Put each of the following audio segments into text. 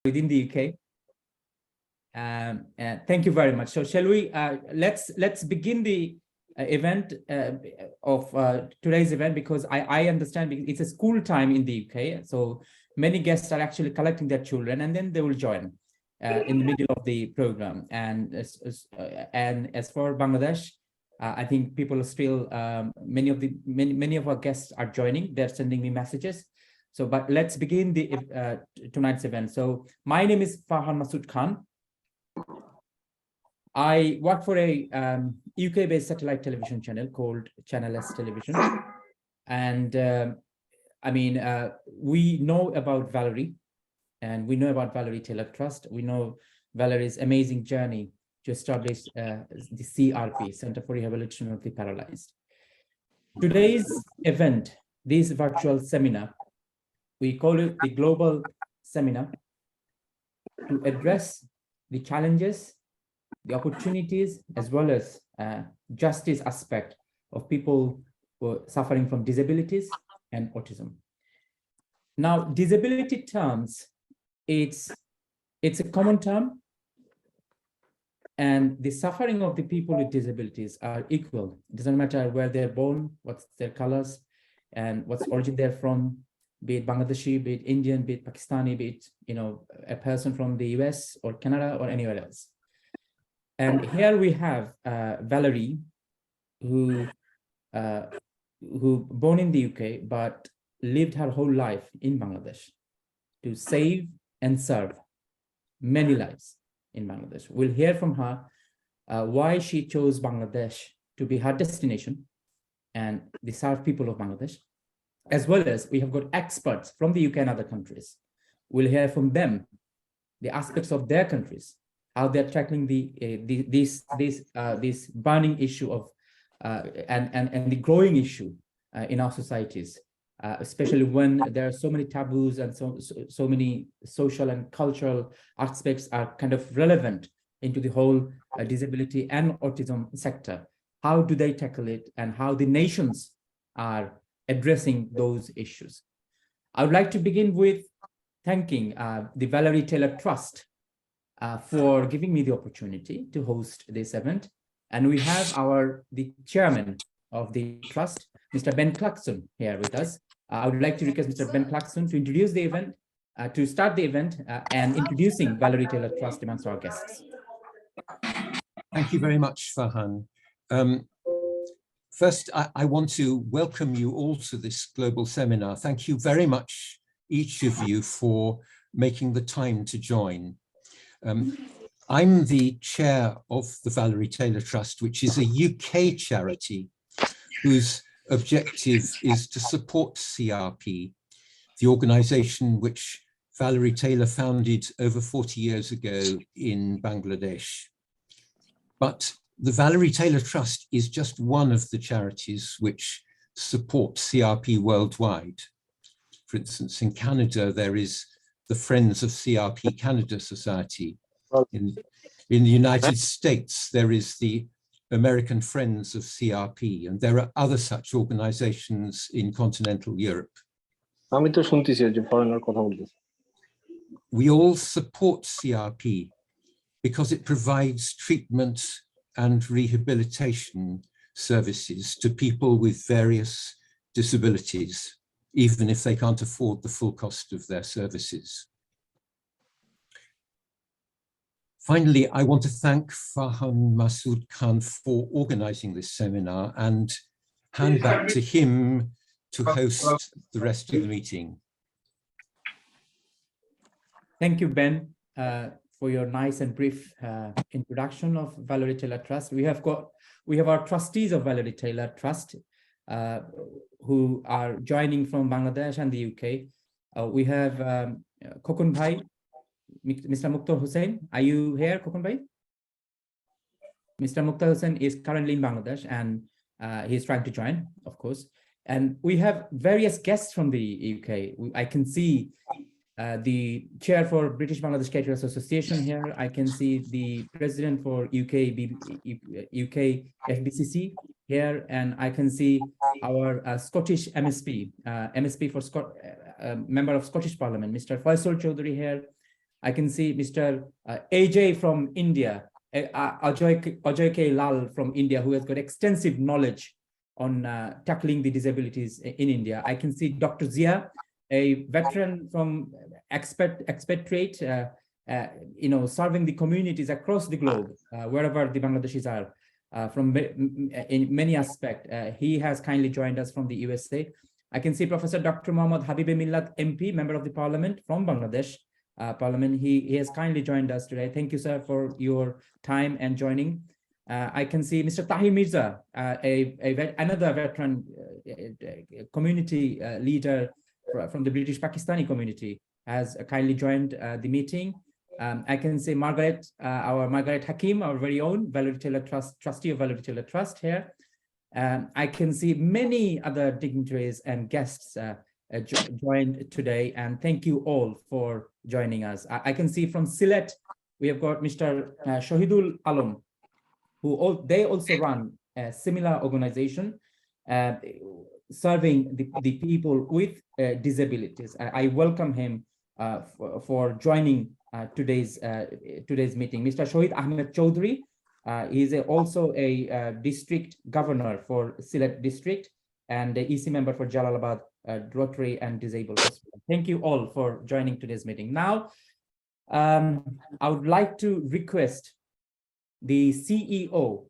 within the UK. Thank you very much. So shall we, let's begin the event of today's event, because I understand it's a school time in the UK. So many guests are actually collecting their children and then they will join in the middle of the program. And as for Bangladesh, I think people are still, many of our guests are joining. They're sending me messages. So, but let's begin the tonight's event. So my name is Farhan Masood Khan. I work for a UK-based satellite television channel called Channel S Television. And I mean, we know about Valerie, and we know about Valerie Taylor Trust. We know Valerie's amazing journey to establish the CRP, Center for Rehabilitation of the Paralyzed. Today's event, this virtual seminar, we call it the Global Seminar to address the challenges, the opportunities, as well as justice aspect of people who are suffering from disabilities and autism. Now, disability terms, it's a common term, and the suffering of the people with disabilities are equal. It doesn't matter where they're born, what's their colors, and what's origin they're from, be it Bangladeshi, be it Indian, be it Pakistani, be it, you know, a person from the US or Canada or anywhere else. And here we have Valerie, who born in the UK, but lived her whole life in Bangladesh to save and serve many lives in Bangladesh. We'll hear from her why she chose Bangladesh to be her destination and the serve people of Bangladesh, as well as we have got experts from the UK and other countries. We'll hear from them the aspects of their countries, how they're tackling this burning issue of and the growing issue in our societies, especially when there are so many taboos and so many social and cultural aspects are kind of relevant into the whole disability and autism sector. How do they tackle it, and how the nations are addressing those issues? I would like to begin with thanking the Valerie Taylor Trust for giving me the opportunity to host this event. And we have the chairman of the trust, Mr. Ben Clarkson, here with us. I would like to request Mr. Ben Clarkson to introduce the event, to start the event and introducing Valerie Taylor Trust amongst our guests. Thank you very much, Farhan. First, I want to welcome you all to this global seminar. Thank you very much, each of you, for making the time to join. I'm the chair of the Valerie Taylor Trust, which is a UK charity whose objective is to support CRP, the organisation which Valerie Taylor founded over 40 years ago in Bangladesh. But the Valerie Taylor Trust is just one of the charities which support CRP worldwide. For instance, in Canada, there is the Friends of CRP Canada Society. In the United States, there is the American Friends of CRP, and there are other such organizations in continental Europe. We all support CRP because it provides treatment and rehabilitation services to people with various disabilities, even if they can't afford the full cost of their services. Finally, I want to thank Farhan Masood Khan for organizing this seminar and hand back to him to host the rest of the meeting. Thank you, Ben, for your nice and brief introduction of Valerie Taylor Trust. We have our trustees of Valerie Taylor Trust who are joining from Bangladesh and the UK. We have Kokon Bhai, Mr. Mukhtar Hussain. Are you here, Kokon Bhai? Mr. Mukhtar Hussain is currently in Bangladesh, and he's trying to join, of course. And we have various guests from the UK. I can see the chair for British Bangladesh Caterers Association here. I can see the president for UK FBCC here, and I can see our Scottish MSP, MSP for member of Scottish Parliament, Mr. Faisal Chowdhury here. I can see Mr. AJ from India, Ajoy K. Lal from India, who has got extensive knowledge on tackling the disabilities in India. I can see Dr. Zia, a veteran from expatriate, serving the communities across the globe, wherever the Bangladeshis are, from in many aspects. He has kindly joined us from the USA. I can see Professor Dr. Mohammad Habibe Millat, MP, Member of the Parliament from Bangladesh Parliament. He has kindly joined us today. Thank you, sir, for your time and joining. I can see Mr. Tahir Mirza, another veteran community leader from the British Pakistani community, has kindly joined the meeting. I can say Margaret, our Margaret Hakim, our very own Valerie Taylor Trust, trustee of Valerie Taylor Trust here. I can see many other dignitaries and guests joined today, and thank you all for joining us. I can see from Sylhet, we have got Mr. Shahidul Alam, they also run a similar organization serving the people with disabilities. I welcome him for joining today's meeting. Mr. Shohid Ahmed Chaudhry, he is also a district governor for Sylhet district and the EC member for Jalalabad Rotary and Disabled Hospital. Thank you all for joining today's meeting. Now, I would like to request the CEO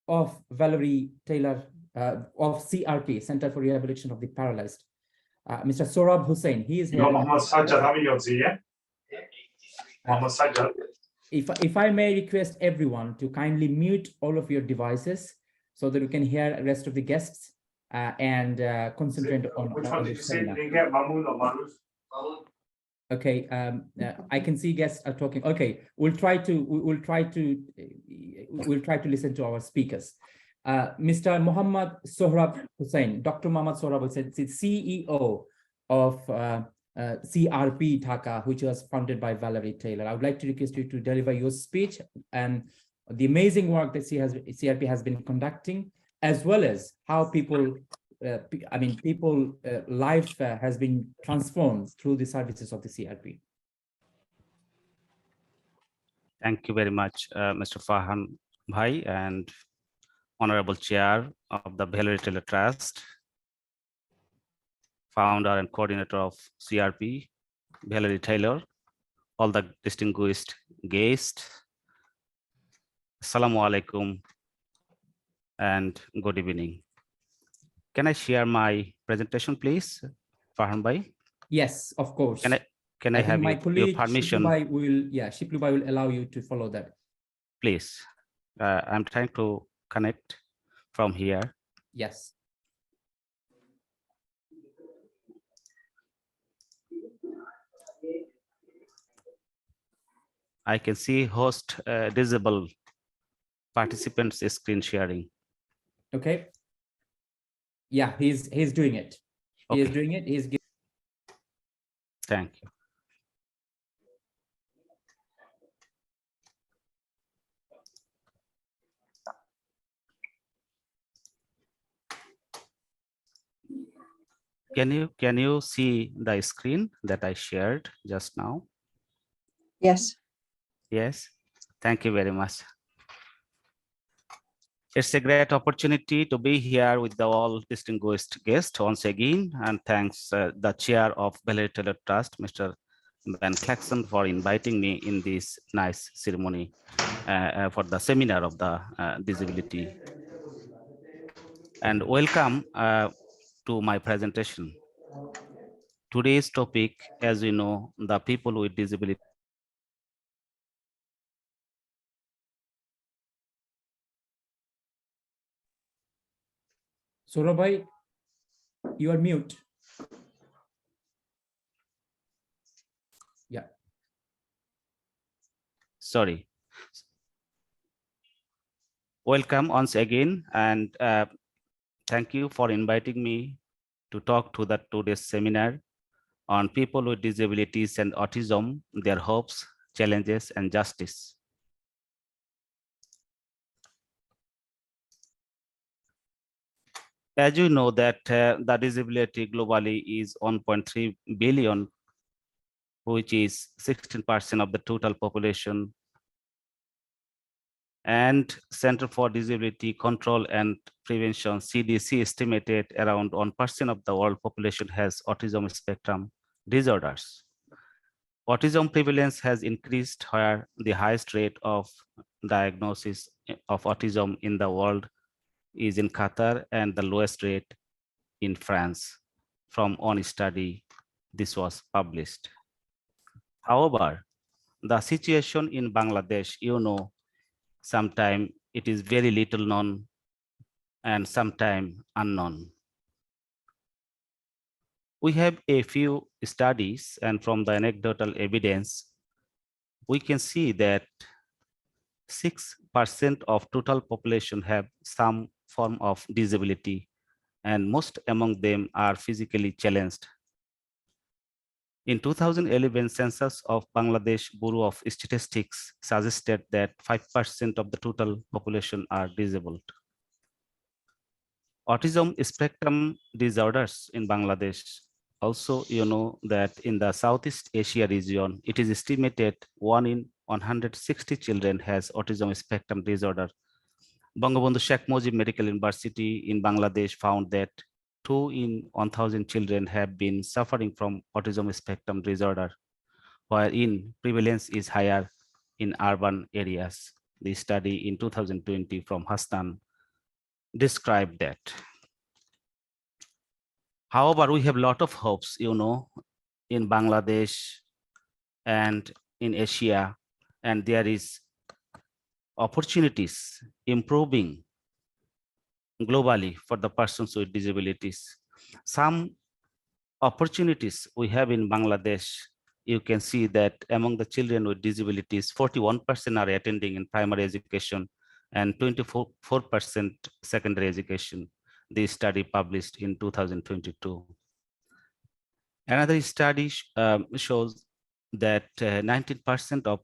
of Valerie Taylor of CRP, Center for Rehabilitation of the Paralyzed, Mr. Sorab Hussain. He is here. If I may request everyone to kindly mute all of your devices so that we can hear the rest of the guests and concentrate on the seminar. Okay, I can see guests are talking. Okay, we'll try to listen to our speakers. Mr. Muhammad Sohrab Hussain, Dr. Muhammad Sohrab Hussain, the CEO of CRP Dhaka, which was founded by Valerie Taylor. I would like to request you to deliver your speech and the amazing work that CRP has been conducting, as well as how people life has been transformed through the services of the CRP. Thank you very much, Mr. Farhan Bhai and Honorable Chair of the Valerie Taylor Trust, founder and coordinator of CRP, Valerie Taylor, all the distinguished guests. Assalamu alaikum and good evening. Can I share my presentation, please, Farhan Bhai? Yes, of course. Can I have your permission? Shiplu Bhai will allow you to follow that. Please. I'm trying to connect from here. Yes. I can see host disable participants screen sharing. Okay. Yeah, he's doing it. He is doing it. He's giving. Thank you. Can you see the screen that I shared just now? Yes. Yes. Thank you very much. It's a great opportunity to be here with the all distinguished guests once again, and thanks the chair of Valerie Taylor Trust, Mr. Ben Claxon, for inviting me in this nice ceremony for the seminar of the disability. And welcome to my presentation. Today's topic, as you know, the people with disability. Sorabai, you are mute. Yeah. Sorry. Welcome once again, and thank you for inviting me to talk to today's seminar on people with disabilities and autism, their hopes, challenges, and justice. As you know that the disability globally is 1.3 billion which is 16% of the total population. And Center for Disability Control and Prevention, CDC, estimated around 1% of the world population has autism spectrum disorders. Autism prevalence has increased, where the highest rate of diagnosis of autism in the world is in Qatar and the lowest rate in France. From one study, this was published. However, the situation in Bangladesh, sometimes it is very little known and sometimes unknown. We have a few studies, and from the anecdotal evidence, we can see that 6% of total population have some form of disability, and most among them are physically challenged. In 2011 census of Bangladesh Bureau of Statistics suggested that 5% of the total population are disabled. Autism spectrum disorders in Bangladesh. Also, that in the Southeast Asia region, it is estimated 1 in 160 children has autism spectrum disorder. Bangabandhu Sheikh Mujib Medical University in Bangladesh found that 2 in 1,000 children have been suffering from autism spectrum disorder, wherein prevalence is higher in urban areas. The study in 2020 from Hassan described that. However, we have a lot of hopes, in Bangladesh and in Asia, and there is opportunities improving globally for the persons with disabilities. Some opportunities we have in Bangladesh, you can see that among the children with disabilities, 41% are attending in primary education and 24% secondary education. This study published in 2022. Another study shows that 19% of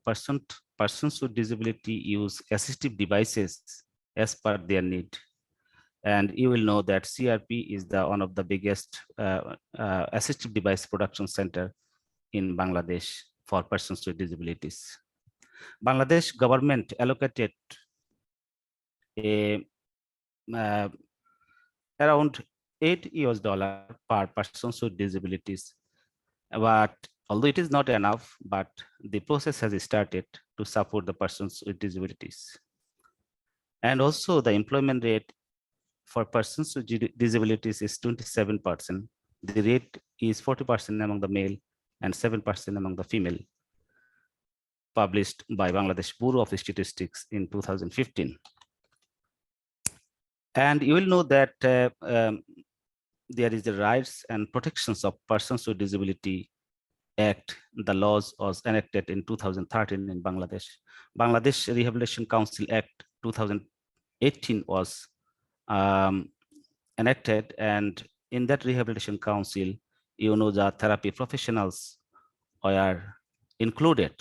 persons with disability use assistive devices as per their need. And you will know that CRP is one of the biggest assistive device production center in Bangladesh for persons with disabilities. Bangladesh government allocated around $8 per person with disabilities. But although it is not enough, but the process has started to support the persons with disabilities. And also the employment rate for persons with disabilities is 27%. The rate is 40% among the male and 7% among the female, published by Bangladesh Bureau of Statistics in 2015. And you will know that there is the Rights and Protections of Persons with Disability Act. The laws was enacted in 2013 in Bangladesh. Bangladesh Rehabilitation Council Act 2018 was enacted, and in that Rehabilitation Council, the therapy professionals were included.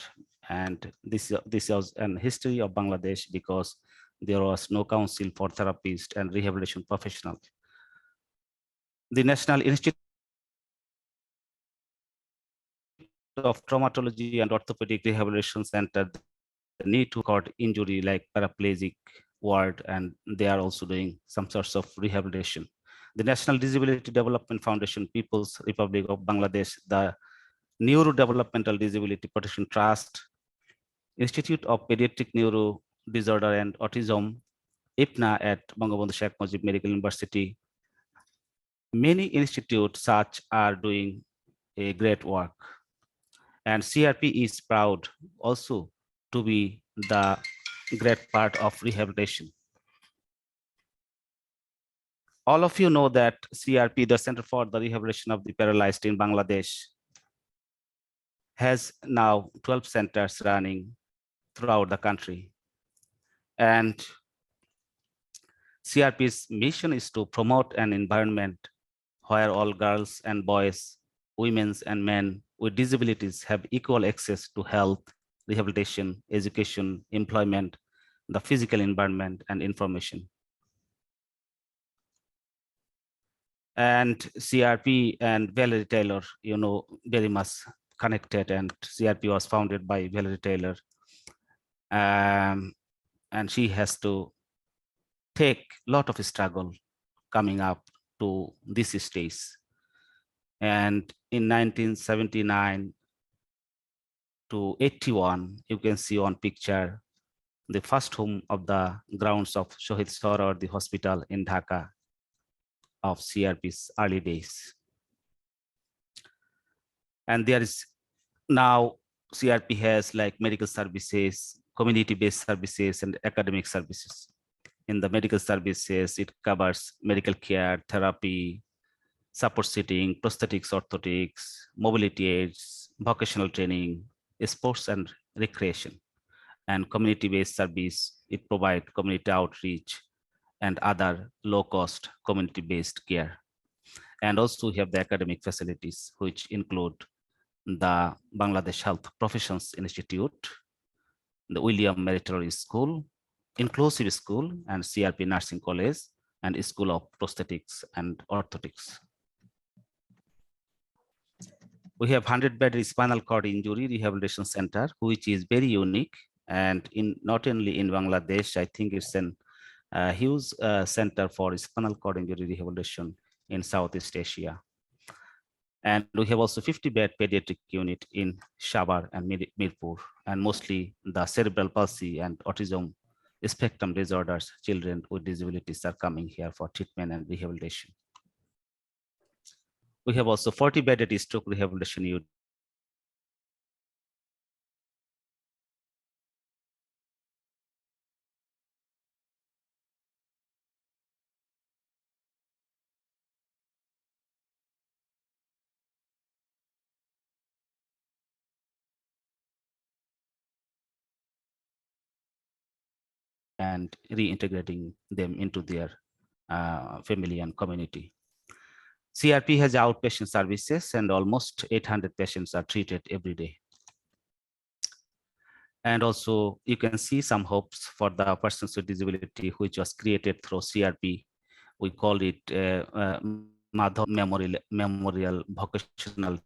And this was an history of Bangladesh because there was no council for therapists and rehabilitation professionals. The National Institute of Traumatology and Orthopedic Rehabilitation Center, the need to record injury like paraplegic ward, and they are also doing some sorts of rehabilitation. The National Disability Development Foundation, People's Republic of Bangladesh, the Neurodevelopmental Disability Protection Trust, Institute of Pediatric Neuro Disorder and Autism, IPNA at Bangabandhu Sheikh Mujib Medical University. Many institutes such are doing a great work. And CRP is proud also to be the great part of rehabilitation. All of you know that CRP, the Center for the Rehabilitation of the Paralyzed in Bangladesh, has now 12 centers running throughout the country. And CRP's mission is to promote an environment where all girls and boys, women and men with disabilities have equal access to health, rehabilitation, education, employment, the physical environment, and information. And CRP and Valerie Taylor, very much connected, and CRP was founded by Valerie Taylor. And she has to take a lot of struggle coming up to this stage. And in 1979 to 81, you can see on picture the first home of the grounds of Shohid Sohrawardi Hospital in Dhaka of CRP's early days. And there is now CRP has like medical services, community-based services, and academic services. In the medical services, it covers medical care, therapy, support sitting, prosthetics, orthotics, mobility aids, vocational training, sports and recreation. And community-based service, it provides community outreach and other low-cost community-based care. And also we have the academic facilities, which include the Bangladesh Health Professions Institute, the William Meritorious School, Inclusive School, and CRP Nursing College, and School of Prosthetics and Orthotics. We have 100-bed spinal cord injury rehabilitation center, which is very unique, and in not only in Bangladesh, I think it's a huge center for spinal cord injury rehabilitation in Southeast Asia. And we have also 50-bed pediatric unit in Shabar and Mirpur, and mostly the cerebral palsy and autism spectrum disorders children with disabilities are coming here for treatment and rehabilitation. We have also 40-bedded stroke rehabilitation unit. And reintegrating them into their family and community. CRP has outpatient services, and almost 800 patients are treated every day. And also you can see some hopes for the persons with disability, which was created through CRP. We call it Madhav Memorial Vocational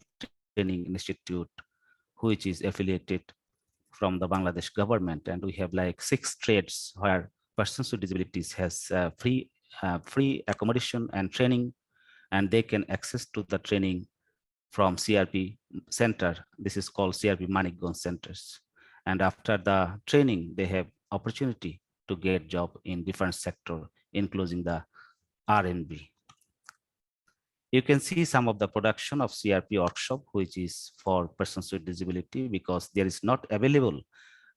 Training Institute, which is affiliated from the Bangladesh government. And we have like 6 trades where persons with disabilities has free accommodation and training, and they can access to the training from CRP center. This is called CRP Manikganj centers. And after the training, they have opportunity to get job in different sector, including the R&B. You can see some of the production of CRP workshop, which is for persons with disability, because there is not available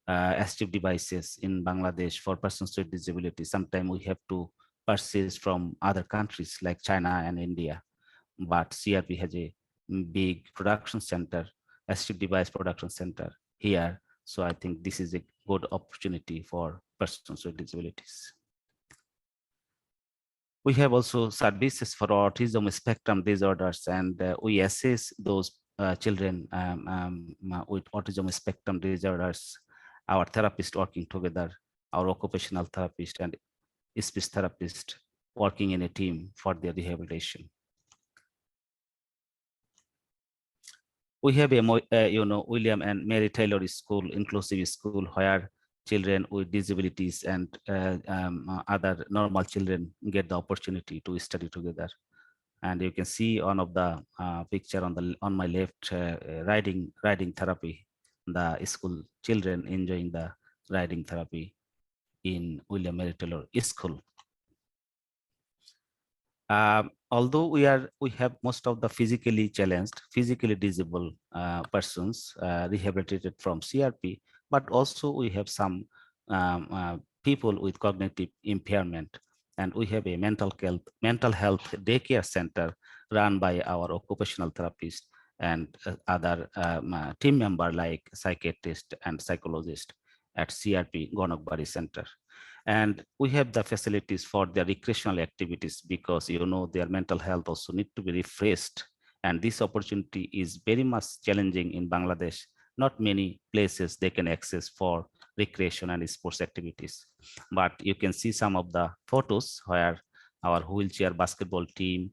assistive devices in Bangladesh for persons with disability. Sometimes we have to purchase from other countries like China and India, but CRP has a big production center, assistive device production center here. So I think this is a good opportunity for persons with disabilities. We have also services for autism spectrum disorders, and we assess those children with autism spectrum disorders. Our therapists working together, our occupational therapist and speech therapist working in a team for their rehabilitation. We have a William and Mary Taylor School, inclusive school, where children with disabilities and other normal children get the opportunity to study together. And you can see one of the picture on my left, riding therapy, the school children enjoying the riding therapy in William Mary Taylor School. Although we have most of the physically challenged, physically disabled persons rehabilitated from CRP, but also we have some people with cognitive impairment, and we have a mental health daycare center run by our occupational therapist and other team member like psychiatrist and psychologist at CRP Gonokbari Center. And we have the facilities for their recreational activities, because their mental health also need to be refreshed, and this opportunity is very much challenging in Bangladesh. Not many places they can access for recreation and sports activities, but you can see some of the photos where our wheelchair basketball team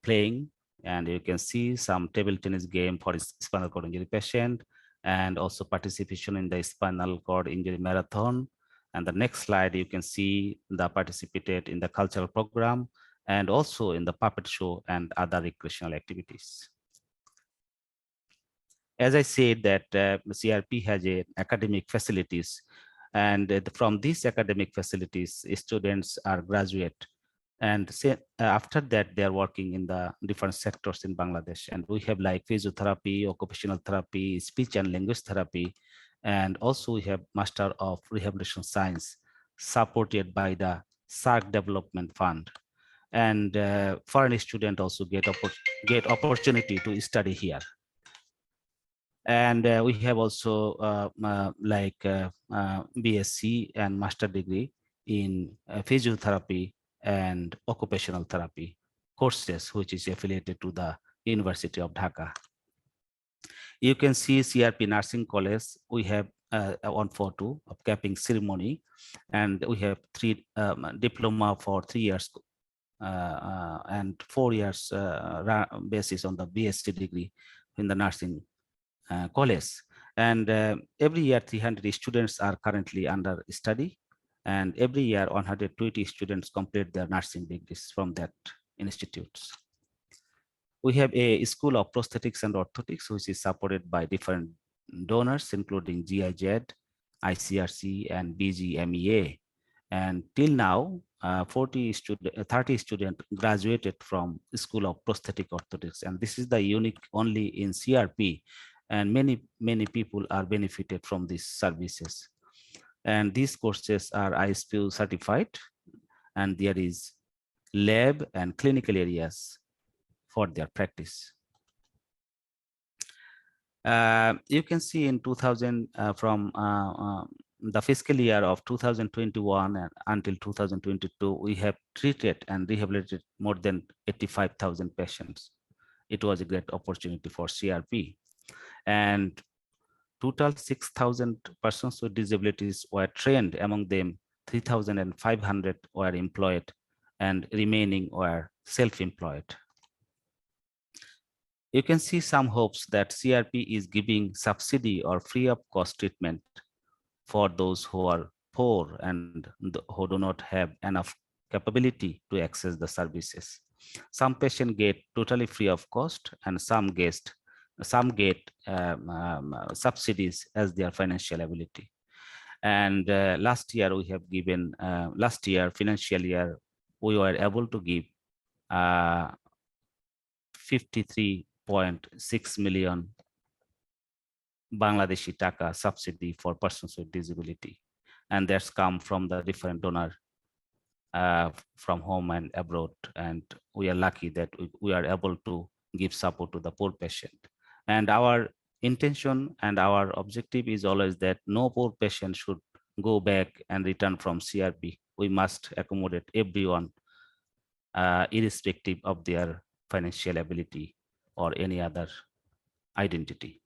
playing And you can see some table tennis game for spinal cord injury patient, and also participation in the spinal cord injury marathon. And the next slide, you can see the participated in the cultural program and also in the puppet show and other recreational activities. As I said that CRP has academic facilities, and from these academic facilities, students are graduate. And after that, they are working in the different sectors in Bangladesh. And we have like physiotherapy, occupational therapy, speech and language therapy. And also we have Master of Rehabilitation Science supported by the SARC Development Fund. And foreign students also get opportunity to study here. And we have also BSc and master degree in physiotherapy and occupational therapy courses, which is affiliated to the University of Dhaka. You can see CRP Nursing College. We have one photo of capping ceremony, and we have three diploma for 3 years and 4 years basis on the BSc degree in the nursing college. And every year 300 students are currently under study, and every year 120 students complete their nursing degrees from that institutes. We have a school of prosthetics and orthotics, which is supported by different donors, including GIZ, ICRC, and BGMEA. And till now, 30 students graduated from School of Prosthetic Orthotics, and this is the unique only in CRP, and many people are benefited from these services. And these courses are ISPO certified, and there is lab and clinical areas for their practice. You can see in 2000 from the fiscal year of 2021 and until 2022, we have treated and rehabilitated more than 85,000 patients. It was a great opportunity for CRP. And total 6,000 persons with disabilities were trained. Among them, 3,500 were employed and remaining were self-employed. You can see some hopes that CRP is giving subsidy or free of cost treatment for those who are poor and who do not have enough capability to access the services. Some patients get totally free of cost, and some get subsidies as their financial ability. And last year we have given, financial year, we were able to give 53.6 million Bangladeshi taka subsidy for persons with disability. And that's come from the different donor from home and abroad. And we are lucky that we are able to give support to the poor patient. And our intention and our objective is always that no poor patient should go back and return from CRP. We must accommodate everyone, irrespective of their financial ability or any other identity.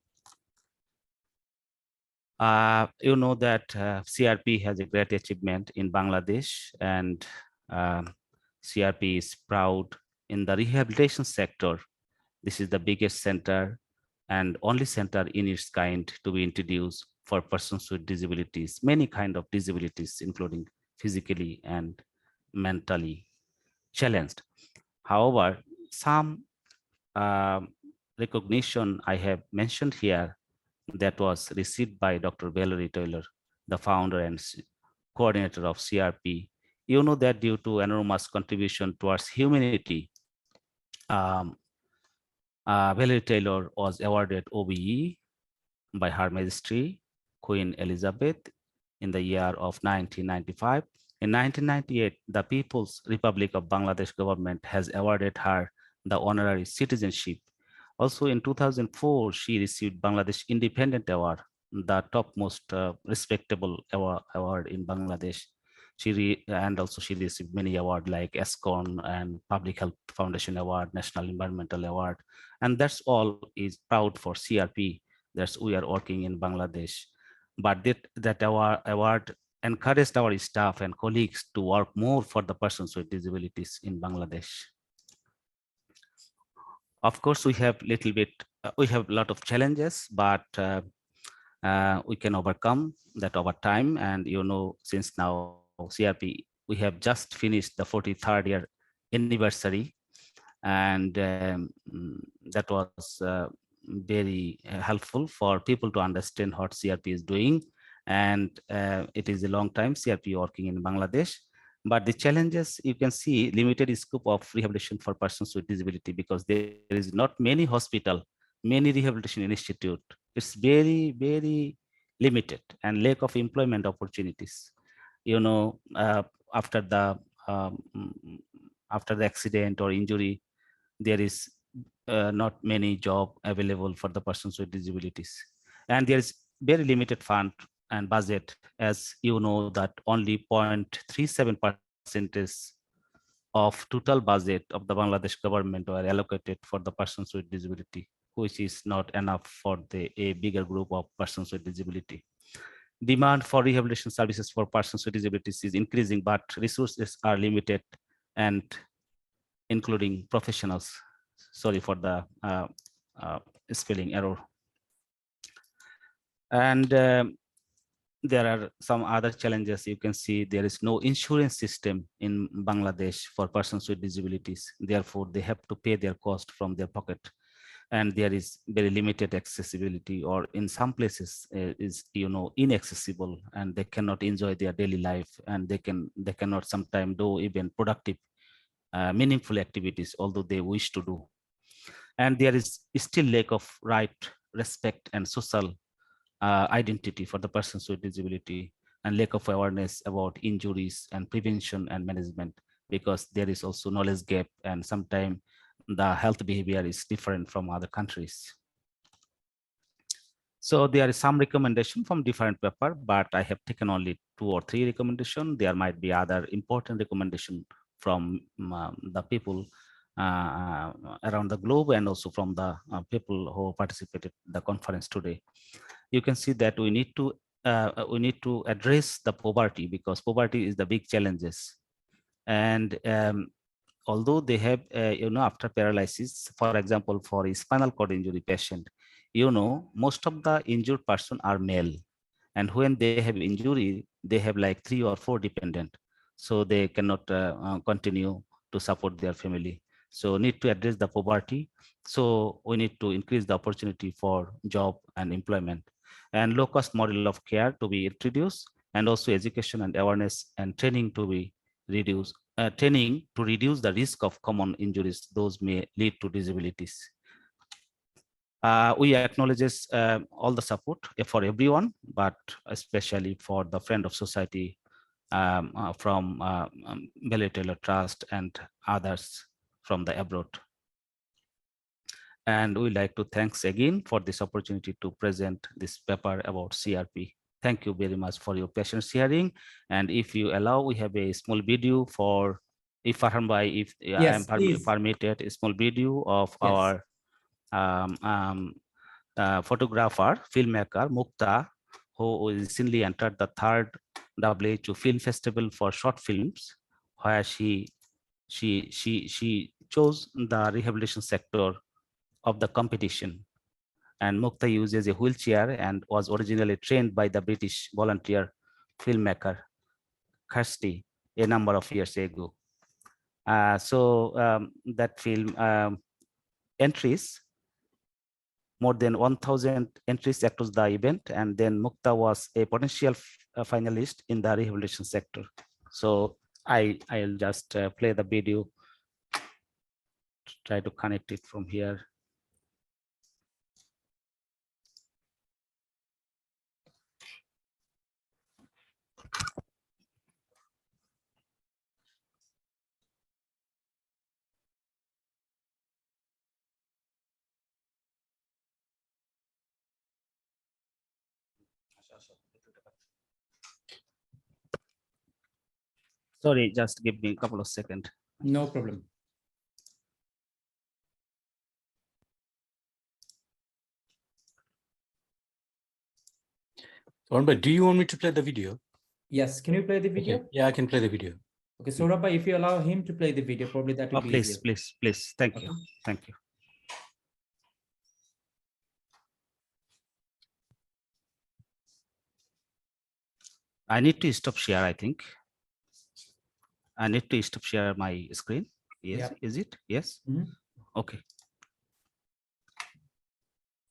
You know that CRP has a great achievement in Bangladesh, and CRP is proud in the rehabilitation sector. This is the biggest center and only center in its kind to be introduced for persons with disabilities, many kinds of disabilities, including physically and mentally challenged. However, some recognition I have mentioned here that was received by Dr. Valerie Taylor, the founder and coordinator of CRP. You know that due to enormous contribution towards humanity, Valerie Taylor was awarded OBE by Her Majesty Queen Elizabeth in the year of 1995. In 1998, the People's Republic of Bangladesh government has awarded her the honorary citizenship. Also in 2004, she received Bangladesh Independent Award, the topmost respectable award in Bangladesh. And also she received many awards like ESCON and Public Health Foundation Award, National Environmental Award. And that's all is proud for CRP. That's we are working in Bangladesh. But that award encouraged our staff and colleagues to work more for the persons with disabilities in Bangladesh. Of course, we have we have a lot of challenges, but we can overcome that over time. And since now CRP, we have just finished the 43rd year anniversary, and that was very helpful for people to understand what CRP is doing. And it is a long time CRP working in Bangladesh. But the challenges, you can see limited scope of rehabilitation for persons with disability, because there is not many hospital, many rehabilitation institute. It's very, very limited, and lack of employment opportunities. After the um, after the accident or injury, there is not many job available for the persons with disabilities, and there is very limited fund and budget, as you know, that only 0.37% of total budget of the Bangladesh government were allocated for the persons with disability, which is not enough for a bigger group of persons with disability. Demand for rehabilitation services for persons with disabilities is increasing, but resources are limited, and including professionals. Sorry for the spelling error. And there are some other challenges. You can see there is no insurance system in Bangladesh for persons with disabilities. Therefore, they have to pay their cost from their pocket. And there is very limited accessibility, or in some places is inaccessible, and they cannot enjoy their daily life, and they cannot sometimes do even productive meaningful activities, although they wish to do. And there is still lack of right, respect, and social identity for the persons with disability, and lack of awareness about injuries and prevention and management, because there is also knowledge gap, and sometimes the health behavior is different from other countries. So there is some recommendation from different paper, but I have taken only 2 or 3 recommendations. There might be other important recommendation from the people around the globe, and also from the people who participated in the conference today. You can see that we need to address the poverty, because poverty is the big challenges. And although they have after paralysis, for example, for a spinal cord injury patient, most of the injured person are male, and when they have injury, they have like 3 or 4 dependent, so they cannot continue to support their family. So need to address the poverty. So we need to increase the opportunity for job and employment, and low cost model of care to be introduced, and also education and awareness and training to be reduced, training to reduce the risk of common injuries those may lead to disabilities. We acknowledge all the support for everyone, but especially for the Friend of Society from Belay Taylor Trust and others from the abroad. And we like to thanks again for this opportunity to present this paper about CRP. Thank you very much for your patience hearing. And if you allow, we have a small video for, if I am permitted, a small video of our photographer, filmmaker, Mukta, who recently entered the 3rd WHO Film Festival for short films, where she chose the rehabilitation sector of the competition. And Mukta uses a wheelchair and was originally trained by the British volunteer filmmaker Kirsty a number of years ago. That film entries, more than 1,000 entries across the event, and then Mukta was a potential finalist in the rehabilitation sector. So I'll just play the video, try to connect it from here. Sorry, just give me a couple of seconds. No problem. But do you want me to play the video? Yes, can you play the video? Okay. Yeah, I can play the video. Okay, so Rabbi, if you allow him to play the video, probably that will be Please, easier. please, please. Thank you. Okay. Thank you. I need to stop share, I think. I need to stop share my screen. Yes, Yep. is it? Yes. Mhm. Okay.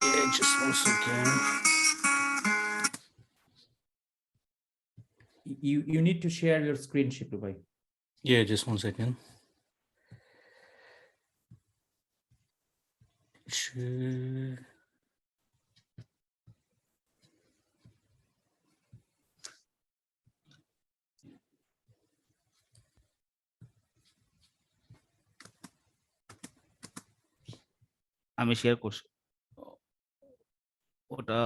Yeah, just 1 second. You need to share your screen, Shipru bhai. Yeah, just 1 second. Share. আমি share করছি ওটা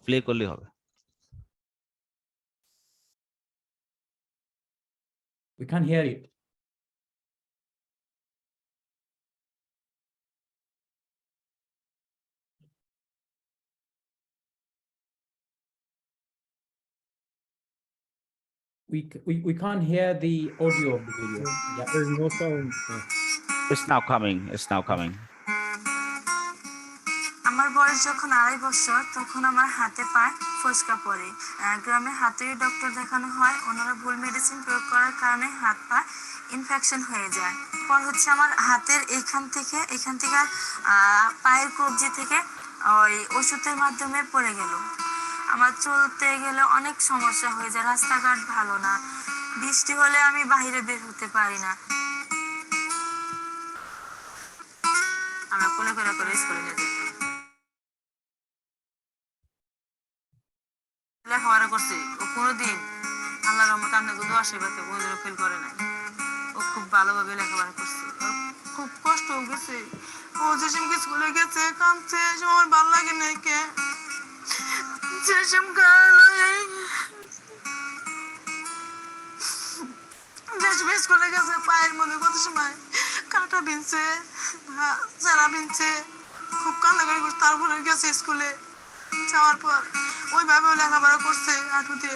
play করলে হবে We can't hear you. We can't hear the audio of the video. Yeah. There's no sound. It's now coming. আমার বয়স যখন 2.5 বছর তখন আমার হাতে পায়ে ফোসকা পড়ে। গ্রামে হাতুড়ি ডক্টর দেখানো হয়, ওনারা ভুল মেডিসিন প্রয়োগ করার কারণে হাত পা ইনফেকশন হয়ে যায়। পর হচ্ছে আমার হাতের এখান থেকে পায়ের কবজি থেকে ওই ওষুধের মাধ্যমে পড়ে গেল। আমার চলতে গেলে অনেক সমস্যা হয়ে যায়, রাস্তাঘাট ভালো না, বৃষ্টি হলে আমি বাইরে বের হতে পারি না। আমরা কোলে করে স্কুলে যেতে লেখাপড়া করছি, ও কোনোদিন আল্লাহর রহমতে আপনাকে দোয়া আশীর্বাদে কোনোদিনও ফেল করে নাই। ও খুব ভালোভাবে লেখাপড়া করছে, ওর খুব কষ্ট গেছে, ও যেসব স্কুলে গেছে কাঁদছে, আমার ভালো লাগে নাই কে যেসব স্কুলে গেছে পায়ের মধ্যে কত সময় কাঁটা বিনছে, চারা বিনছে, খুব কান্নাকাটি করছে, তারপরে গেছে স্কুলে যাওয়ার পর ওইভাবে লেখাপড়া করছে হাঁটুতে।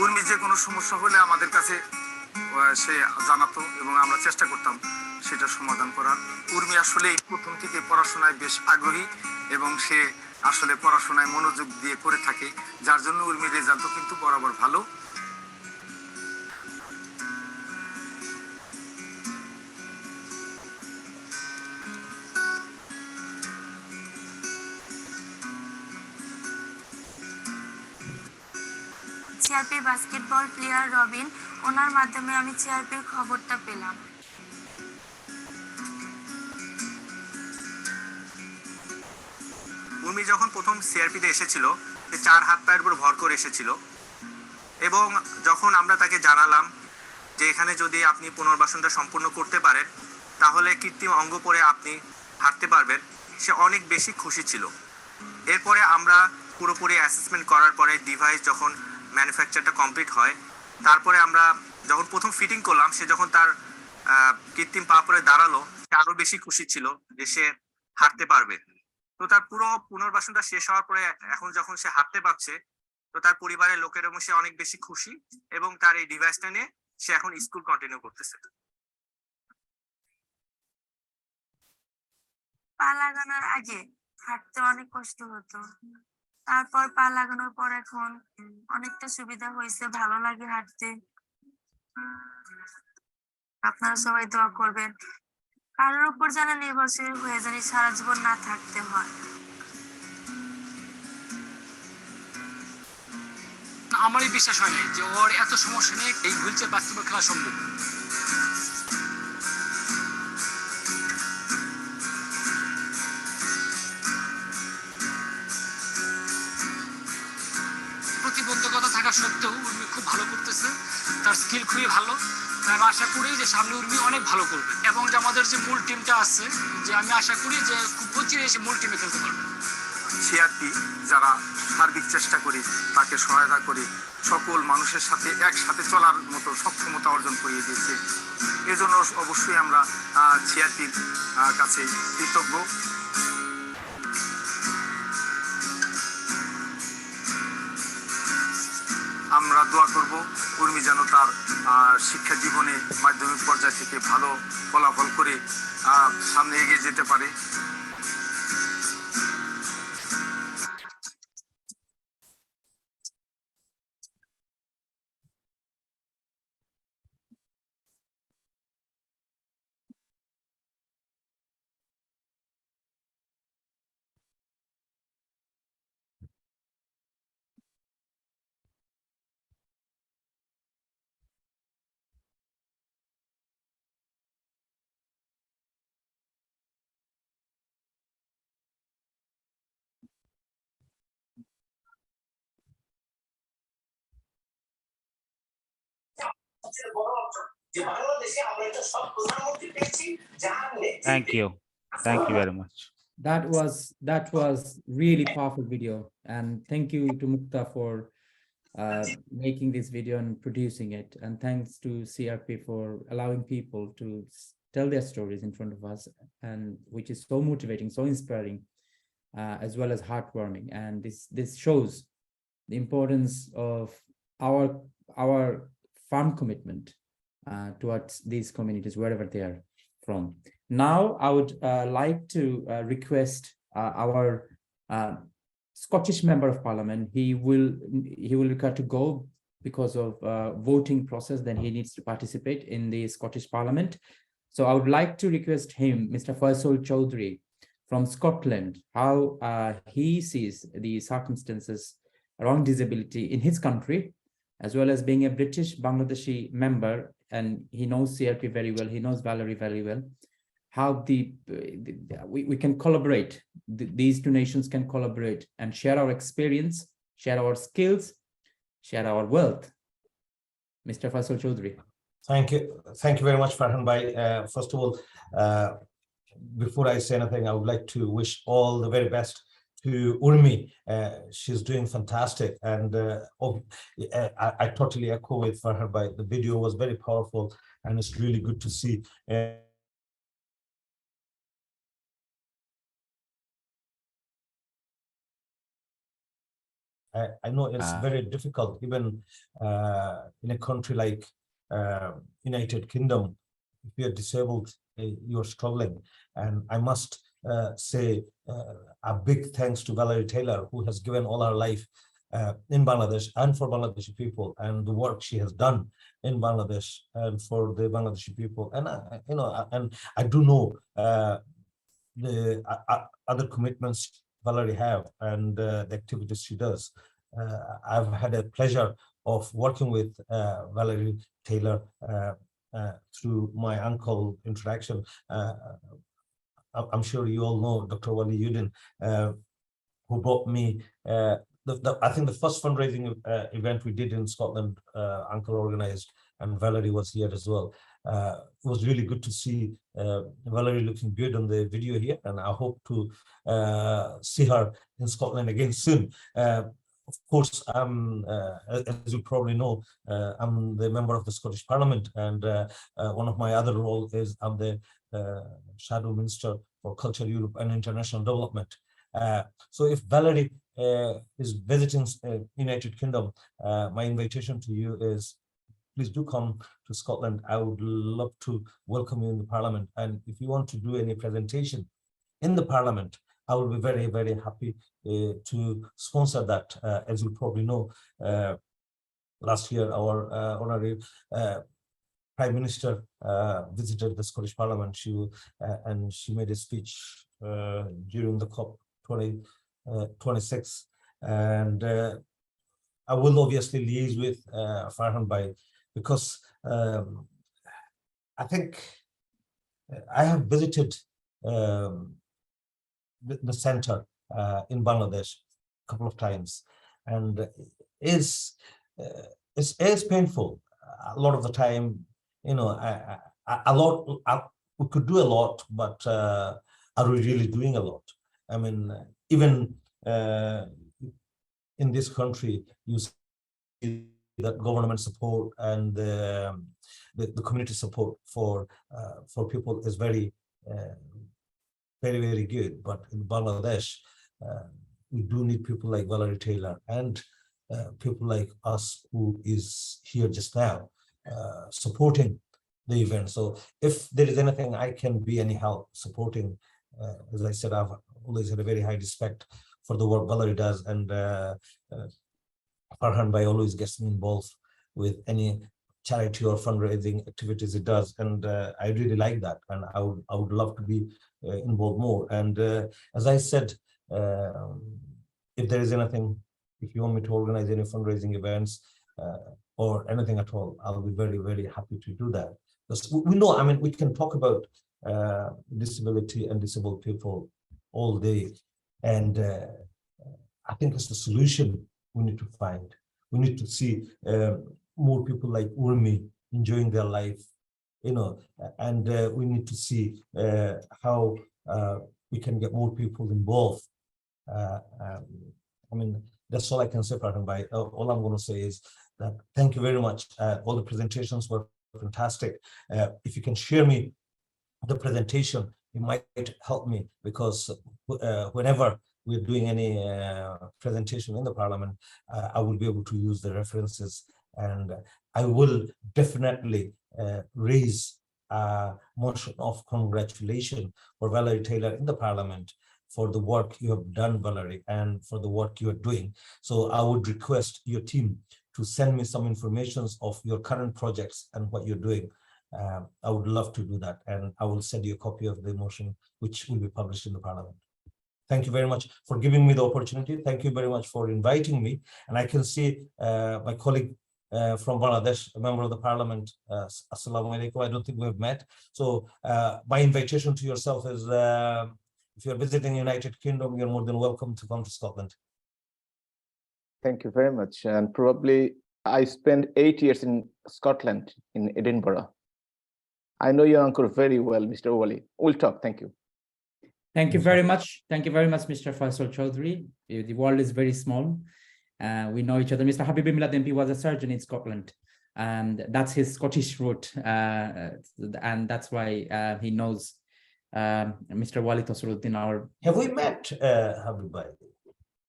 উর্মি যে কোনো সমস্যা হলে আমাদের কাছে সে জানাতো এবং আমরা চেষ্টা করতাম সেটা সমাধান করার। উর্মি আসলে প্রথম থেকে পড়াশোনায় বেশ আগ্রহী এবং সে আসলে পড়াশোনায় মনোযোগ দিয়ে করে থাকে, যার জন্য উর্মির রেজাল্টও কিন্তু বরাবর ভালো। সিআরপির বাস্কেটবল প্লেয়ার রবিন, ওনার মাধ্যমে আমি সিআরপির খবরটা পেলাম। উর্মি যখন প্রথম সিআরপিতে এসেছিল, সে 4 হাত পায়ের উপর ভর করে এসেছিল এবং যখন আমরা তাকে জানালাম যে এখানে যদি আপনি পুনর্বাসনটা সম্পূর্ণ করতে পারেন তাহলে কৃত্রিম অঙ্গ পরে আপনি হাঁটতে পারবেন, সে অনেক বেশি খুশি ছিল। এরপরে আমরা পুরোপুরি অ্যাসেসমেন্ট করার পরে ডিভাইস যখন ম্যানুফ্যাকচারটা কমপ্লিট হয়, তারপরে আমরা যখন প্রথম ফিটিং করলাম, সে যখন তার কৃত্রিম পা পরে দাঁড়ালো, সে আরো বেশি খুশি ছিল যে সে হাঁটতে পারবে। তো তার পুরো পুনর্বাসনটা শেষ হওয়ার পরে এখন যখন সে হাঁটতে পারছে, তো তার পরিবারের লোকের এবং সে অনেক বেশি খুশি এবং তার এই ডিভাইসটা নিয়ে সে এখন স্কুল কন্টিনিউ করতেছে। পা লাগানোর আগে হাঁটতে অনেক কষ্ট হতো, তারপর পা লাগানোর পর এখন অনেকটা সুবিধা হয়েছে, ভালো লাগে হাঁটতে। আপনারা সবাই দোয়া করবেন, কারোর উপর যেন নির্ভরশীল হয়ে জানি সারা জীবন না থাকতে হয়। আমারই বিশ্বাস হয় না যে ওর এত সমস্যা নিয়ে এই হুইল চেয়ার বাস্কেটবল খেলা সম্ভব। প্রতিবন্ধকতা থাকা সত্ত্বেও উর্মি খুব ভালো করতেছে, তার স্কিল খুবই ভালো। আমি আশা করি যে সামনে উর্মি অনেক ভালো করবে এবং যে আমাদের যে মূল টিমটা আছে, যে আমি আশা করি যে খুব অচিরে এসে মূল টিমে খেলতে পারবে। সিআরপি যারা সার্বিক চেষ্টা করি, তাকে সহায়তা করি, সকল মানুষের সাথে একসাথে চলার মতো সক্ষমতা অর্জন করিয়ে দিয়েছে। এজন্য অবশ্যই আমরা সিআরপির কাছে কৃতজ্ঞ। আমরা দোয়া করব উর্মি যেন তার শিক্ষা জীবনে মাধ্যমিক পর্যায়ে থেকে ভালো ফলাফল করে সামনে এগিয়ে যেতে পারে। Thank you. Thank you very much. That was really powerful video, and thank you to Mukta for making this video and producing it, and thanks to CRP for allowing people to tell their stories in front of us, and which is so motivating, so inspiring, as well as heartwarming. And this shows the importance of our firm commitment towards these communities, wherever they are from. Now, I would like to request our Scottish Member of Parliament. He will require to go because of voting process. Then he needs to participate in the Scottish Parliament. So I would like to request him, Mr. Faisal Chowdhury from Scotland, how he sees the circumstances around disability in his country, as well as being a British Bangladeshi member, and he knows CRP very well, he knows Valerie very well, how we can collaborate, these two nations can collaborate and share our experience, share our skills, share our wealth. Mr. Faisal Chowdhury. Thank you very much, Farhan Bhai. First of all, before I say anything, I would like to wish all the very best to Urmi. She's doing fantastic, and I totally echo with Farhan Bhai. The video was very powerful, and it's really good to see. I know it's very difficult, even in a country like United Kingdom. If you're disabled, you're struggling. And I must say a big thanks to Valerie Taylor, who has given all her life in Bangladesh and for Bangladeshi people, and the work she has done in Bangladesh and for the Bangladeshi people. And and I do know the other commitments Valerie have, and the activities she does. I've had a pleasure of working with Valerie Taylor through my uncle interaction. I'm sure you all know Dr. Wali Yudin, who brought me, I think the first fundraising event we did in Scotland, uncle organized, and Valerie was here as well. It was really good to see Valerie looking good on the video here, and I hope to see her in Scotland again soon. Of course, as you probably know, I'm the member of the Scottish Parliament, and one of my other roles is I'm the Shadow Minister for Culture, Europe and International Development. So if Valerie is visiting United Kingdom, my invitation to you is, please do come to Scotland. I would love to welcome you in the Parliament. And if you want to do any presentation in the Parliament, I will be very, very happy to sponsor that. As you probably know, last year our honorary Prime Minister visited the Scottish Parliament. And she made a speech during the COP 26. And I will obviously liaise with Farhan Bhai, because I think I have visited the center in Bangladesh a couple of times, and it's painful a lot of the time. We could do a lot, but are we really doing a lot? I mean, even in this country, you see that government support and the community support for people is very, very good. But in Bangladesh, we do need people like Valerie Taylor and people like us, who is here just now, supporting the event. So if there is anything I can be any help supporting, as I said, I've always had a very high respect for the work Valerie does, and Farhan Bhai always gets me involved with any charity or fundraising activities it does, and I really like that, and I would love to be involved more. And as I said, if there is anything, if you want me to organize any fundraising events or anything at all, I'll be very, very happy to do that. Because we know, I mean, we can talk about disability and disabled people all day, and I think it's the solution we need to find. We need to see more people like Urmi enjoying their life, you know, and we need to see how we can get more people involved. I mean, that's all I can say, Pradhan Bhai. All I'm going to say is that thank you very much. All the presentations were fantastic. If you can share me the presentation, it might help me, because whenever we're doing any presentation in the Parliament, I will be able to use the references, and I will definitely raise a motion of congratulation for Valerie Taylor in the Parliament for the work you have done, Valerie, and for the work you are doing. So I would request your team to send me some information of your current projects and what you're doing. I would love to do that, and I will send you a copy of the motion, which will be published in the Parliament. Thank you very much for giving me the opportunity. Thank you very much for inviting me. And I can see my colleague from Bangladesh, a member of the Parliament. Assalamu alaikum. I don't think we've met. So my invitation to yourself is, if you're visiting United Kingdom, you're more than welcome to come to Scotland. Thank you very much. And probably I spent 8 years in Scotland, in Edinburgh. I know your uncle very well, Mr. Wali. We'll talk. Thank you. Thank you very much. Thank you very much, Mr. Faisal Chaudhry. The world is very small. We know each other. Mr. Habib Milad MP was a surgeon in Scotland, and that's his Scottish root. And that's why he knows Mr. Wali Tasruddin. Have we met, Habib Bhai?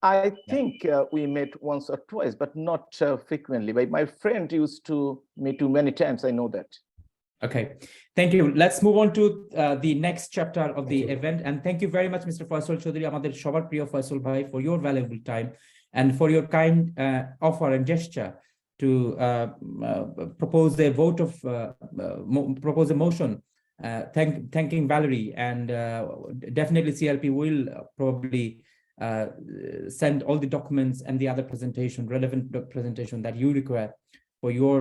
I think we met once or twice, but not frequently. But my friend used to meet you many times. I know that. Okay, thank you. Let's move on to the next chapter of the event. And thank you very much, Mr. Faisal Chaudhry, Amader Shobar Priyo Faisal Bhai, for your valuable time and for your kind offer and gesture to propose a vote of propose a motion thanking Valerie. And definitely CLP will probably send all the documents and the other presentation, relevant presentation that you require for your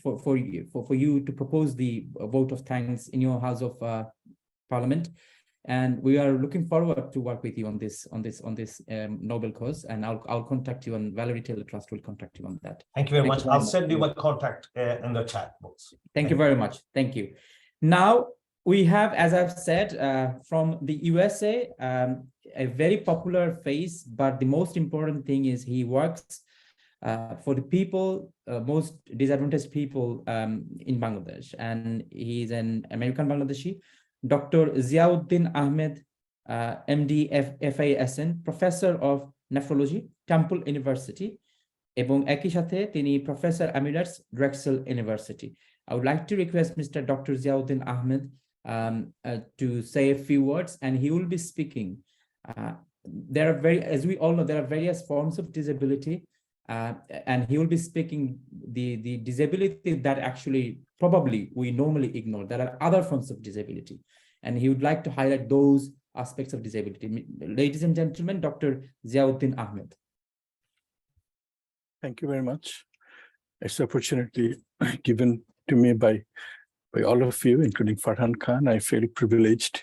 for you to propose the vote of thanks in your House of Parliament. And we are looking forward to work with you on this noble cause. And I'll contact you, and Valerie Taylor Trust will contact you on that. Thank you very much. I'll send you my contact in the chat box. Thank you very much. Thank you. Now we have, as I've said, from the USA, a very popular face, but the most important thing is he works for the people, most disadvantaged people in Bangladesh, and he's an American Bangladeshi, Dr. Ziauddin Ahmed, MD, FASN, Professor of Nephrology, Temple University, এবং একই সাথে তিনি Professor Emeritus, Drexel University. I would like to request Mr. Dr. Ziauddin Ahmed to say a few words, and he will be speaking. There are as we all know, there are various forms of disability. And he will be speaking the disability that actually probably we normally ignore. There are other forms of disability, and he would like to highlight those aspects of disability. Ladies and gentlemen, Dr. Ziauddin Ahmed. Thank you very much. It's an opportunity given to me by all of you, including Farhan Khan. I feel privileged.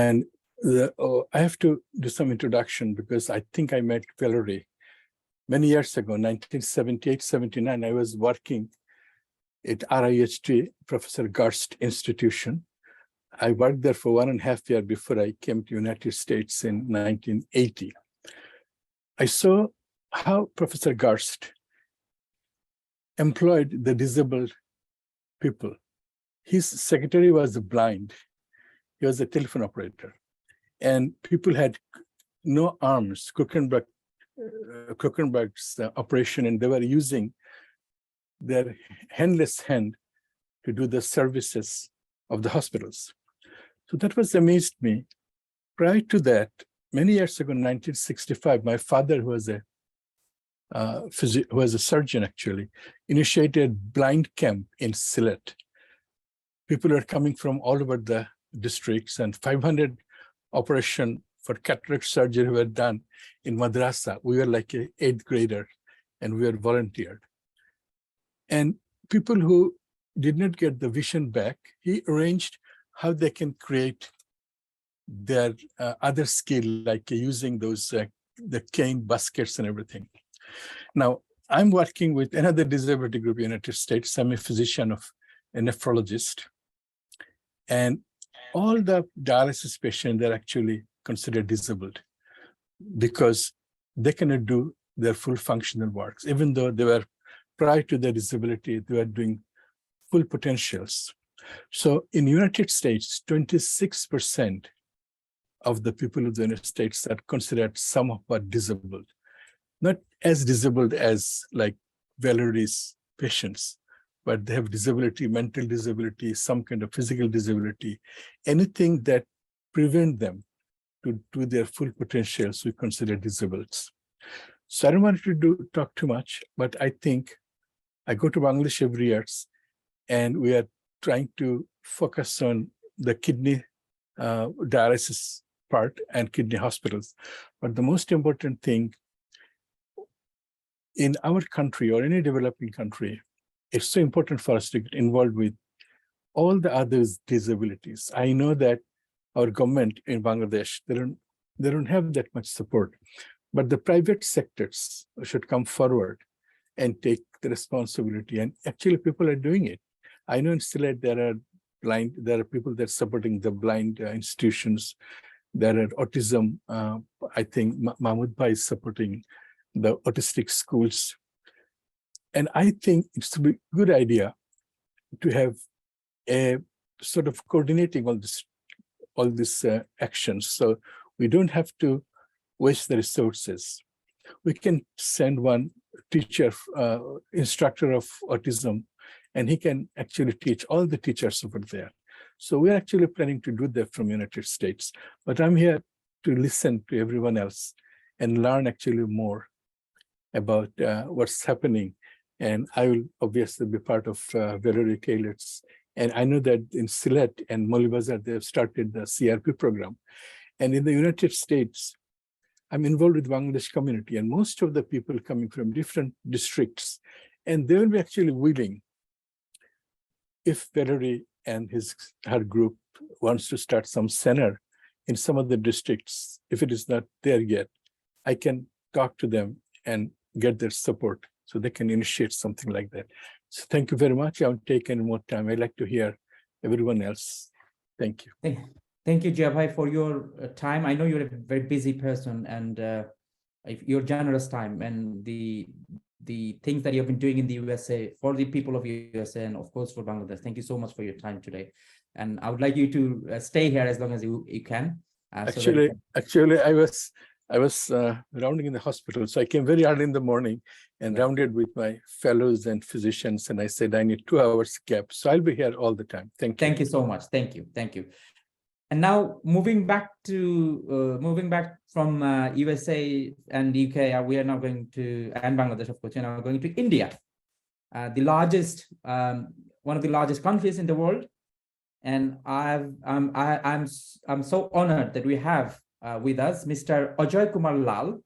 And I have to do some introduction, because I think I met Valerie many years ago, 1978-79, I was working at RIHT, Professor Garst Institution. I worked there for 1.5 years before I came to United States in 1980. I saw how Professor Garst employed the disabled people. His secretary was blind. He was a telephone operator. And people had no arms, Kuchenberg's operation, and they were using their handless hand to do the services of the hospitals. So that was amazed me. Prior to that, many years ago, in 1965, my father, who was a surgeon actually, initiated blind camp in Sylhet. People were coming from all over the districts, and 500 operation for cataract surgery were done in madrasa. We were like an 8th grader, and we were volunteered. And people who did not get the vision back, he arranged how they can create their other skill, like using those the cane baskets and everything. Now, I'm working with another disability group in the United States. I'm a physician of a nephrologist. And all the dialysis patients, they're actually considered disabled because they cannot do their full functional works. Even though they were, prior to their disability, they were doing full potentials. So in the United States, 26% of the people of the United States are considered somewhat disabled. Not as disabled as like Valerie's patients, but they have disability, mental disability, some kind of physical disability, anything that prevent them to do their full potentials, we consider disabled. So I don't want to talk too much, but I think I go to Bangladesh every year, and we are trying to focus on the kidney dialysis part and kidney hospitals. But the most important thing in our country or any developing country, it's so important for us to get involved with all the other disabilities. I know that our government in Bangladesh, they don't have that much support, but the private sectors should come forward and take the responsibility. And actually people are doing it. I know in Sylhet there are people that are supporting the blind institutions. There are autism. I think Mahmoud Bhai is supporting the autistic schools. And I think it's a good idea to have a sort of coordinating all these actions. So we don't have to waste the resources. We can send one teacher, instructor of autism, and he can actually teach all the teachers over there. So we're actually planning to do that from United States. But I'm here to listen to everyone else and learn actually more about what's happening. And I will obviously be part of Valerie Taylor's. And I know that in Sylhet and Molibazar, they have started the CRP program. And in the United States, I'm involved with Bangladesh community, and most of the people coming from different districts, and they will be actually willing, if Valerie and her group wants to start some center in some of the districts, if it is not there yet, I can talk to them and get their support so they can initiate something like that. So thank you very much. I won't take any more time. I'd like to hear everyone else. Thank you. Thank you, Jabhai, for your time. I know you're a very busy person, and your generous time and the things that you've been doing in the USA for the people of USA and of course for Bangladesh. Thank you so much for your time today. And I would like you to stay here as long as you can. Actually, I was rounding in the hospital, so I came very early in the morning and rounded with my fellows and physicians, and I said I need 2 hours gap, so I'll be here all the time. Thank you. Thank you so much. Thank you. And now moving back from USA and UK, we are now going to, and Bangladesh, of course, we're now going to India, the largest, one of the largest countries in the world. And I'm so honored that we have with us Mr. Ajay Kumar Lal.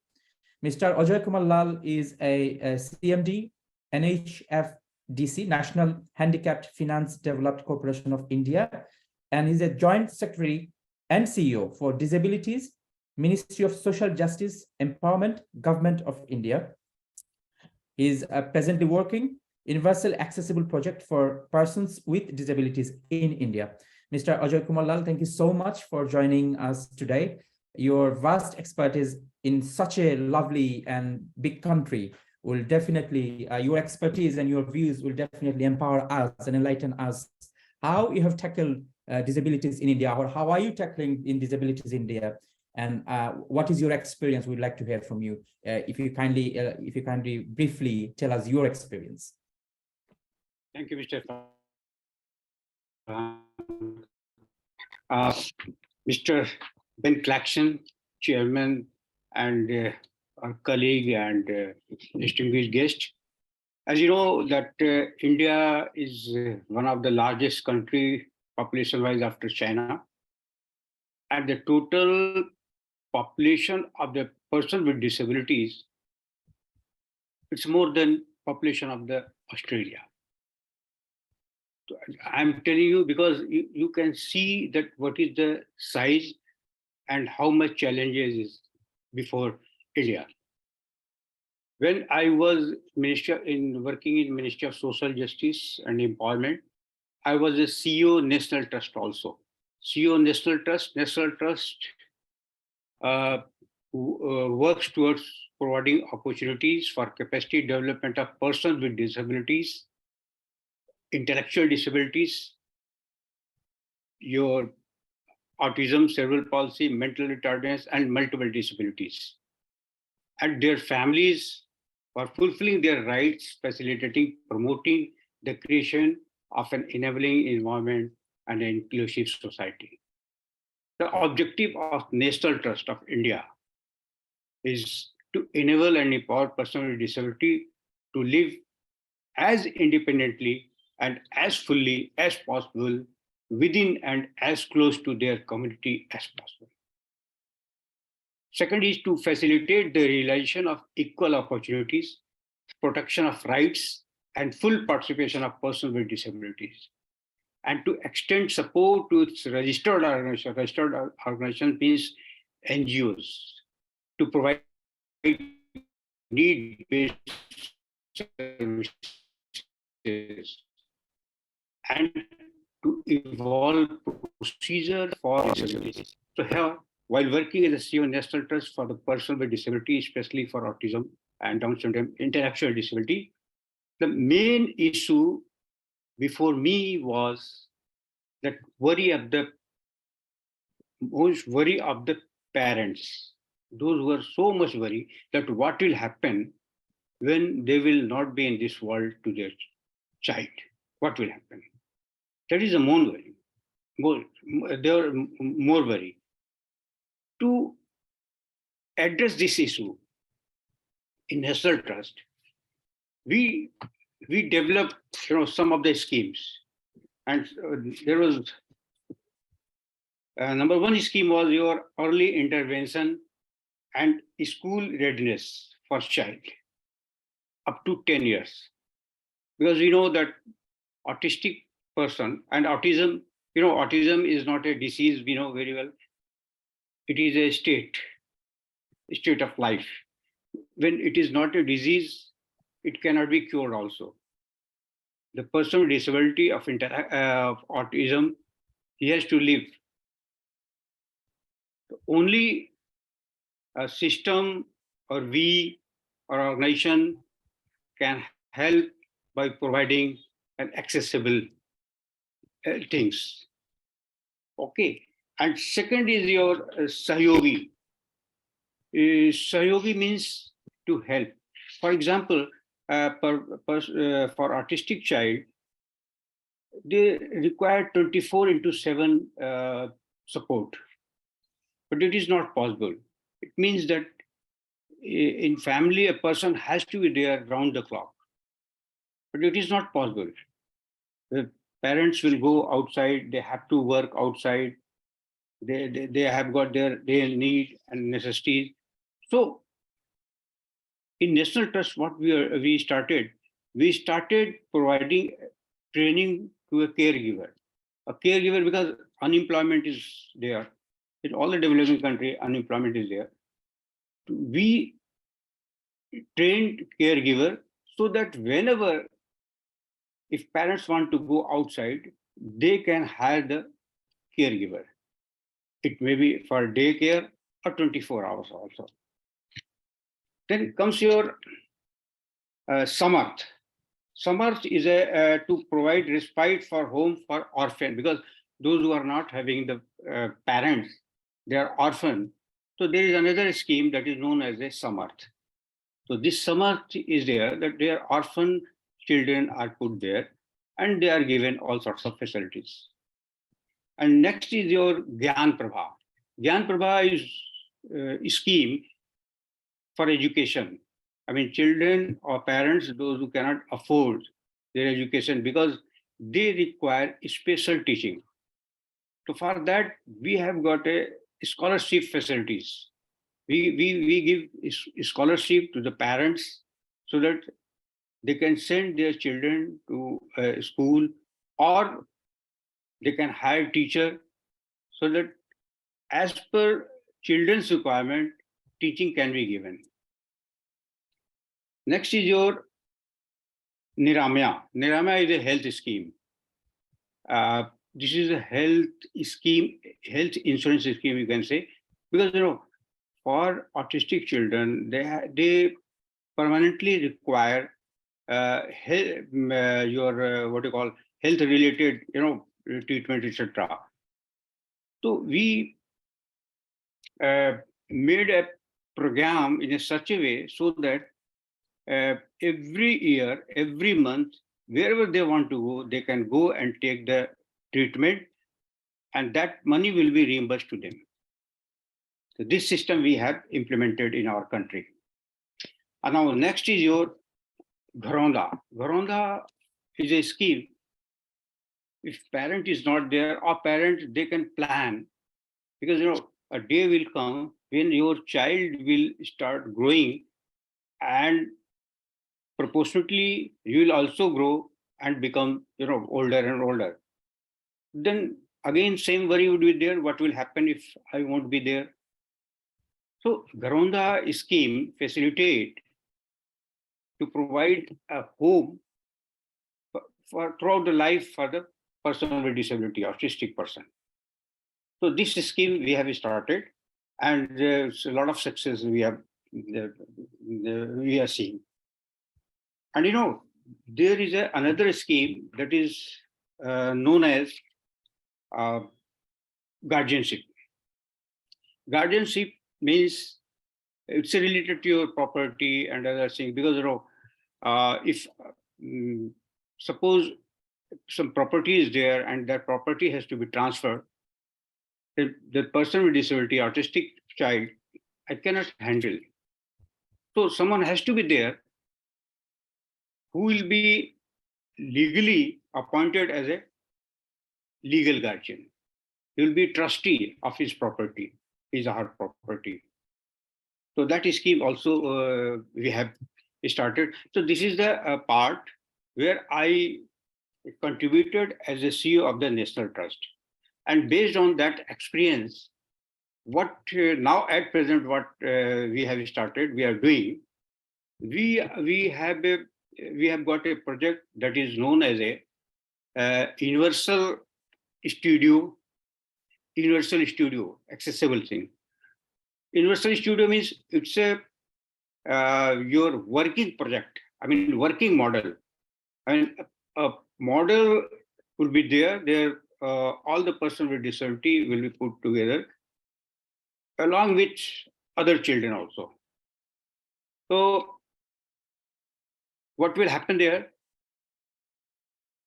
Mr. Ajay Kumar Lal is a CMD, NHFDC, National Handicapped Finance Developed Corporation of India, and he's a joint secretary and CEO for Disabilities, Ministry of Social Justice, Empowerment, Government of India. He's presently working Universal Accessible Project for persons with disabilities in India. Mr. Ajay Kumar Lal, thank you so much for joining us today. Your vast expertise in such a lovely and big country will definitely, your expertise and your views will definitely empower us and enlighten us how you have tackled disabilities in India, or how are you tackling in disabilities in India, and what is your experience? We'd like to hear from you. If you kindly briefly tell us your experience. Thank you, Mr. Mr. Ben Claxon, Chairman, and our colleague and distinguished guest. As you know, that India is one of the largest country population-wise after China. And the total population of the person with disabilities, it's more than population of the Australia. So I'm telling you because you can see that what is the size and how much challenges is before India. When I was working in Ministry of Social Justice and Employment, I was a CEO National Trust also. CEO National Trust works towards providing opportunities for capacity development of persons with disabilities, intellectual disabilities, your autism, cerebral palsy, mental retardation, and multiple disabilities. And their families for fulfilling their rights, facilitating, promoting the creation of an enabling environment and an inclusive society. The objective of National Trust of India is to enable and empower persons with disability to live as independently and as fully as possible within and as close to their community as possible. Second is to facilitate the realization of equal opportunities, protection of rights, and full participation of persons with disabilities. And to extend support to its registered organization. Registered organization means NGOs, to provide need-based services and to evolve procedure for disabilities. So here, while working as a CEO National Trust for the person with disability, especially for autism and Down syndrome, intellectual disability, the main issue before me was that most worry of the parents. Those were so much worried that what will happen when they will not be in this world to their child? What will happen? That is a more worry. They are more worried. To address this issue in National Trust, we developed some of the schemes. And there was number one scheme was your early intervention and school readiness for child up to 10 years. Because we know that autistic person and autism, autism is not a disease, we know very well. It is a state of life. When it is not a disease, it cannot be cured also. The person with disability of autism, he has to live. Only a system or we or organization can help by providing an accessible things. Okay. And second is your Sahyogi. Sahyogi means to help. For example, for autistic child, they require 24/7 support, but it is not possible. It means that in family, a person has to be there round the clock, but it is not possible. The parents will go outside, they have to work outside, they have got their need and necessities. So in National Trust, what we started providing training to a caregiver. A caregiver, because unemployment is there. In all the developing country, unemployment is there. We trained caregiver so that whenever, if parents want to go outside, they can hire the caregiver. It may be for daycare or 24 hours also. Then comes your Samarth. Samarth is to provide respite for home for orphan, because those who are not having the parents, they are orphan. So there is another scheme that is known as a Samarth. So this Samarth is there, that their orphan children are put there and they are given all sorts of facilities. And next is your Gyan Prabha. Gyan Prabha is a scheme for education. I mean, children or parents, those who cannot afford their education because they require special teaching. So for that, we have got a scholarship facilities. We give scholarship to the parents so that they can send their children to a school, or they can hire teacher so that as per children's requirement, teaching can be given. Next is your Niramya. Niramya is a health scheme. This is a health scheme, health insurance scheme, you can say, because for autistic children, they permanently require your what you call health related, treatment, etc. So we made a program in such a way so that every year, every month, wherever they want to go, they can go and take the treatment, and that money will be reimbursed to them. So this system we have implemented in our country. And now next is your Gharonda. Gharonda is a scheme. If parent is not there, or parent, they can plan, because a day will come when your child will start growing, and proportionately you will also grow and become older and older. Then again same worry would be there. What will happen if I won't be there? So Gharonda scheme facilitate to provide a home for throughout the life for the person with disability, autistic person. So this scheme we have started, and there's a lot of success we are seeing. And there is another scheme that is known as guardianship. Guardianship means it's related to your property and other things, because if suppose some property is there and that property has to be transferred, the person with disability, autistic child, I cannot handle. So someone has to be there who will be legally appointed as a legal guardian. He will be trustee of his property, his or her property. So that scheme also we have started. So this is the part where I contributed as a CEO of the National Trust. And based on that experience, what now at present, what we have started, we are doing, we have got a project that is known as a universal studio accessible thing. Universal studio means it's a your working project. I mean, working model. And a model will be there. All the person with disability will be put together, along with other children also. So what will happen there?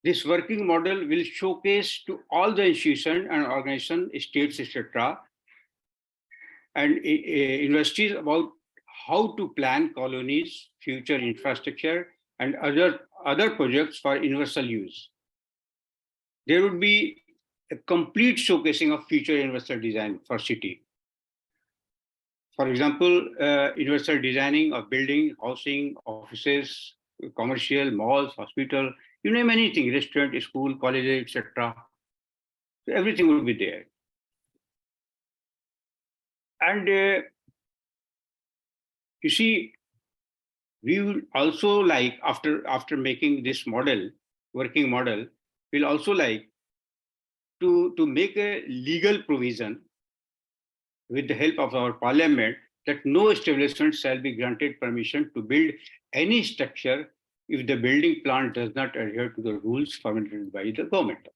This working model will showcase to all the institutions and organizations, states, etc., and universities about how to plan colonies, future infrastructure, and other projects for universal use. There would be a complete showcasing of future universal design for city. For example, universal designing of building, housing, offices, commercial, malls, hospital, you name anything, restaurant, school, colleges, etc. So everything will be there. And you see, we will also like, after making this model, working model, we'll also like to make a legal provision with the help of our parliament that no establishment shall be granted permission to build any structure if the building plan does not adhere to the rules formulated by the government.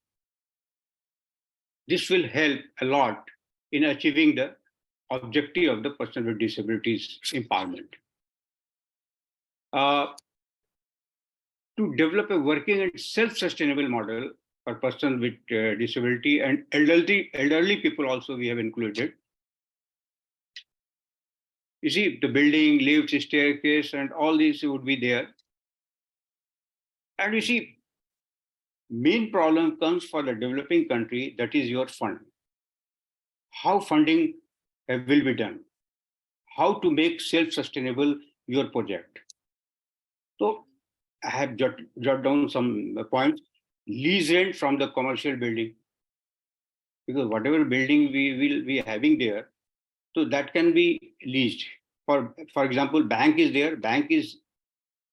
This will help a lot in achieving the objective of the person with disabilities empowerment. To develop a working and self-sustainable model, for person with disability, and elderly people also we have included. You see, the building, lifts, staircase, and all these would be there. And you see, main problem comes for the developing country, that is your fund. How funding will be done? How to make self-sustainable your project? So I have jot down some points. Lease rent from the commercial building, because whatever building we will be having there, so that can be leased. For example, bank is there. Bank is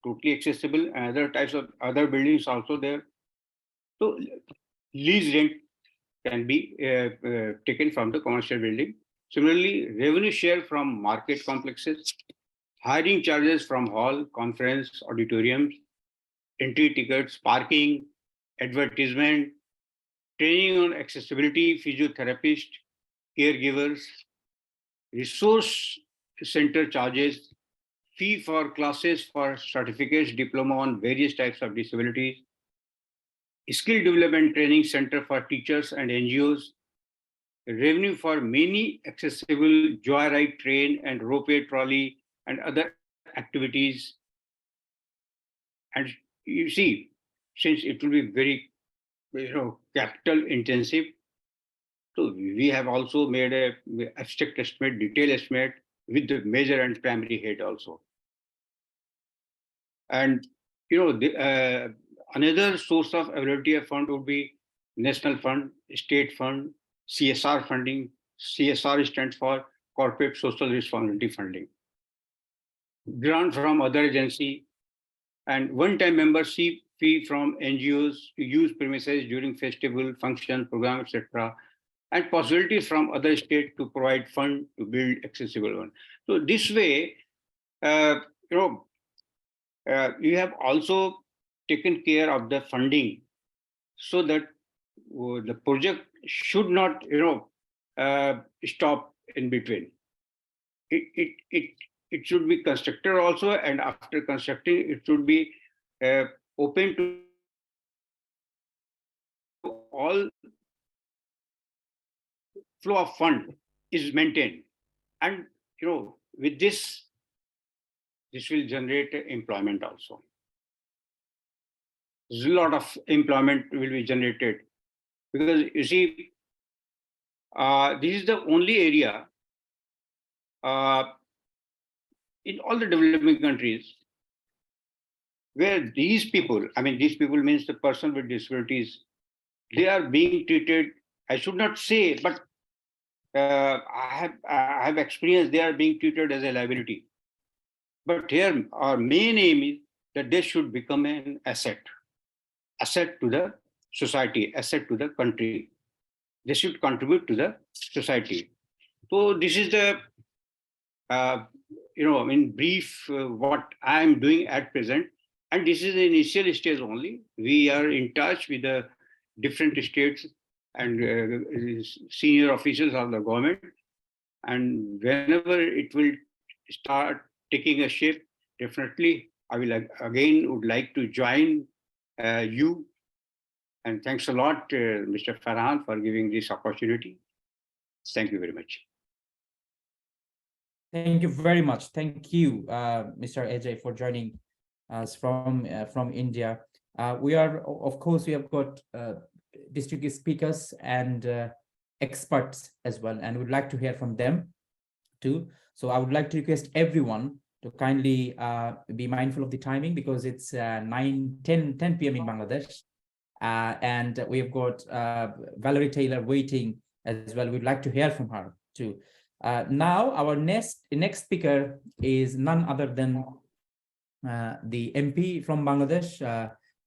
totally accessible, and other types of other buildings also there. So lease rent can be taken from the commercial building. Similarly, revenue share from market complexes, hiring charges from hall, conference, auditoriums, entry tickets, parking, advertisement, training on accessibility, physiotherapists, caregivers, resource center charges, fee for classes for certificates, diploma on various types of disabilities, skill development training center for teachers and NGOs, revenue for many accessible joyride train and ropeway trolley and other activities. And you see, since it will be very, capital intensive, so we have also made a abstract estimate, detailed estimate with the major and primary head also. And another source of availability of fund would be national fund, state fund, CSR funding. CSR stands for corporate social responsibility funding. Grant from other agency, and one-time membership fee from NGOs to use premises during festival, function, program, etc. And possibilities from other states to provide fund to build accessible one. So this way, you have also taken care of the funding so that the project should not, stop in between. It should be constructed also, and after constructing, it should be open to all. Flow of fund is maintained, and with this will generate employment also. There's a lot of employment will be generated, because you see, this is the only area in all the developing countries where these people, these people means the person with disabilities, they are being treated, I should not say, but I have experienced they are being treated as a liability. But here our main aim is that they should become an asset to the society, asset to the country. They should contribute to the society. So this is the, in brief, what I am doing at present. And this is the initial stage only. We are in touch with the different states and senior officials of the government. And whenever it will start taking a shape, definitely I will again would like to join you. And thanks a lot, Mr. Farhan, for giving this opportunity. Thank you very much. Thank you very much. Thank you, Mr. Ajay, for joining us from India. We are, of course, we have got district speakers and experts as well, and would like to hear from them too. So I would like to request everyone to kindly be mindful of the timing, because it's 10 p.m. in Bangladesh, and we've got Valerie Taylor waiting as well. We'd like to hear from her too. Now our next speaker is none other than the MP from Bangladesh.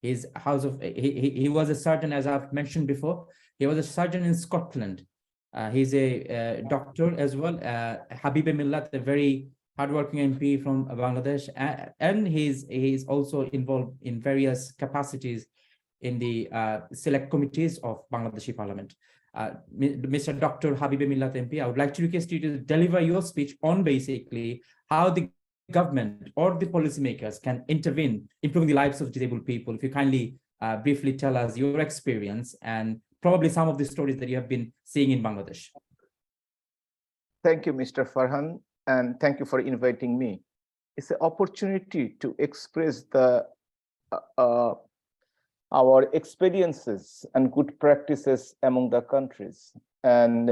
He was a surgeon, as I've mentioned before. He was a surgeon in Scotland. He's a doctor as well. Habib Millat, a very hardworking MP from Bangladesh, and he's also involved in various capacities in the select committees of Bangladeshi Parliament. Mr. Dr. Habib Millat MP, I would like to request you to deliver your speech on basically how the government or the policymakers can intervene, improving the lives of disabled people. If you kindly briefly tell us your experience and probably some of the stories that you have been seeing in Bangladesh. Thank you, Mr. Farhan, and thank you for inviting me. It's an opportunity to express our experiences and good practices among the countries. And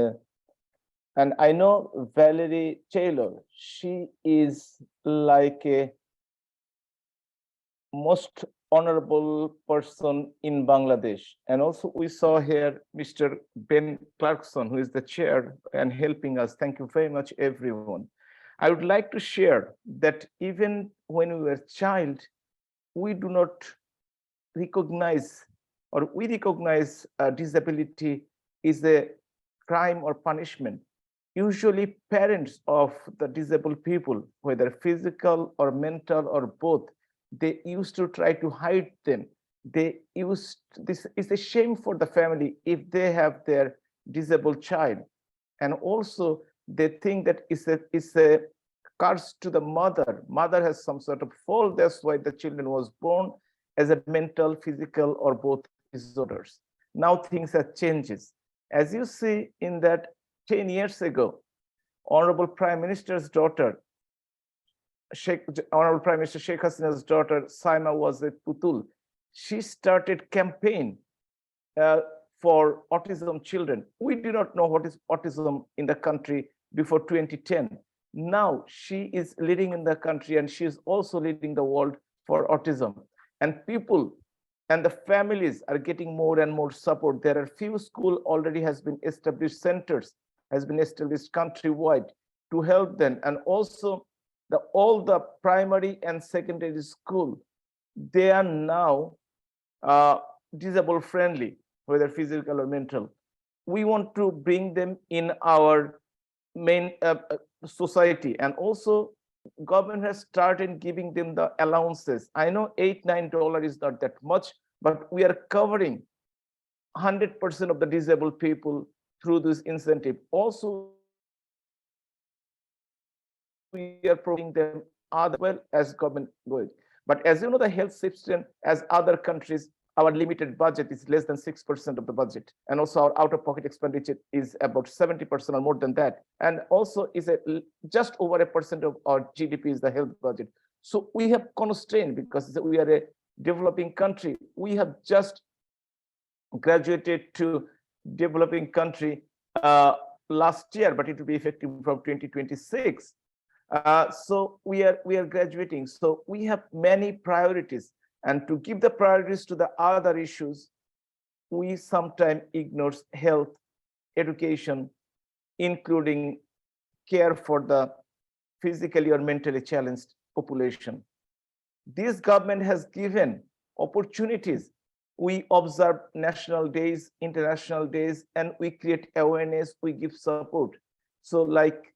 I know Valerie Taylor, she is like a most honorable person in Bangladesh. And also we saw here Mr. Ben Clarkson, who is the chair and helping us. Thank you very much, everyone. I would like to share that even when we were a child, we do not recognize, or we recognize disability is a crime or punishment. Usually parents of the disabled people, whether physical or mental or both, they used to try to hide them. They used, this is a shame for the family if they have their disabled child. And also they think that it's a curse to the mother. Mother has some sort of fault, that's why the children was born as a mental, physical, or both disorders. Now things have changes. As you see in that 10 years ago, Honorable Prime Minister's daughter, Honorable Prime Minister Sheikh Hasina's daughter, Saima was a Putul. She started campaign for autism children. We do not know what is autism in the country before 2010. Now she is leading in the country and she is also leading the world for autism. And people and the families are getting more and more support. There are few schools already has been established, centers has been established countrywide to help them. And also all the primary and secondary school, they are now disabled friendly, whether physical or mental. We want to bring them in our main society, and also government has started giving them the allowances. I know $8-9 is not that much, but we are covering 100% of the disabled people through this incentive. Also, we are providing them other well as government goes. But as you know, the health system, as other countries, our limited budget is less than 6% of the budget. And also our out-of-pocket expenditure is about 70% or more than that. And also is just over 1% of our GDP is the health budget. So we have constrained because we are a developing country. We have just graduated to developing country last year, but it will be effective from 2026. So we are graduating. So we have many priorities. And to give the priorities to the other issues, we sometimes ignore health, education, including care for the physically or mentally challenged population. This government has given opportunities. We observe national days, international days, and we create awareness, we give support. So like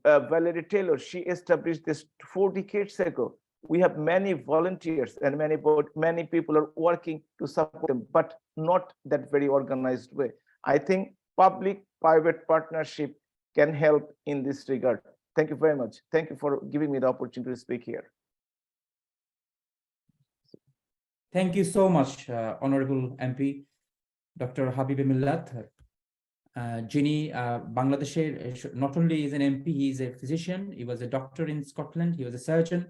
Valerie Taylor, she established this 4 decades ago. We have many volunteers and many people are working to support them, but not that very organized way. I think public-private partnership can help in this regard. Thank you very much. Thank you for giving me the opportunity to speak here. Thank you so much, Honorable MP, Dr. Habib Millat. Jini Bangladesh not only is an MP, he is a physician, he was a doctor in Scotland, he was a surgeon,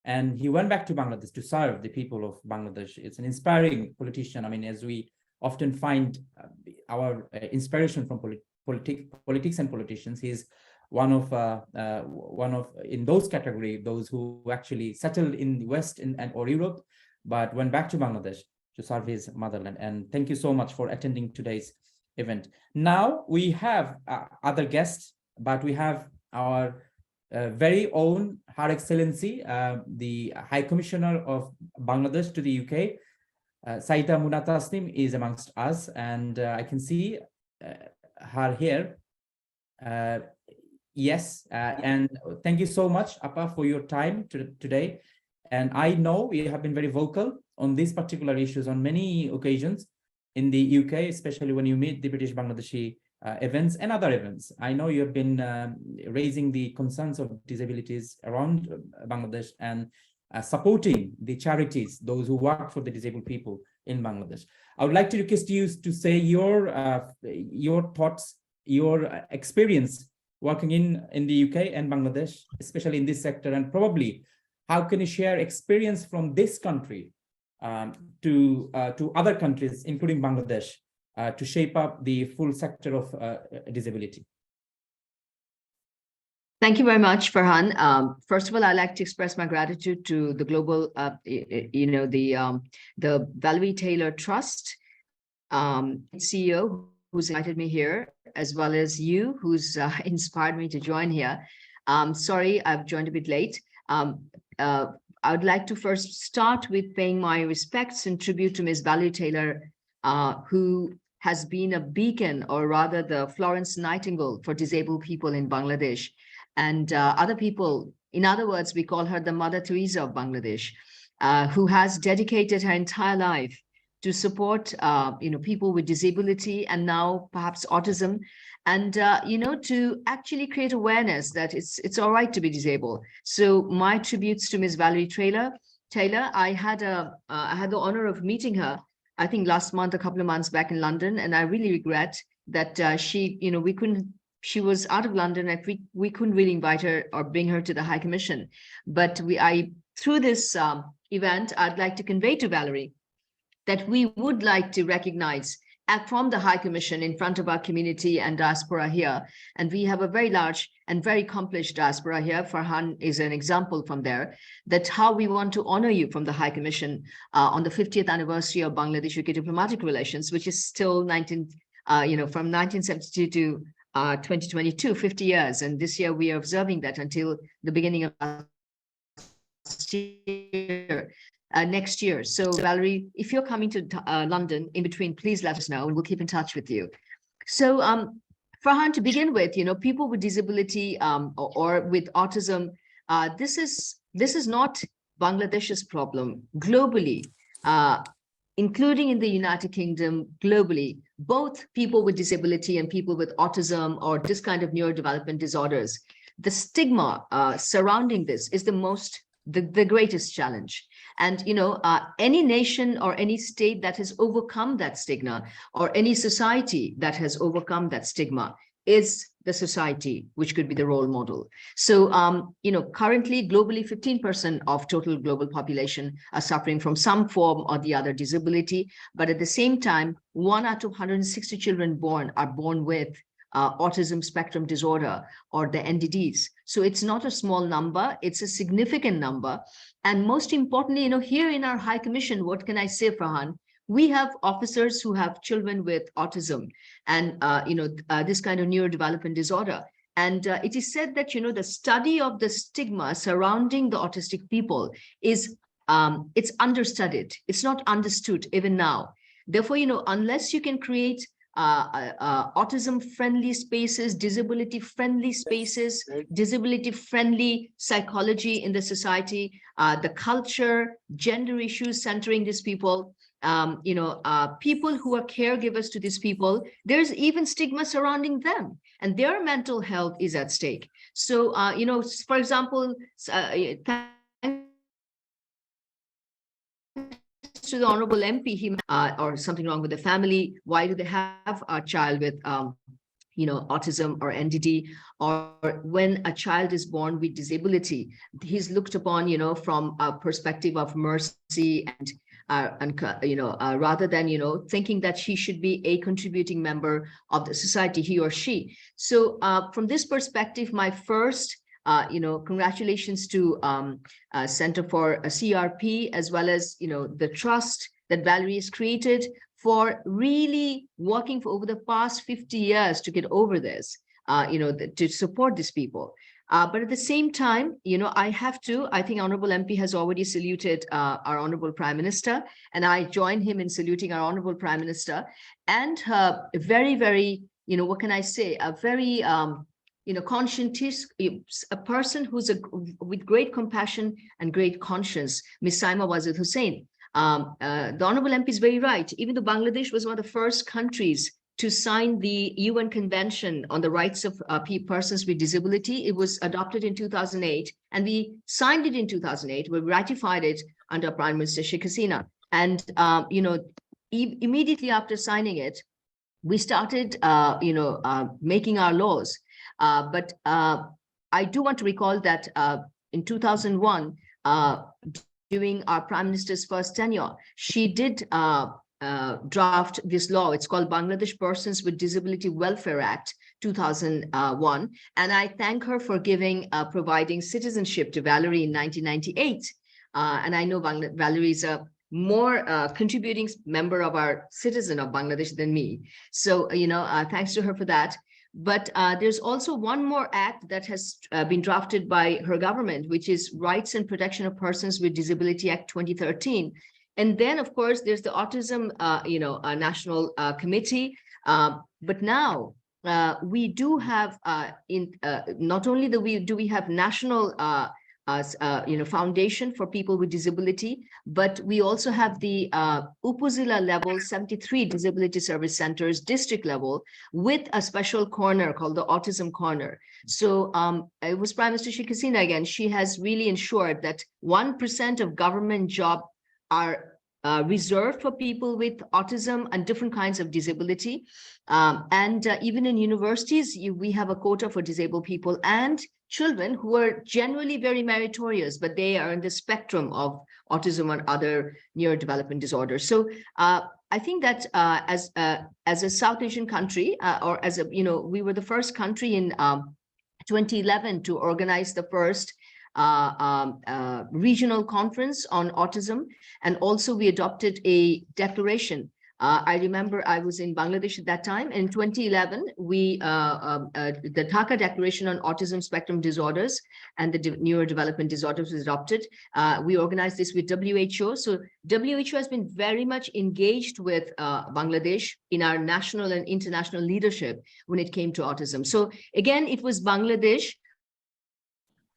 and he went back to Bangladesh to serve the people of Bangladesh. It's an inspiring politician. I mean, as we often find our inspiration from politics and politicians, he's one of in those category, those who actually settled in the West or Europe, but went back to Bangladesh to serve his motherland. And thank you so much for attending today's event. Now we have other guests, but we have our very own Her Excellency, the High Commissioner of Bangladesh to the UK, Saida Muna Tasnim is amongst us, and I can see her here. Yes, and thank you so much, Appa, for your time today. And I know we have been very vocal on these particular issues on many occasions in the UK, especially when you meet the British Bangladeshi events and other events. I know you have been raising the concerns of disabilities around Bangladesh and supporting the charities, those who work for the disabled people in Bangladesh. I would like to request you to say your thoughts, your experience working in the UK and Bangladesh, especially in this sector, and probably how can you share experience from this country to other countries, including Bangladesh, to shape up the full sector of disability. Thank you very much, Farhan. First of all, I'd like to express my gratitude to the global, the Valerie Taylor Trust CEO who's invited me here, as well as you, who's inspired me to join here. Sorry, I've joined a bit late. I would like to first start with paying my respects and tribute to Ms. Valerie Taylor, who has been a beacon, or rather the Florence Nightingale for disabled people in Bangladesh. And other people, in other words, we call her the Mother Teresa of Bangladesh, who has dedicated her entire life to support people with disability and now perhaps autism, and to actually create awareness that it's all right to be disabled. So my tributes to Ms. Valerie Taylor. I had the honor of meeting her, I think last month, a couple of months back in London, and I really regret that she was out of London and we couldn't really invite her or bring her to the High Commission. But through this event, I'd like to convey to Valerie that we would like to recognize from the High Commission in front of our community and diaspora here. And we have a very large and very accomplished diaspora here. Farhan is an example from there, that how we want to honor you from the High Commission on the 50th anniversary of Bangladesh-UK diplomatic relations, which is still from 1972 to 2022, 50 years. And this year we are observing that until the beginning of last year. Next year. So Valerie, if you're coming to London in between, please let us know and we'll keep in touch with you. So Farhan, to begin with, people with disability or with autism, this is not Bangladesh's problem. Globally, including in the United Kingdom, globally, both people with disability and people with autism or this kind of neurodevelopment disorders, the stigma surrounding this is the greatest challenge. And any nation or any state that has overcome that stigma, or any society that has overcome that stigma, is the society which could be the role model. So currently globally 15% of total global population are suffering from some form or the other disability, but at the same time 1 out of 160 children are born with autism spectrum disorder, or the NDDs. So it's not a small number, it's a significant number. And most importantly, here in our High Commission, what can I say, Farhan? We have officers who have children with autism and this kind of neurodevelopment disorder. And it is said that the study of the stigma surrounding the autistic people is it's understudied. It's not understood even now. Therefore, unless you can create autism-friendly spaces, disability-friendly spaces, disability-friendly psychology in the society, the culture, gender issues centering these people, people who are caregivers to these people, there's even stigma surrounding them, and their mental health is at stake. So, for example, to the Honorable MP, or something wrong with the family, why do they have a child with autism or NDD, or when a child is born with disability, he's looked upon from a perspective of mercy and rather than thinking that he should be a contributing member of the society, he or she. So from this perspective, my first congratulations to Center for CRP, as well as the trust that Valerie has created for really working for over the past 50 years to get over this, to support these people. But at the same time, I think Honorable MP has already saluted our Honorable Prime Minister, and I join him in saluting our Honorable Prime Minister and her very, very, what can I say, a very conscientious, a person who's with great compassion and great conscience, Ms. Saima Wazir Hussain. The Honorable MP is very right. Even though Bangladesh was one of the first countries to sign the UN Convention on the Rights of Persons with Disability, it was adopted in 2008, and we signed it in 2008. We ratified it under Prime Minister Sheikh Hasina. And, immediately after signing it, we started, making our laws. But I do want to recall that in 2001, during our Prime Minister's first tenure, she did draft this law. It's called Bangladesh Persons with Disability Welfare Act 2001. And I thank her for providing citizenship to Valerie in 1998. And I know Valerie is a more contributing member of our citizen of Bangladesh than me. So, thanks to her for that. But there's also one more act that has been drafted by her government, which is Rights and Protection of Persons with Disability Act 2013. And then, of course, there's the Autism, National Committee. But now we do have not only do we have national foundation for people with disability, but we also have the Upazila level 73 disability service centers, district level, with a special corner called the Autism Corner. So it was Prime Minister Sheikh Hasina again. She has really ensured that 1% of government jobs are reserved for people with autism and different kinds of disability. And even in universities, we have a quota for disabled people and children who are generally very meritorious, but they are in the spectrum of autism or other neurodevelopment disorders. So I think that as a South Asian country, or as a, we were the first country in 2011 to organize the first regional conference on autism. And also we adopted a declaration. I remember I was in Bangladesh at that time. In 2011, the Dhaka Declaration on Autism Spectrum Disorders and the Neurodevelopment Disorders was adopted. We organized this with WHO. So WHO has been very much engaged with Bangladesh in our national and international leadership when it came to autism. So again, it was Bangladesh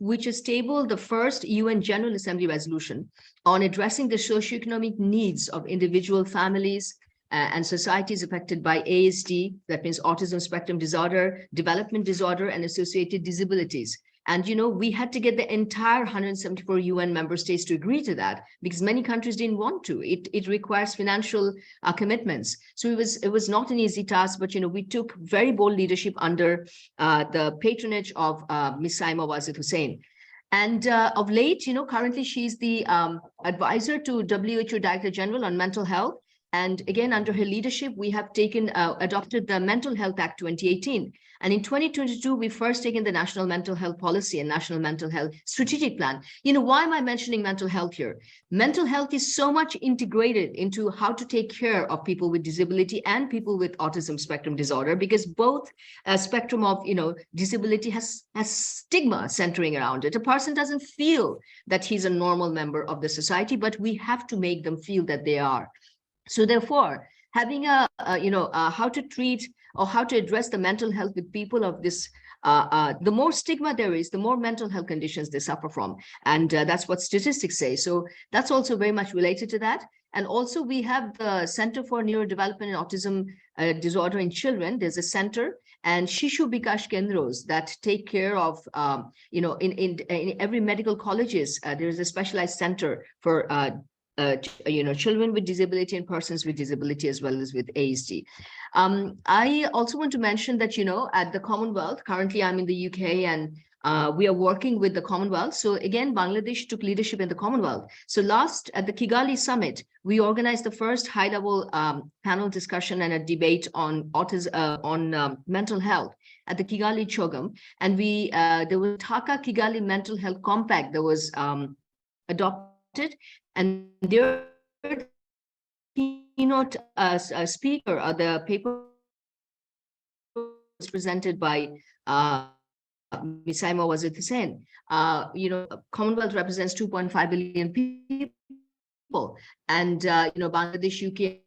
which has tabled the first UN General Assembly resolution on addressing the socioeconomic needs of individual families and societies affected by ASD, that means autism spectrum disorder, development disorder, and associated disabilities. And, we had to get the entire 174 UN member states to agree to that because many countries didn't want to. It requires financial commitments. So it was not an easy task, but, we took very bold leadership under the patronage of Ms. Saima Wazid Hussain. And of late, currently she's the advisor to WHO Director General on mental health. And again, under her leadership, we have adopted the Mental Health Act 2018. And in 2022, we first taken the National Mental Health Policy and National Mental Health Strategic Plan. Why am I mentioning mental health here? Mental health is so much integrated into how to take care of people with disability and people with autism spectrum disorder, because both spectrum of, disability has stigma centering around it. A person doesn't feel that he's a normal member of the society, but we have to make them feel that they are. So therefore, having how to treat or how to address the mental health with people of this, the more stigma there is, the more mental health conditions they suffer from. And that's what statistics say. So that's also very much related to that. And also we have the Center for Neurodevelopment and Autism Disorder in Children. There's a center and Shishu Bikash Kendros that take care of, in every medical colleges, there is a specialized center for children with disability and persons with disability as well as with ASD. I also want to mention that, at the Commonwealth, currently I'm in the UK and we are working with the Commonwealth. So again, Bangladesh took leadership in the Commonwealth. So last at the Kigali summit, we organized the first high-level panel discussion and a debate on autism, mental health at the Kigali Chogam. And there was Dhaka Kigali Mental Health Compact that was adopted. And their keynote speaker, the paper was presented by Ms. Saima Wazid Hussain. Commonwealth represents 2.5 billion people, and Bangladesh, UK,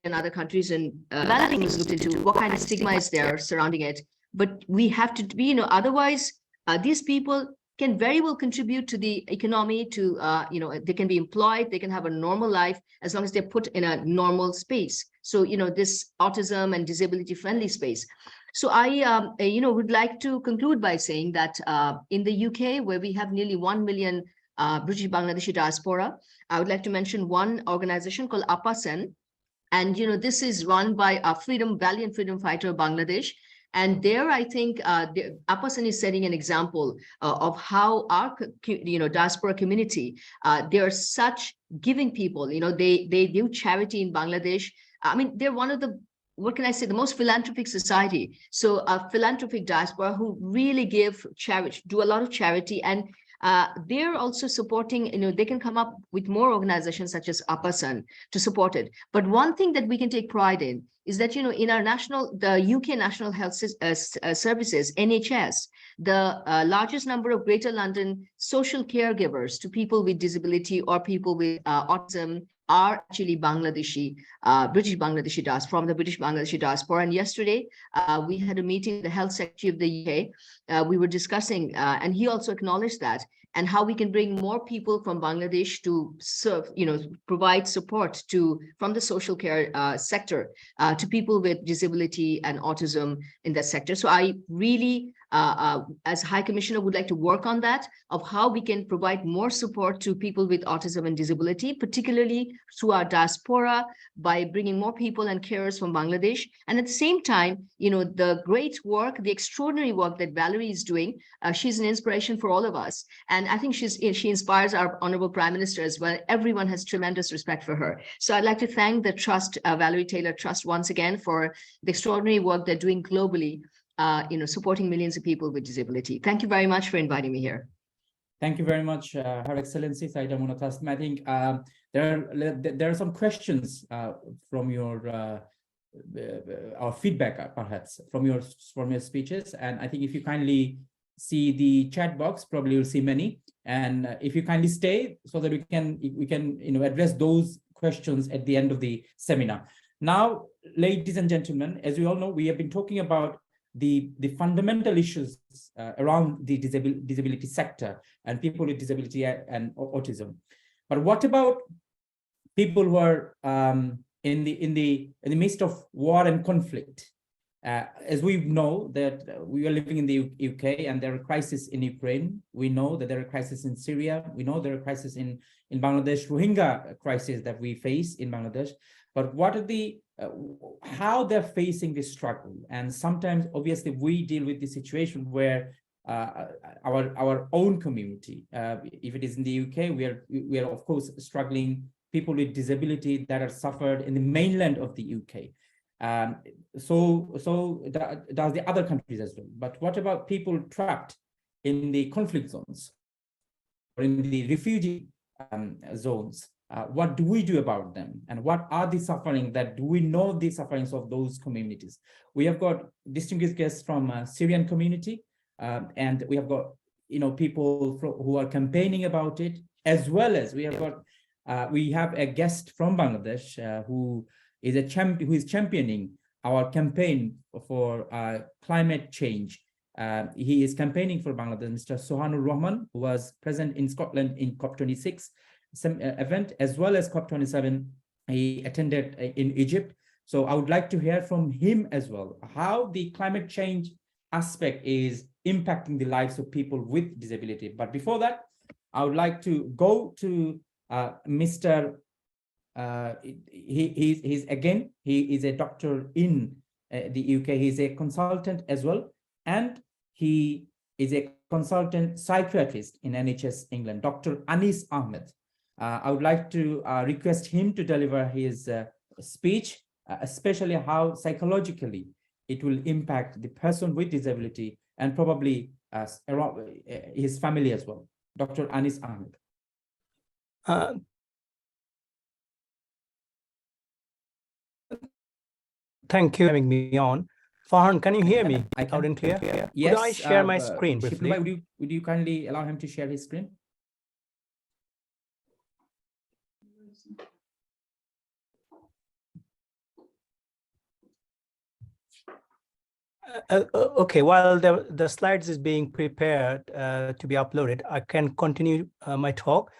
and other countries in developing was looked into what kind of stigma is there surrounding it. But we have to be, otherwise these people can very well contribute to the economy, to, they can be employed, they can have a normal life as long as they're put in a normal space. So, this autism and disability friendly space. So I, would like to conclude by saying that in the UK, where we have nearly 1 million British Bangladeshi diaspora. I would like to mention one organization called Autism. And, this is run by a valiant freedom fighter of Bangladesh. And there, I think Autism is setting an example of how our, diaspora community, they are such giving people, they do charity in Bangladesh. I mean, they're one of the, what can I say, the most philanthropic society. So a philanthropic diaspora who really give charity, do a lot of charity, and they're also supporting, they can come up with more organizations such as Autism to support it. But one thing that we can take pride in is that, in our the UK National Health Services, NHS, the largest number of Greater London social caregivers to people with disability or people with autism are actually Bangladeshi, British Bangladeshi diaspora, from the British Bangladeshi diaspora. And yesterday, we had a meeting with the Health Secretary of the UK. We were discussing, and he also acknowledged that, and how we can bring more people from Bangladesh to serve, provide support from the social care sector to people with disability and autism in that sector. So I really, as High Commissioner, would like to work on that, of how we can provide more support to people with autism and disability, particularly through our diaspora, by bringing more people and carers from Bangladesh. And at the same time, the great work, the extraordinary work that Valerie is doing, she's an inspiration for all of us. And I think she inspires our Honorable Prime Minister as well. Everyone has tremendous respect for her. So I'd like to thank the Trust, Valerie Taylor Trust, once again for the extraordinary work they're doing globally, supporting millions of people with disability. Thank you very much for inviting me here. Thank you very much, Her Excellency Saida Munatasm. I think there are some questions from your or feedback, perhaps from your speeches, and I think if you kindly see the chat box, probably you'll see many. And if you kindly stay, so that we can address those questions at the end of the seminar. Now, ladies and gentlemen, as we all know, we have been talking about the fundamental issues around the disability sector and people with disability and autism. But what about people who are in the midst of war and conflict? As we know that we are living in the UK and there are crises in Ukraine. We know that there are crises in Syria. We know there are crises in Bangladesh, Rohingya crisis that we face in Bangladesh. But what are how they're facing this struggle? And sometimes, obviously, we deal with the situation where our own community, if it is in the UK, we are of course struggling. People with disability that are suffered in the mainland of the UK. So does the other countries as well. But what about people trapped in the conflict zones or in the refugee zones? What do we do about them? And what are the suffering that do we know the sufferings of those communities? We have got distinguished guests from Syrian community, and we have got people who are campaigning about it, as well as we have a guest from Bangladesh who is championing our campaign for climate change. He is campaigning for Bangladesh, Mr. Sohanur Rahman, who was present in Scotland in COP26 event, as well as COP27 he attended in Egypt. So I would like to hear from him as well, how the climate change aspect is impacting the lives of people with disability. But before that, I would like to go to Mr. He is a doctor in the UK. He's a consultant as well, and he is a consultant psychiatrist in NHS England, Dr. Anis Ahmed. I would like to request him to deliver his speech, especially how psychologically it will impact the person with disability and probably around his family as well. Dr. Anis Ahmed. Thank you for having me on. Farhan, can you hear me loud and clear? Yes. Could I share my screen briefly? Would you kindly allow him to share his screen? Okay, while the slides is being prepared to be uploaded, I can continue my talk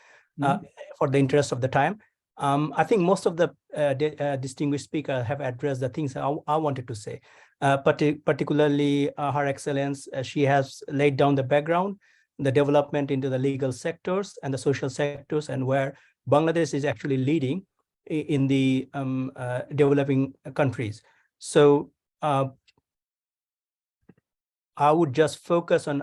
for the interest of the time. I think most of the distinguished speakers have addressed the things I wanted to say. Particularly Her Excellence, she has laid down the background the development into the legal sectors and the social sectors, and where Bangladesh is actually leading in the developing countries. So I would just focus on,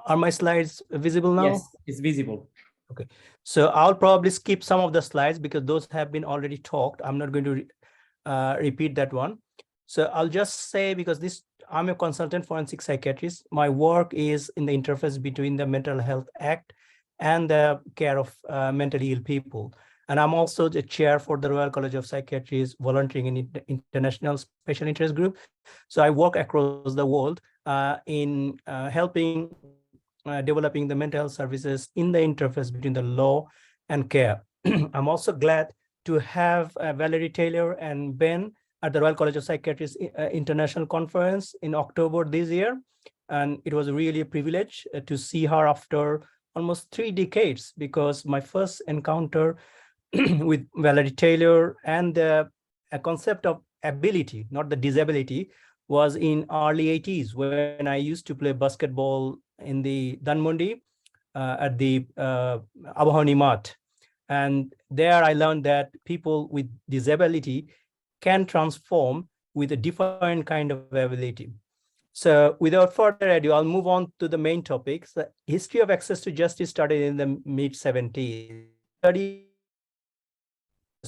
are my slides visible now? Yes, it's visible. Okay, so I'll probably skip some of the slides because those have been already talked. I'm not going to repeat that one. So I'll just say, because I'm a consultant forensic psychiatrist, my work is in the interface between the Mental Health Act and the care of mentally ill people. And I'm also the chair for the Royal College of Psychiatrists Volunteering in International Special Interest Group. So I work across the world in helping developing the mental health services in the interface between the law and care. I'm also glad to have Valerie Taylor and Ben at the Royal College of Psychiatrists International Conference in October this year. And it was really a privilege to see her after almost 3 decades, because my first encounter with Valerie Taylor and the concept of ability, not the disability, was in early 80s when I used to play basketball in the Dhanmondi at the Abahani Mat. And there I learned that people with disability can transform with a different kind of ability. So without further ado, I'll move on to the main topics. The history of access to justice started in the mid-70s. Study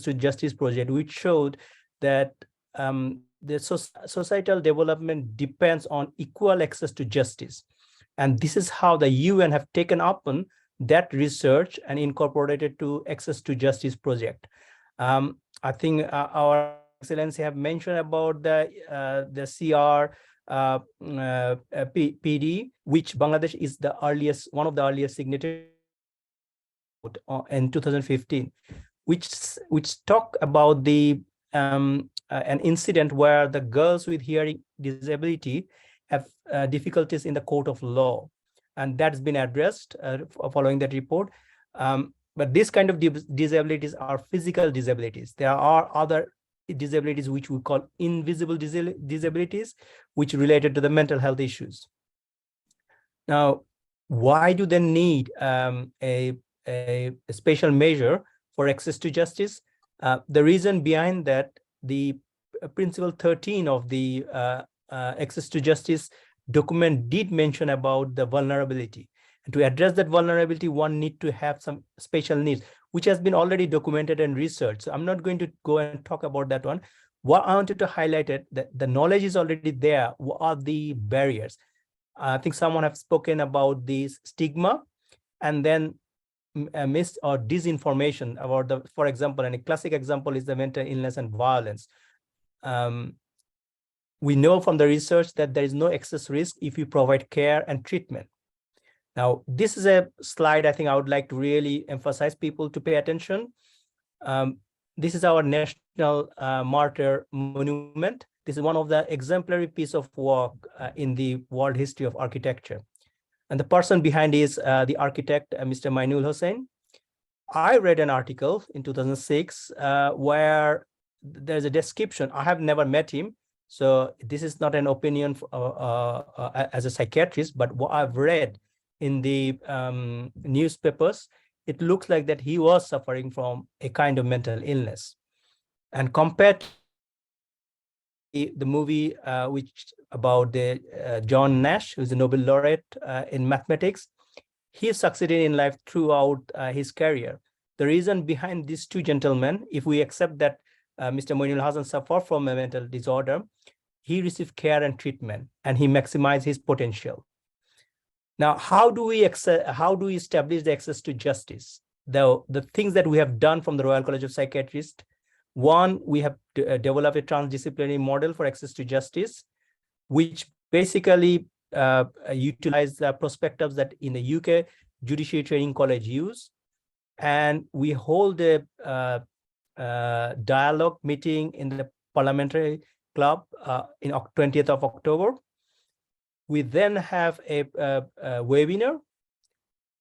to Justice project, which showed that the societal development depends on equal access to justice. And this is how the UN have taken up on that research and incorporated to Access to Justice project. I think our Excellency have mentioned about the CR PD, which Bangladesh is the earliest, one of the earliest signatories in 2015, which talk about the an incident where the girls with hearing disability have difficulties in the court of law, and that's been addressed following that report. But this kind of disabilities are physical disabilities. There are other disabilities which we call invisible disabilities, which related to the mental health issues. Now, why do they need a special measure for access to justice? The reason behind that, the principle 13 of the access to justice document did mention about the vulnerability. And to address that vulnerability, one need to have some special needs, which has been already documented and researched. So I'm not going to go and talk about that one. What I wanted to highlight it, that the knowledge is already there. What are the barriers? I think someone have spoken about this stigma, and then mis or disinformation about the, for example, and a classic example is the mental illness and violence. We know from the research that there is no excess risk if you provide care and treatment. Now, this is a slide I think I would like to really emphasize people to pay attention. This is our national martyr monument. This is one of the exemplary piece of work in the world history of architecture. And the person behind is the architect, Mr. Mainul Hossain. I read an article in 2006 where there's a description. I have never met him, so this is not an opinion as a psychiatrist, but what I've read in the newspapers, it looks like that he was suffering from a kind of mental illness. And compared to the movie which about the John Nash, who's a Nobel laureate in mathematics, he succeeded in life throughout his career. The reason behind these two gentlemen, if we accept that Mr. Moinul Hasan suffered from a mental disorder, he received care and treatment, and he maximized his potential. Now, how do we establish the access to justice? The things that we have done from the Royal College of Psychiatrists. One, we have developed a transdisciplinary model for access to justice, which basically utilize the perspectives that in the UK Judiciary Training College use. And we hold a dialogue meeting in the Parliamentary Club in 20th of October. We then have a webinar.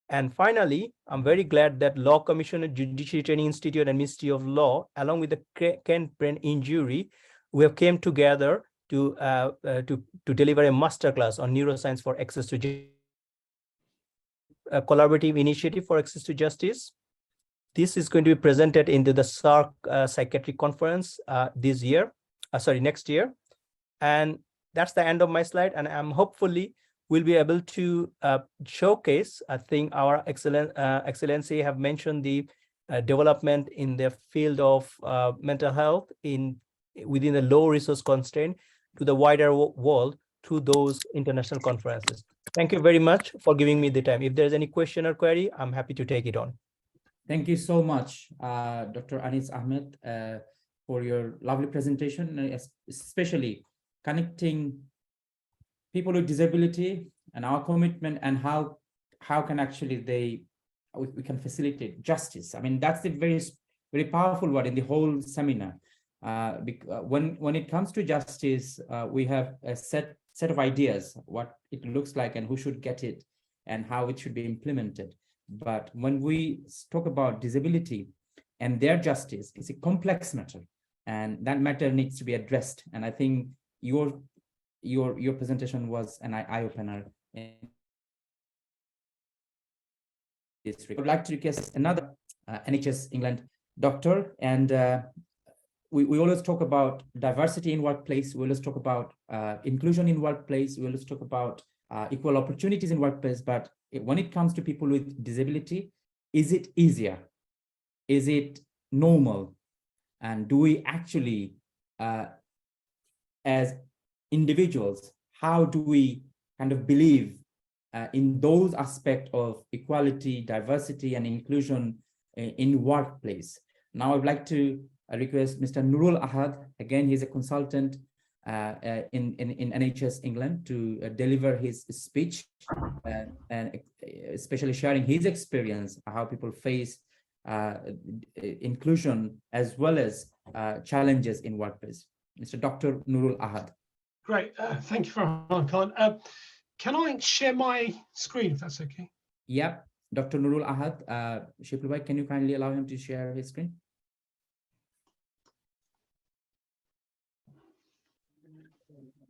And finally, I'm very glad that Law Commission, Judiciary Training Institute, and Ministry of Law, along with the Kent Brain Injury, we have came together to deliver a masterclass on neuroscience for access to justice. collaborative initiative for access to justice. This is going to be presented into the SARC Psychiatric Conference next year. And that's the end of my slide. And I'm hopefully we'll be able to showcase, I think our Excellency have mentioned the development in the field of mental health within the low resource constraint to the wider world through those international conferences. Thank you very much for giving me the time. If there's any question or query, I'm happy to take it on. Thank you so much, Dr. Anis Ahmed, for your lovely presentation, especially connecting people with disability and our commitment and how can actually we can facilitate justice. I mean, that's the very powerful word in the whole seminar. When it comes to justice, we have a set of ideas, what it looks like and who should get it and how it should be implemented. But when we talk about disability and their justice, it's a complex matter, and that matter needs to be addressed. And I think your presentation was an eye-opener. I would like to request another NHS England doctor, and we always talk about diversity in workplace. We always talk about inclusion in workplace. We always talk about equal opportunities in workplace. But when it comes to people with disability, is it easier? Is it normal? And do we actually, as individuals, how do we kind of believe in those aspects of equality, diversity, and inclusion in workplace? Now I'd like to request Mr. Nurul Ahad. Again, he's a consultant in NHS England to deliver his speech and especially sharing his experience, how people face inclusion as well as challenges in workplace. Mr. Dr. Nurul Ahad. Great, thank you, Farhan Khan. Can I share my screen if that's okay? Yeah, Dr. Nurul Ahad, Shipul Bhai, can you kindly allow him to share his screen?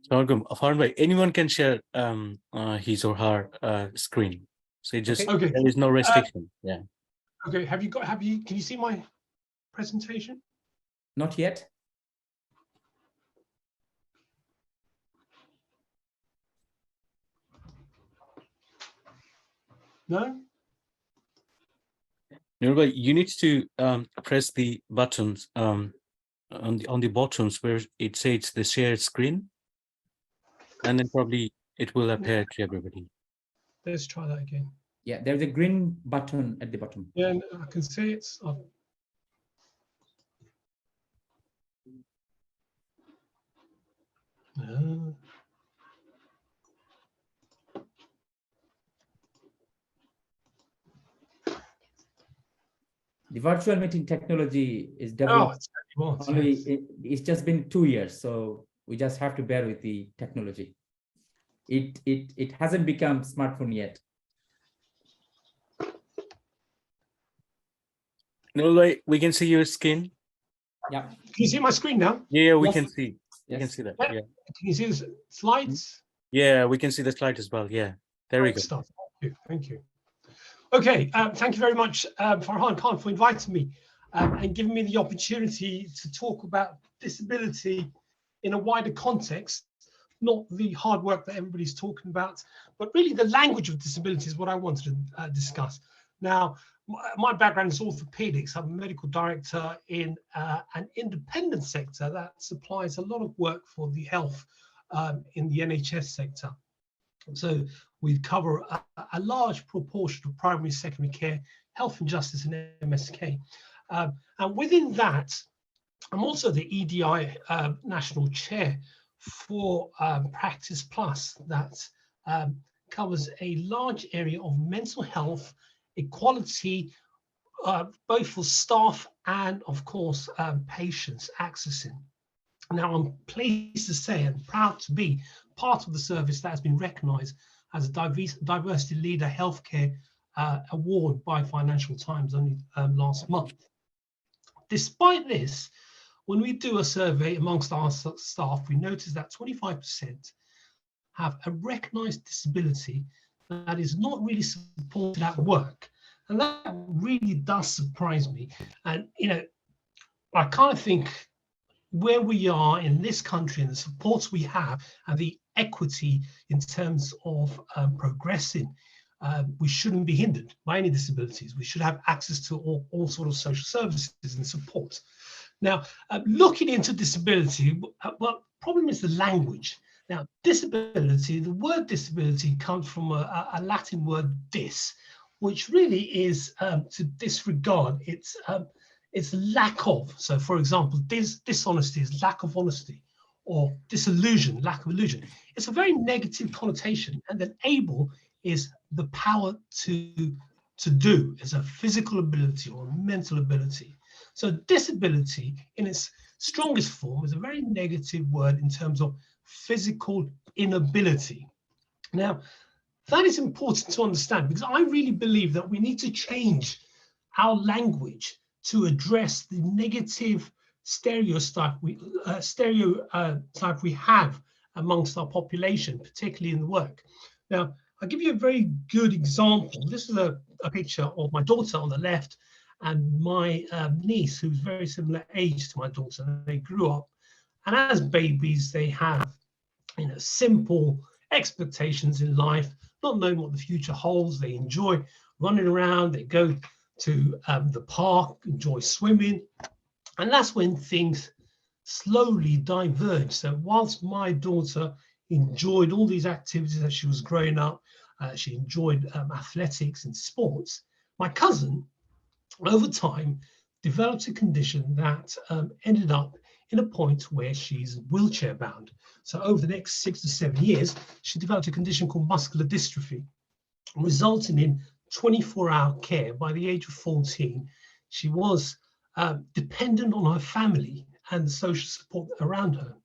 Farhan bhai, anyone can share his or her screen. So just Okay. There is no restriction. Yeah. Okay. Can you see my presentation? Not yet. No. You need to press the buttons on the buttons where it says the shared screen, and then probably it will appear to everybody. Let's try that again. Yeah, there's a green button at the bottom. Yeah, I can see it's up. The virtual meeting technology is developed it's just been 2 years, so we just have to bear with the technology. It hasn't become smartphone yet. No, like we can see your skin. Yeah. Can you see my screen now? Yeah, we Yes. can see. We Yes. can see that. Yeah. Yeah. Can you see the slides? Yeah, we can see the slide as well. Yeah. There we go. Stuff. Thank you. Okay, thank you very much, Farhan Khan, for inviting me and giving me the opportunity to talk about disability in a wider context, not the hard work that everybody's talking about, but really the language of disability is what I wanted to discuss. Now, my background is orthopedics. I'm a medical director in an independent sector that supplies a lot of work for the health in the NHS sector. So we cover a large proportion of primary, secondary care, health and justice, and MSK. And within that, I'm also the EDI National Chair for Practice Plus that covers a large area of mental health, equality, both for staff and, of course, patients accessing. Now, I'm pleased to say and proud to be part of the service that has been recognised as a Diversity Leader Healthcare Award by Financial Times only last month. Despite this, when we do a survey amongst our staff, we notice that 25% have a recognised disability that is not really supported at work. And that really does surprise me. And, you know, I kind of think where we are in this country and the supports we have and the equity in terms of progressing, we shouldn't be hindered by any disabilities. We should have access to all sort of social services and support. Now, looking into disability, well, problem is the language. Now, disability, the word disability comes from a Latin word dis, which really is to disregard. It's lack of. So, for example, dishonesty is lack of honesty, or disillusion, lack of illusion. It's a very negative connotation. And then able is the power to do. It's a physical ability or a mental ability. So disability in its strongest form is a very negative word in terms of physical inability. Now, that is important to understand, because I really believe that we need to change our language to address the negative stereotype we have amongst our population, particularly in the work. Now, I'll give you a very good example. This is a picture of my daughter on the left and my niece, who's very similar age to my daughter. They grew up, and as babies, they have, you know, simple expectations in life, not knowing what the future holds. They enjoy running around, they go to the park, enjoy swimming, and that's when things slowly diverge. So whilst my daughter enjoyed all these activities as she was growing up, she enjoyed athletics and sports, my cousin, over time, developed a condition that ended up in a point where she's wheelchair bound. So over the next 6 to 7 years, she developed a condition called muscular dystrophy, resulting in 24-hour care. By the age of 14, she was dependent on her family and the social support around her.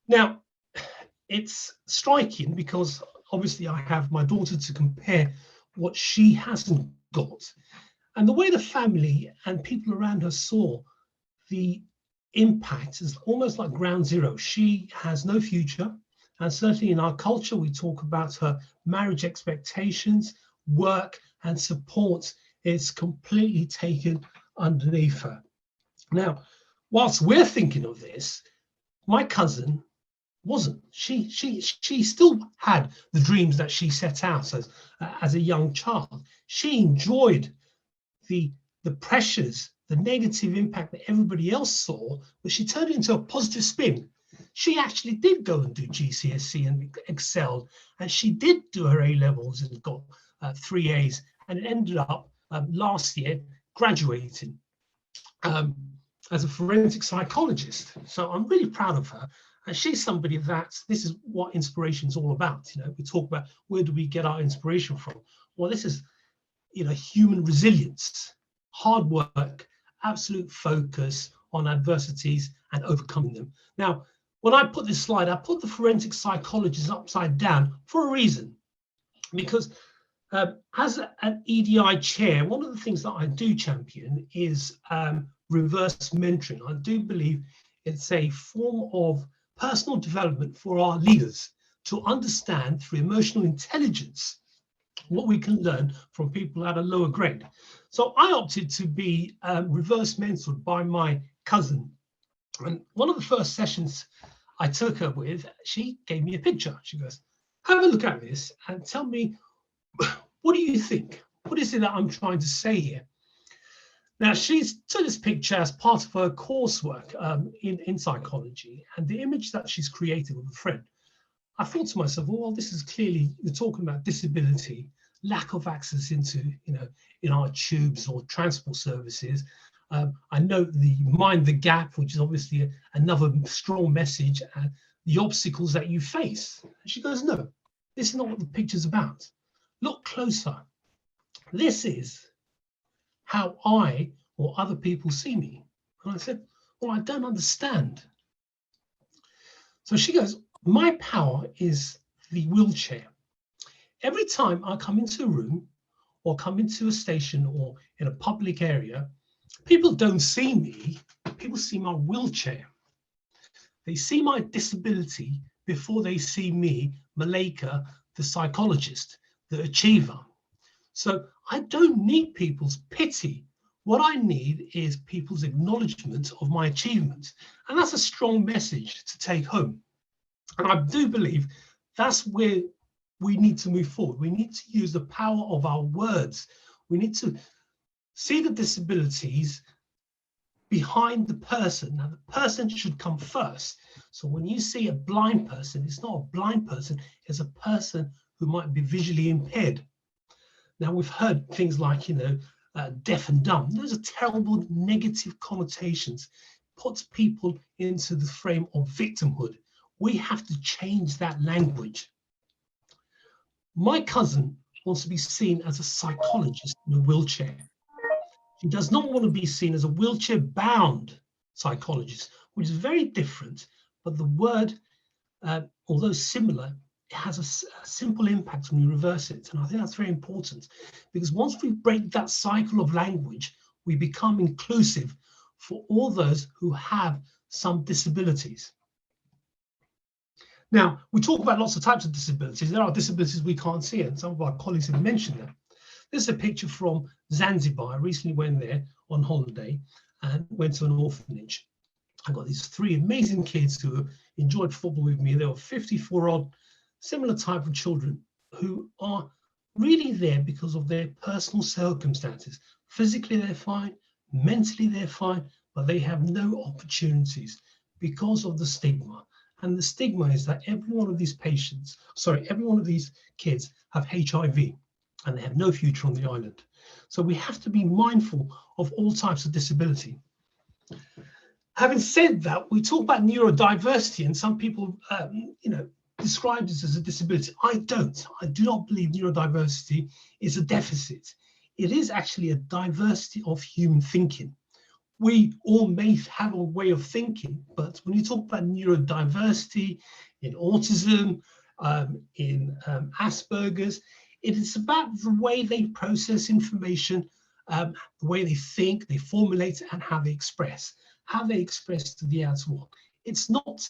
Now, it's striking because obviously I have my daughter to compare what she hasn't got. And the way the family and people around her saw the impact is almost like ground zero. She has no future. And certainly in our culture, we talk about her marriage expectations, work and support is completely taken underneath her. Now, whilst we're thinking of this, my cousin wasn't. She still had the dreams that she set out as a young child. She enjoyed the pressures, the negative impact that everybody else saw, but she turned it into a positive spin. She actually did go and do GCSE and excelled, and she did do her A-levels and got 3 A's, and it ended up last year graduating as a forensic psychologist. So I'm really proud of her. And she's somebody that, this is what inspiration is all about. You know, we talk about where do we get our inspiration from? Well, this is, you know, human resilience, hard work, absolute focus on adversities and overcoming them. Now, when I put this slide, I put the forensic psychologist upside down for a reason, because as an EDI chair, one of the things that I do champion is reverse mentoring. I do believe it's a form of personal development for our leaders to understand through emotional intelligence what we can learn from people at a lower grade. So I opted to be reverse mentored by my cousin. And one of the first sessions I took her with, she gave me a picture. She goes, have a look at this and tell me, what do you think? What is it that I'm trying to say here? Now, she's took this picture as part of her coursework in psychology, and the image that she's created with a friend. I thought to myself, well, this is clearly, you're talking about disability, lack of access into, you know, in our tubes or transport services. I know the mind the gap, which is obviously another strong message, and the obstacles that you face. And she goes, no, this is not what the picture's about. Look closer. This is how I or other people see me. And I said, well, I don't understand. So she goes, my power is the wheelchair. Every time I come into a room or come into a station or in a public area, people don't see me, people see my wheelchair. They see my disability before they see me, Malika, the psychologist, the achiever. So I don't need people's pity. What I need is people's acknowledgement of my achievements. And that's a strong message to take home. And I do believe that's where we need to move forward. We need to use the power of our words. We need to see the disabilities behind the person. Now, the person should come first. So when you see a blind person, it's not a blind person, it's a person who might be visually impaired. Now, we've heard things like, deaf and dumb. Those are terrible negative connotations, puts people into the frame of victimhood. We have to change that language. My cousin wants to be seen as a psychologist in a wheelchair. She does not want to be seen as a wheelchair-bound psychologist, which is very different. But the word, although similar, it has a simple impact when you reverse it. And I think that's very important, because once we break that cycle of language, we become inclusive for all those who have some disabilities. Now, we talk about lots of types of disabilities. There are disabilities we can't see, and some of our colleagues have mentioned them. This is a picture from Zanzibar. I recently went there on holiday and went to an orphanage. I got these 3 amazing kids who enjoyed football with me. There were 54 odd similar type of children who are really there because of their personal circumstances. Physically, they're fine. Mentally, they're fine, but they have no opportunities because of the stigma. And the stigma is that every one of these kids have HIV and they have no future on the island. So we have to be mindful of all types of disability. Having said that, we talk about neurodiversity, and some people, describe this as a disability. I don't. I do not believe neurodiversity is a deficit. It is actually a diversity of human thinking. We all may have a way of thinking, but when you talk about neurodiversity in autism, in Asperger's, it is about the way they process information, the way they think, they formulate, and how they express to the outer world. It's not,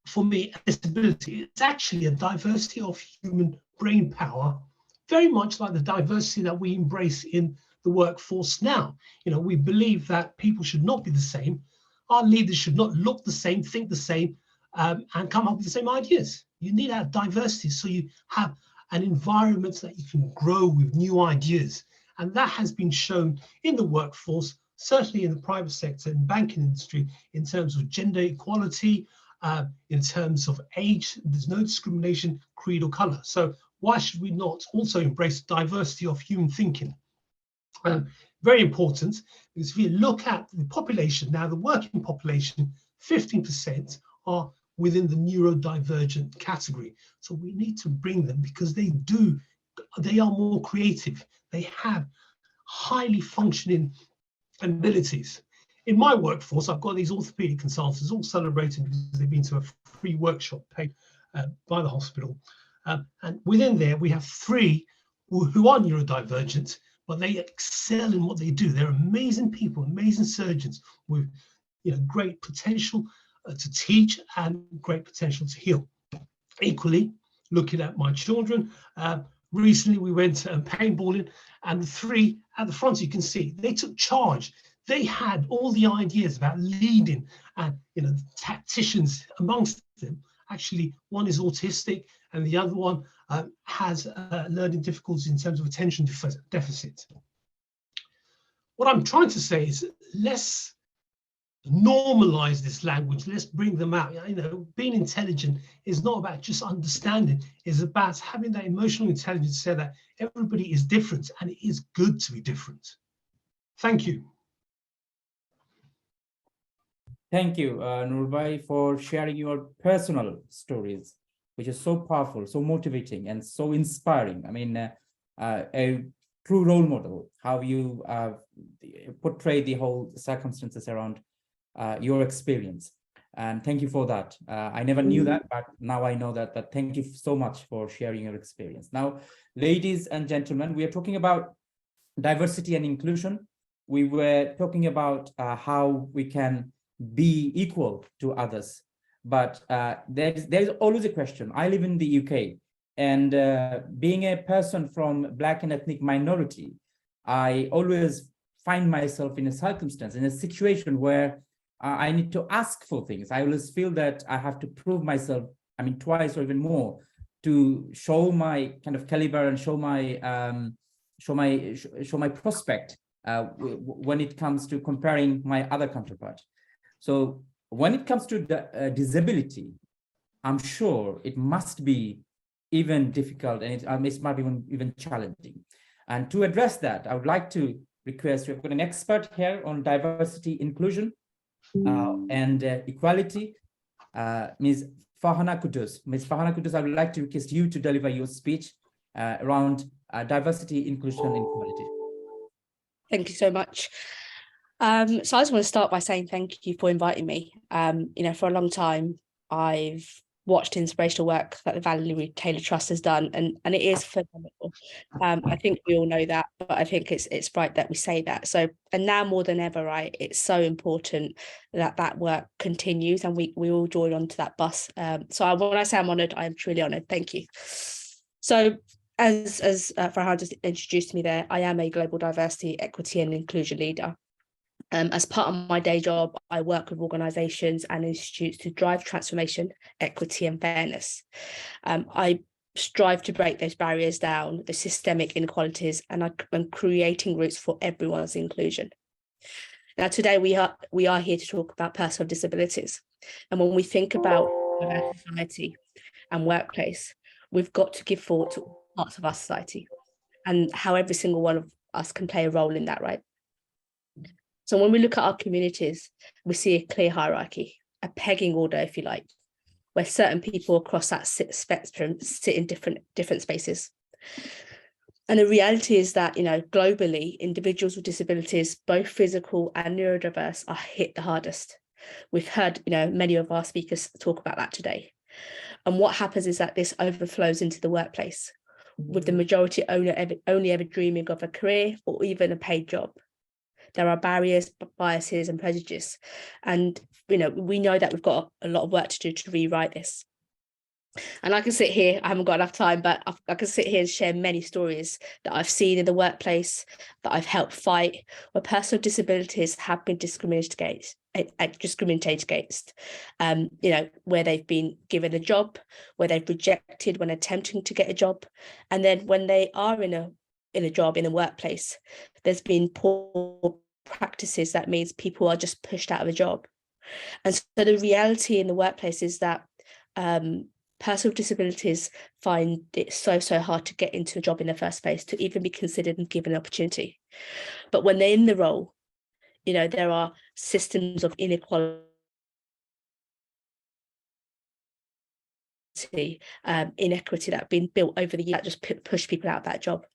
for me, a disability. It's actually a diversity of human brain power, very much like the diversity that we embrace in the workforce now. We believe that people should not be the same. Our leaders should not look the same, think the same, and come up with the same ideas. You need that diversity so you have an environment that you can grow with new ideas. And that has been shown in the workforce, certainly in the private sector and banking industry, in terms of gender equality, in terms of age. There's no discrimination, creed or color. So why should we not also embrace diversity of human thinking? Very important, because if you look at the population, now the working population, 15% are within the neurodivergent category. So we need to bring them because they are more creative. They have highly functioning abilities. In my workforce, I've got these orthopedic consultants all celebrating because they've been to a free workshop paid by the hospital. And within there, we have 3 who are neurodivergent, but they excel in what they do. They're amazing people, amazing surgeons with great potential to teach and great potential to heal. Equally, looking at my children, recently we went paintballing, and the 3 at the front, you can see, they took charge. They had all the ideas about leading and tacticians amongst them. Actually, one is autistic and the other one has learning difficulties in terms of attention deficit. What I'm trying to say is let's normalize this language. Let's bring them out. Being intelligent is not about just understanding. It's about having that emotional intelligence to say that everybody is different and it is good to be different. Thank you. Thank you, Nurbhai, for sharing your personal stories, which is so powerful, so motivating, and so inspiring. I mean, a true role model, how you portray the whole circumstances around your experience. And thank you for that. I never knew that, but now I know that. But thank you so much for sharing your experience. Now, ladies and gentlemen, we are talking about diversity and inclusion. We were talking about how we can be equal to others, but there's always a question. I live in the UK, And being a person from Black and ethnic minority, I always find myself in a circumstance, in a situation where I need to ask for things. I always feel that I have to prove myself, I mean, twice or even more, to show my kind of caliber and show my prospect when it comes to comparing my other counterpart. So when it comes to the disability, I'm sure it must be even difficult, and it might be even challenging. And to address that, I would like to request, we've got an expert here on diversity, inclusion, and equality, Ms. Farhana Kudus. Ms. Farhana Kudus, I would like to request you to deliver your speech around diversity, inclusion, and equality. Thank you so much. So I just want to start by saying thank you for inviting me. You know, for a long time, I've watched inspirational work that the Valerie Taylor Trust has done, and it is phenomenal. I think we all know that, but I think it's right that we say that. So, and now more than ever, right, it's so important that that work continues and we all join onto that bus. So when I say I'm honoured, I am truly honoured. Thank you. So, as Farhan just introduced me there, I am a global diversity, equity and inclusion leader. As part of my day job, I work with organisations and institutes to drive transformation, equity and fairness. I strive to break those barriers down, the systemic inequalities, and I'm creating routes for everyone's inclusion. Now, today we are here to talk about personal disabilities. And when we think about society and workplace, we've got to give thought to all parts of our society and how every single one of us can play a role in that, right? So when we look at our communities, we see a clear hierarchy, a pegging order, if you like, where certain people across that spectrum sit in different spaces. And the reality is that, you know, globally, individuals with disabilities, both physical and neurodiverse, are hit the hardest. We've heard, you know, many of our speakers talk about that today. And what happens is that this overflows into the workplace, with the majority only ever dreaming of a career or even a paid job. There are barriers, biases and prejudice. And, you know, we know that we've got a lot of work to do to rewrite this. And I can sit here, I haven't got enough time, but I can sit here and share many stories that I've seen in the workplace, that I've helped fight, where personal disabilities have been discriminated against, you know, where they've been given a job, where they've rejected when attempting to get a job. And then when they are in a job, in a workplace, there's been poor practices that means people are just pushed out of a job. And so the reality in the workplace is that personal disabilities find it so hard to get into a job in the first place, to even be considered and given an opportunity. But when they're in the role, you know, there are systems of inequality, inequity that have been built over the years that just push people out of that job.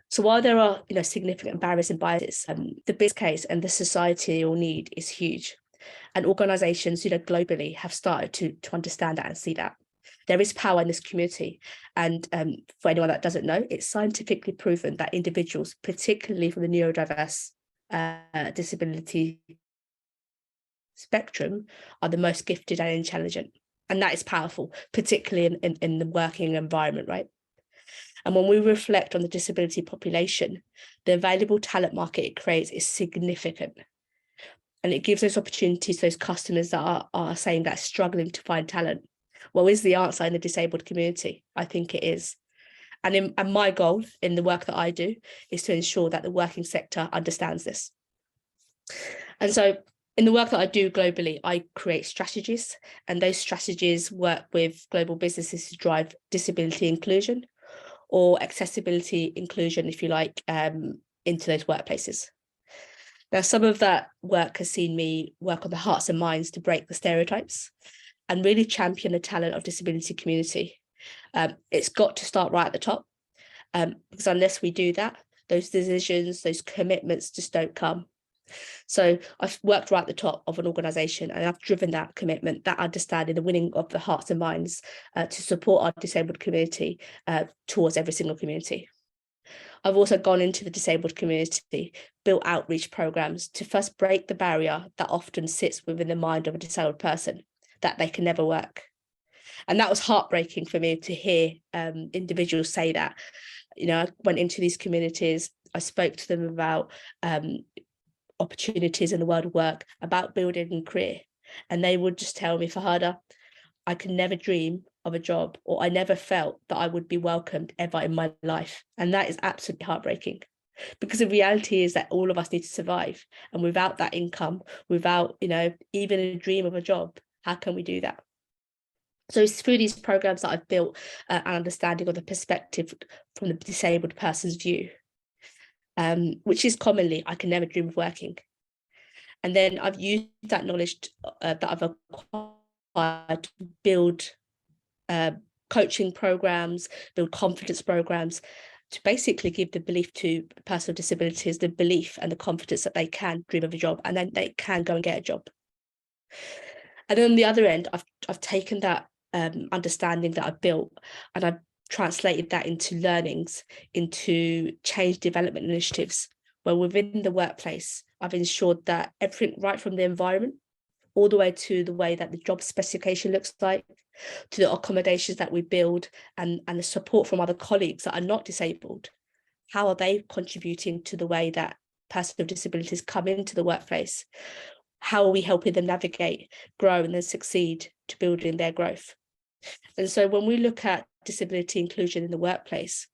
So while there are, you know, significant barriers and biases, the business case and the societal need is huge. And organisations, you know, globally have started to understand that and see that. There is power in this community. And for anyone that doesn't know, it's scientifically proven that individuals, particularly from the neurodiverse disability spectrum, are the most gifted and intelligent. And that is powerful, particularly in the working environment, right? And when we reflect on the disability population, the available talent market it creates is significant. And it gives those opportunities to those customers that are saying that struggling to find talent. Well, is the answer in the disabled community? I think it is. And my goal in the work that I do is to ensure that the working sector understands this. And so in the work that I do globally, I create strategies, and those strategies work with global businesses to drive disability inclusion, or accessibility inclusion, if you like, into those workplaces. Now, some of that work has seen me work on the hearts and minds to break the stereotypes and really champion the talent of disability community. It's got to start right at the top, because unless we do that, those decisions, those commitments just don't come. So I've worked right at the top of an organisation, and I've driven that commitment, that understanding, the winning of the hearts and minds to support our disabled community towards every single community. I've also gone into the disabled community, built outreach programs to first break the barrier that often sits within the mind of a disabled person, that they can never work. And that was heartbreaking for me to hear individuals say that. You know, I went into these communities, I spoke to them about opportunities in the world of work, about building a career. And they would just tell me, Fahada, I could never dream of a job, or I never felt that I would be welcomed ever in my life. And that is absolutely heartbreaking, because the reality is that all of us need to survive. And without that income, without, you know, even a dream of a job, how can we do that? So it's through these programs that I've built an understanding of the perspective from the disabled person's view, which is commonly, I can never dream of working. And then I've used that knowledge that I've acquired to build coaching programs, build confidence programs, to basically give the belief to a person with disabilities, the belief and the confidence that they can dream of a job, and then they can go and get a job. And then on the other end, I've taken that understanding that I've built, and I've translated that into learnings, into change development initiatives, where within the workplace, I've ensured that everything right from the environment all the way to the way that the job specification looks like, to the accommodations that we build, and the support from other colleagues that are not disabled. How are they contributing to the way that persons with disabilities come into the workplace? How are we helping them navigate, grow, and then succeed to building their growth? And so when we look at disability inclusion in the workplace,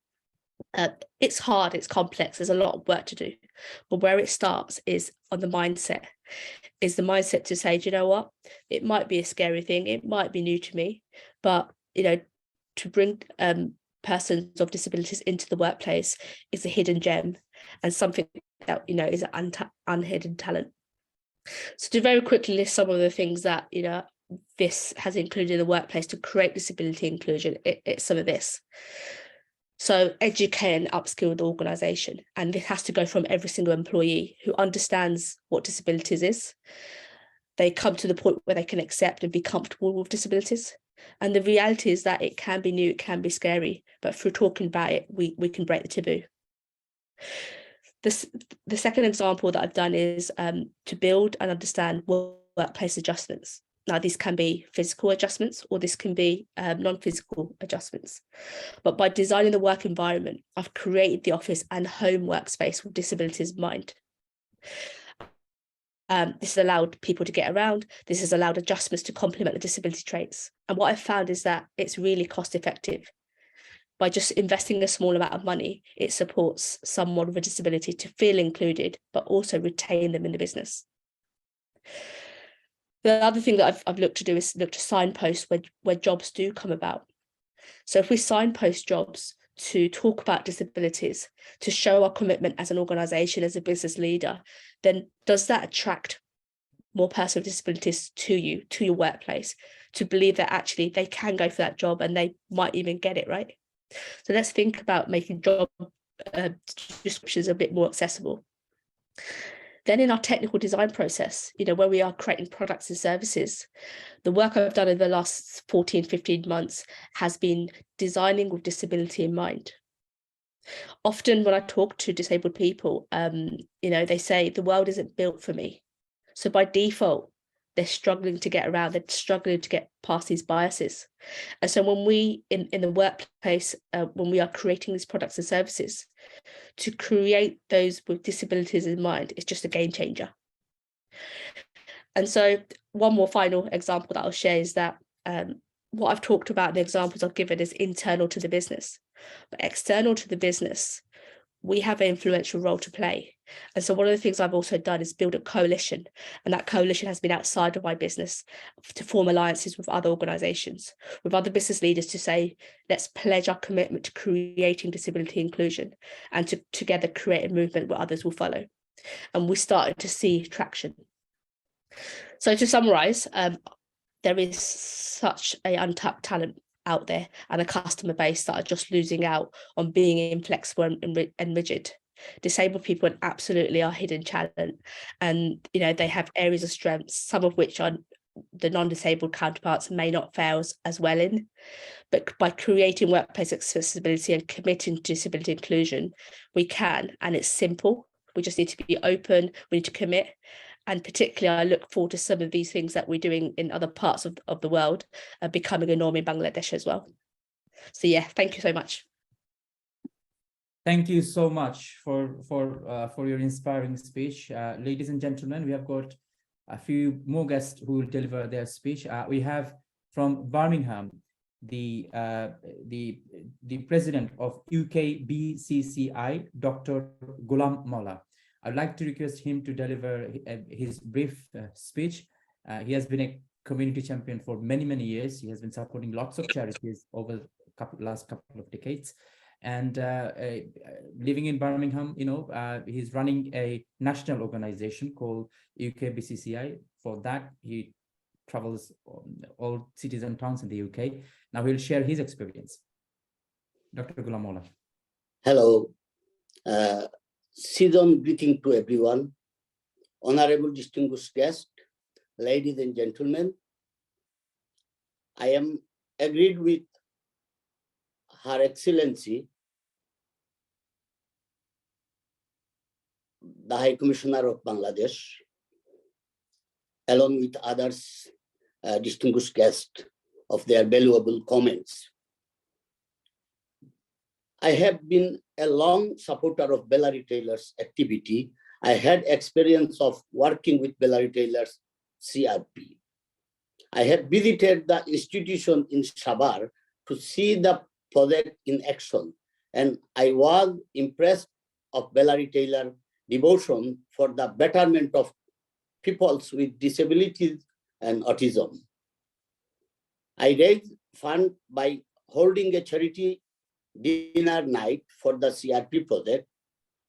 it's hard, it's complex, there's a lot of work to do. But where it starts is on the mindset. Is the mindset to say, do you know what? It might be a scary thing, it might be new to me, but, you know, to bring persons of disabilities into the workplace is a hidden gem, and something that, you know, is an unhidden talent. So to very quickly list some of the things that, you know, this has included in the workplace to create disability inclusion, it's some of this. So educate and upskill the organisation, and this has to go from every single employee who understands what disabilities is. They come to the point where they can accept and be comfortable with disabilities. And the reality is that it can be new, it can be scary, but through talking about it, we can break the taboo. The second example that I've done is to build and understand workplace adjustments. Now, these can be physical adjustments, or this can be non-physical adjustments. But by designing the work environment, I've created the office and home workspace with disabilities in mind. This has allowed people to get around. This has allowed adjustments to complement the disability traits. And what I've found is that it's really cost effective. By just investing a small amount of money, it supports someone with a disability to feel included, but also retain them in the business. The other thing that I've looked to do is look to signpost where jobs do come about. So if we signpost jobs to talk about disabilities, to show our commitment as an organisation, as a business leader, then does that attract more persons with disabilities to you, to your workplace, to believe that actually they can go for that job and they might even get it, right? So let's think about making job descriptions a bit more accessible. Then in our technical design process, you know, where we are creating products and services, the work I've done over the last 14, 15 months has been designing with disability in mind. Often when I talk to disabled people, you know, they say the world isn't built for me. So by default, they're struggling to get around, they're struggling to get past these biases. And so when we, in the workplace, when we are creating these products and services, to create those with disabilities in mind, it's just a game changer. And so one more final example that I'll share is that what I've talked about, the examples I've given, is internal to the business. But external to the business, we have an influential role to play. And so one of the things I've also done is build a coalition, and that coalition has been outside of my business to form alliances with other organisations, with other business leaders, to say, let's pledge our commitment to creating disability inclusion, and to together create a movement where others will follow. And we started to see traction. So to summarise, there is such an untapped talent out there, and a customer base that are just losing out on being inflexible and rigid. Disabled people absolutely are hidden talent, and you know, they have areas of strength, some of which are the non-disabled counterparts may not fare as well in. But by creating workplace accessibility and committing to disability inclusion, we can, and it's simple. We just need to be open, we need to commit, And particularly, I look forward to some of these things that we're doing in other parts of the world becoming a norm in Bangladesh as well. So yeah, thank you so much. Thank you so much for your inspiring speech. Ladies and gentlemen, we have got a few more guests who will deliver their speech. We have from Birmingham, the president of UK BCCI, Dr. Ghulam Molla. I'd like to request him to deliver his brief speech. He has been a community champion for many, many years. He has been supporting lots of charities over the last couple of decades. And living in Birmingham, he's running a national organization called UK BCCI. For that, he travels all cities and towns in the UK. Now he'll share his experience. Dr. Ghulam Molla. Hello. Season greeting to everyone. Honorable distinguished guest, ladies and gentlemen. I am agreed with Her Excellency, the High Commissioner of Bangladesh, along with others distinguished guests of their valuable comments. I have been a long supporter of Bella Retailers activity. I had experience of working with Bella Retailers CRP. I have visited the institution in Sabar to see the project in action, and I was impressed of Bella Retailer devotion for the betterment of peoples with disabilities and autism. I raised funds by holding a charity dinner night for the CRP project,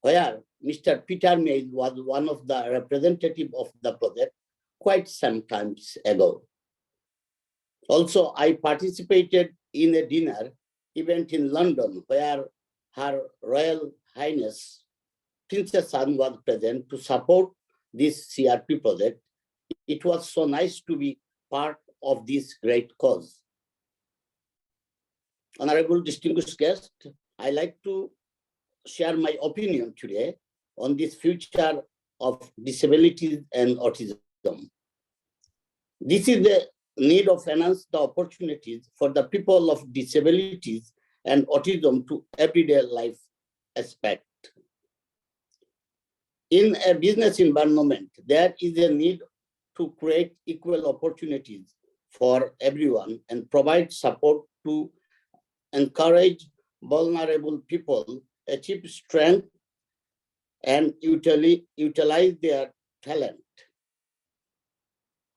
where Mr. Peter Mail was one of the representatives of the project quite some time ago. Also, I participated in a dinner event in London where Her Royal Highness Princess Anne was present to support this CRP project. It was so nice to be part of this great cause. Honorable distinguished guest, I like to share my opinion today on this future of disabilities and autism. This is the need of enhance the opportunities for the people of disabilities and autism to everyday life aspect. In a business environment, there is a need to create equal opportunities for everyone and provide support to encourage vulnerable people achieve strength and utilize their talent.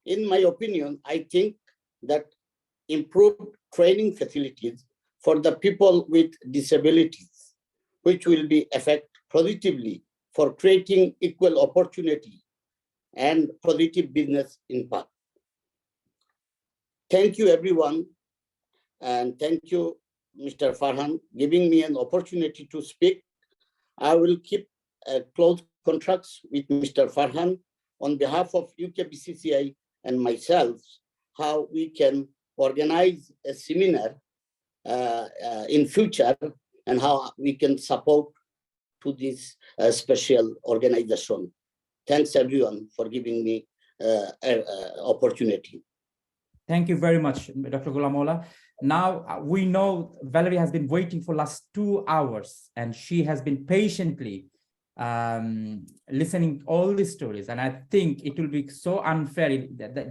In my opinion, I think that improved training facilities for the people with disabilities, which will be effect positively for creating equal opportunity and positive business impact. Thank you, everyone. And thank you, Mr. Farhan, giving me an opportunity to speak. I will keep close contracts with Mr. Farhan on behalf of UK BCCI and myself, how we can organize a seminar in future and how we can support to this special organization. Thanks everyone for giving me an opportunity. Thank you very much, Dr. Ghulam Molla. Now we know Valerie has been waiting for last 2 hours and she has been patiently listening all these stories. And I think it will be so unfair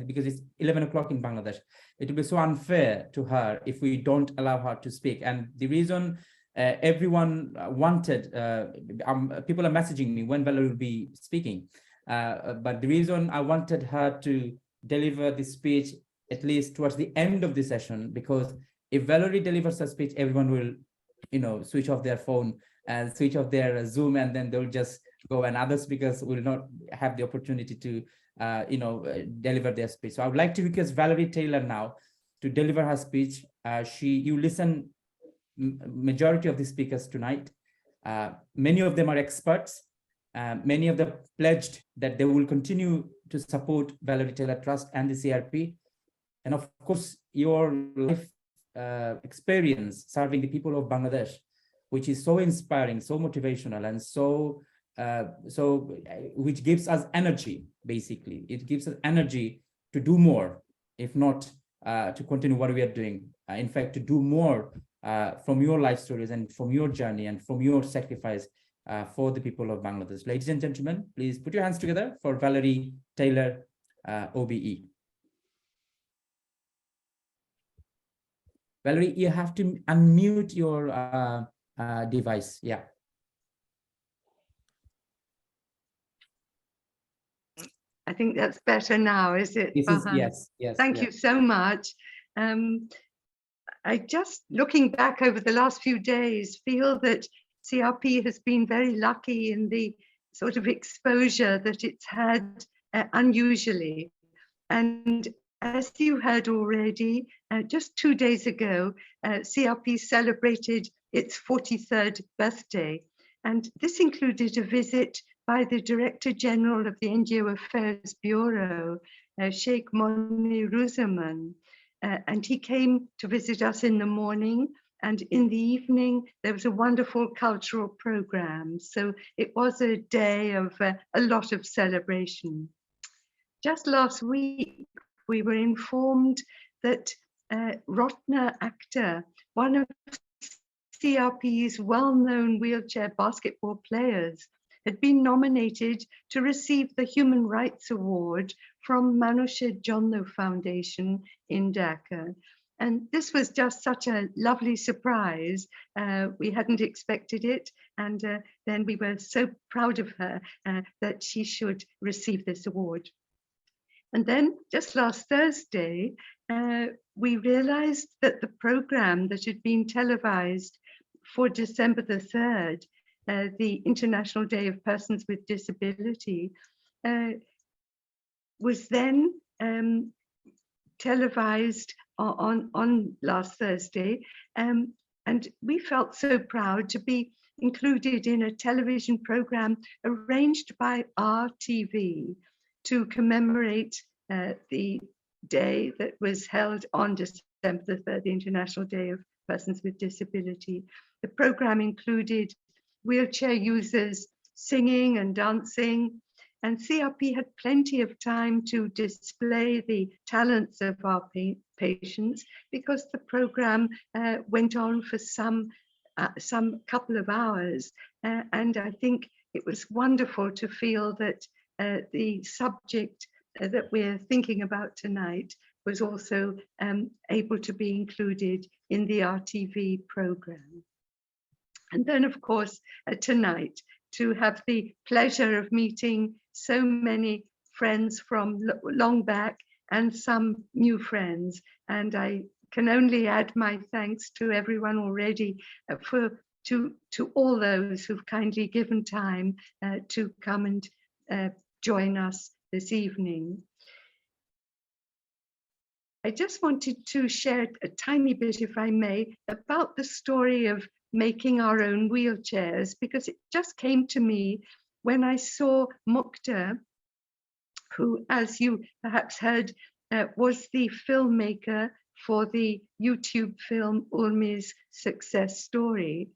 because it's 11 o'clock in Bangladesh. It will be so unfair to her if we don't allow her to speak. And the reason everyone wanted, people are messaging me when Valerie will be speaking. But the reason I wanted her to deliver this speech at least towards the end of the session, because if Valerie delivers a speech, everyone will, switch off their phone and switch off their Zoom, and then they'll just go, and other speakers will not have the opportunity to, deliver their speech. So I would like to request Valerie Taylor now to deliver her speech. You listen majority of the speakers tonight. Many of them are experts. Many of them pledged that they will continue to support Valerie Taylor Trust and the CRP. And of course, your life experience serving the people of Bangladesh, which is so inspiring, so motivational, and so which gives us energy, basically. It gives us energy to do more, if not to continue what we are doing. In fact, to do more from your life stories and from your journey and from your sacrifice for the people of Bangladesh. Ladies and gentlemen, please put your hands together for Valerie Taylor, OBE. Valerie, you have to unmute your device. Yeah. I think that's better now, is it? Yes, yes. Thank you so much. I just, looking back over the last few days, feel that CRP has been very lucky in the sort of exposure that it's had unusually. And as you heard already, just 2 days ago, CRP celebrated its 43rd birthday. And this included a visit by the Director General of the NGO Affairs Bureau, Sheikh Moni Ruzaman. And he came to visit us in the morning, and in the evening, there was a wonderful cultural program. So it was a day of a lot of celebration. Just last week, we were informed that Rotna Akhtar, one of CRP's well-known wheelchair basketball players, had been nominated to receive the Human Rights Award from Manusher Jonno Foundation in Dhaka. And this was just such a lovely surprise. We hadn't expected it. And then we were so proud of her that she should receive this award. And then just last Thursday, we realized that the program that had been televised for December the 3rd, the International Day of Persons with Disability, was then televised on last Thursday. And we felt so proud to be included in a television program arranged by RTV to commemorate the day that was held on December the 3rd, the International Day of Persons with Disability. The program included wheelchair users singing and dancing, and CRP had plenty of time to display the talents of our patients, because the program went on for some couple of hours. And I think it was wonderful to feel that the subject that we're thinking about tonight was also able to be included in the RTV program. And then, of course, tonight, to have the pleasure of meeting so many friends from long back and some new friends. And I can only add my thanks to everyone already to all those who've kindly given time to come and join us this evening. I just wanted to share a tiny bit, if I may, about the story of making our own wheelchairs, because it just came to me when I saw Mukhtar, who, as you perhaps heard, was the filmmaker for the YouTube film Urmi's Success Story.